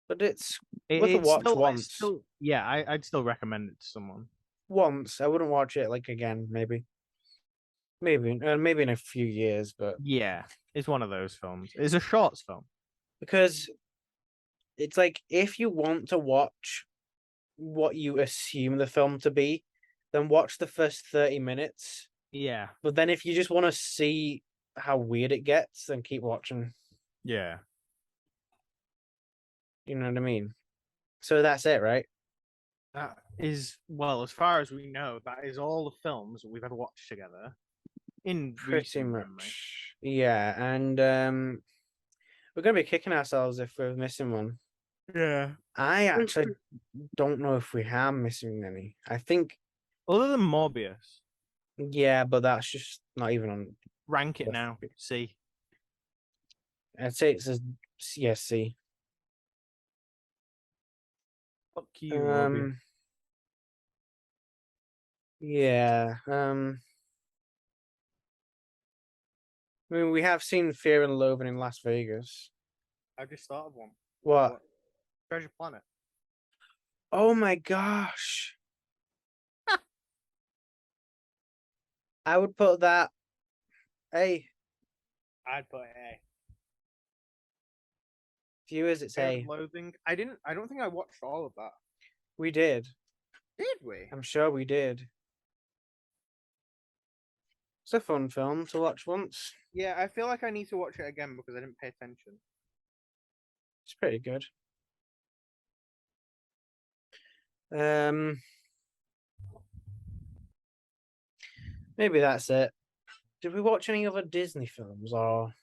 But it's worth a watch once. I'd still recommend it to someone. Once. I wouldn't watch it like again, maybe. Maybe in a few years, but yeah, it's one of those films. It's a shorts film. Because it's like if you want to watch what you assume the film to be, then watch the first 30 minutes. Yeah. But then if you just want to see how weird it gets, then keep watching. Yeah. You know what I mean? So that's it, right? That is, well, as far as we know, that is all the films that we've ever watched together. In Pretty much. Memory. Yeah, and we're gonna be kicking ourselves if we're missing one. Yeah. I actually don't know if we are missing any. I think other than Morbius. Yeah, but that's just not even on. Rank it now. C. I'd say it's a C. Fuck you, Morbius. Yeah. I mean, we have seen Fear and Loathing in Las Vegas. I just thought of one. What? Treasure Planet. Oh my gosh. I would put that A. I'd put A. Viewers, it's Fear A. and Loathing. I don't think I watched all of that. We did. Did we? I'm sure we did. It's a fun film to watch once. Yeah, I feel like I need to watch it again because I didn't pay attention. It's pretty good. Maybe that's it. Did we watch any other Disney films or?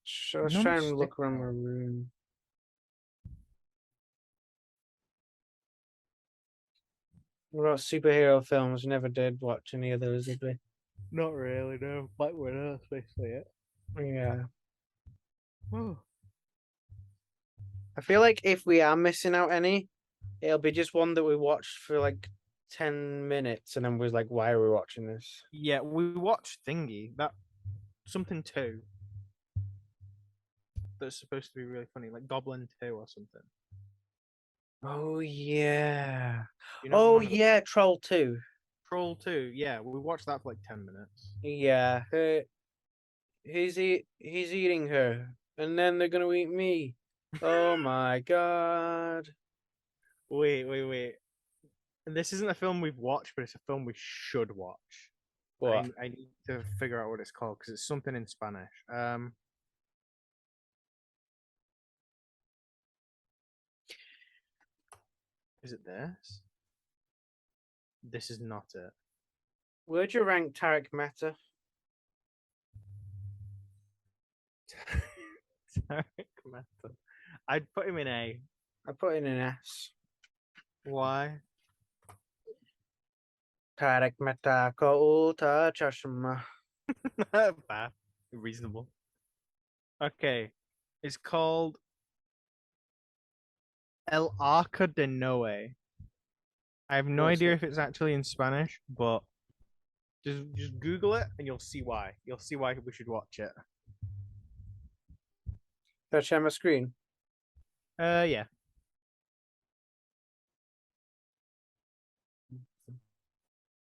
So let's try and look around my room. What about superhero films? We never did watch any of those, did we? Not really, no. Black Widow, that's basically it. Yeah. Oh. I feel like if we are missing out any, it'll be just one that we watched for like 10 minutes and then was like, why are we watching this? Yeah, we watched Thingy. That something 2. That's supposed to be really funny, like Goblin 2 or something. Oh yeah. You know, oh yeah, Troll 2. Troll 2, yeah. We watched that for like 10 minutes. Yeah. He's eating her. And then they're gonna eat me. Oh my god. Wait. And this isn't a film we've watched, but it's a film we should watch. What? I need to figure out what it's called because it's something in Spanish. Is it this? This is not it. Where'd you rank Tarek Mehta? I'd put him in A. I put in an S. Why? Tarek Mehta ko ulta chashma. Bad. Reasonable. Okay. It's called El Arca de Noé. I have no What's idea that? if it's actually in Spanish, but just Google it and you'll see why. You'll see why we should watch it. Can I share my screen? Yeah.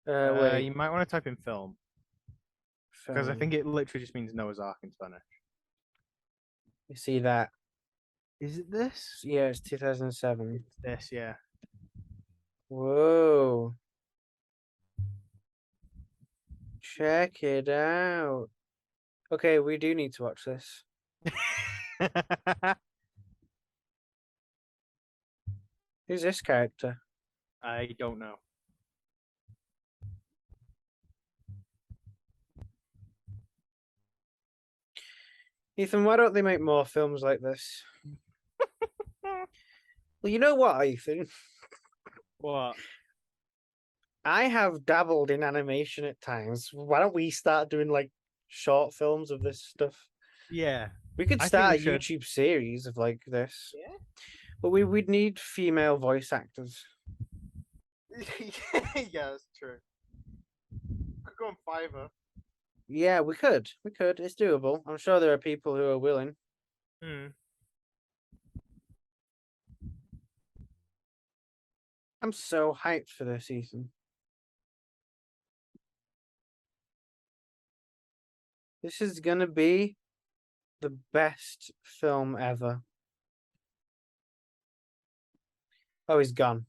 Wait. You might want to type in film because I Film. think it literally just means Noah's Ark in Spanish. You see that? Is it this? Yeah, it's 2007. It's this, yeah. Whoa. Check it out. Okay, we do need to watch this. Who's this character? I don't know. Ethan, why don't they make more films like this? Well, you know what, Ethan? What? I have dabbled in animation at times. Why don't we start doing like short films of this stuff? Yeah. We could I think start we a should. YouTube series of like this. Yeah. But we'd need female voice actors. Yeah, that's true. Could go on Fiverr. Yeah, we could. We could. It's doable. I'm sure there are people who are willing. Hmm. I'm so hyped for this, Ethan. This is gonna be the best film ever. Oh, he's gone.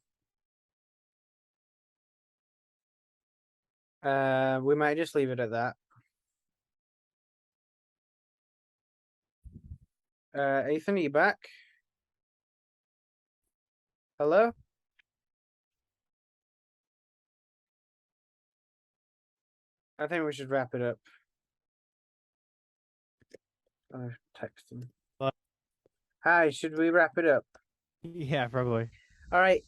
We might just leave it at that. Ethan, are you back? Hello? I think we should wrap it up. Text him. What? Hi, should we wrap it up? Yeah, probably. All right.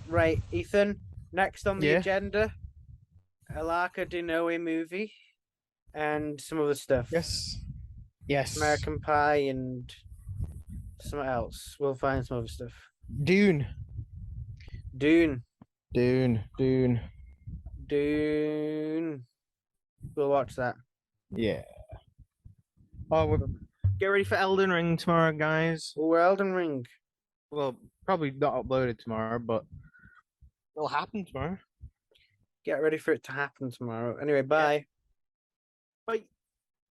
Right, Ethan, next on the Yeah. agenda, Alaka Dinoe movie and some other stuff. Yes. Yes. American Pie and something else. We'll find some other stuff. Dune. Dune. Dune. Dune. Dune. We'll watch that. Yeah. Oh, get ready for Elden Ring tomorrow, guys. Oh, Elden Ring. Well, probably not uploaded tomorrow, but it'll happen tomorrow. Get ready for it to happen tomorrow. Anyway, bye.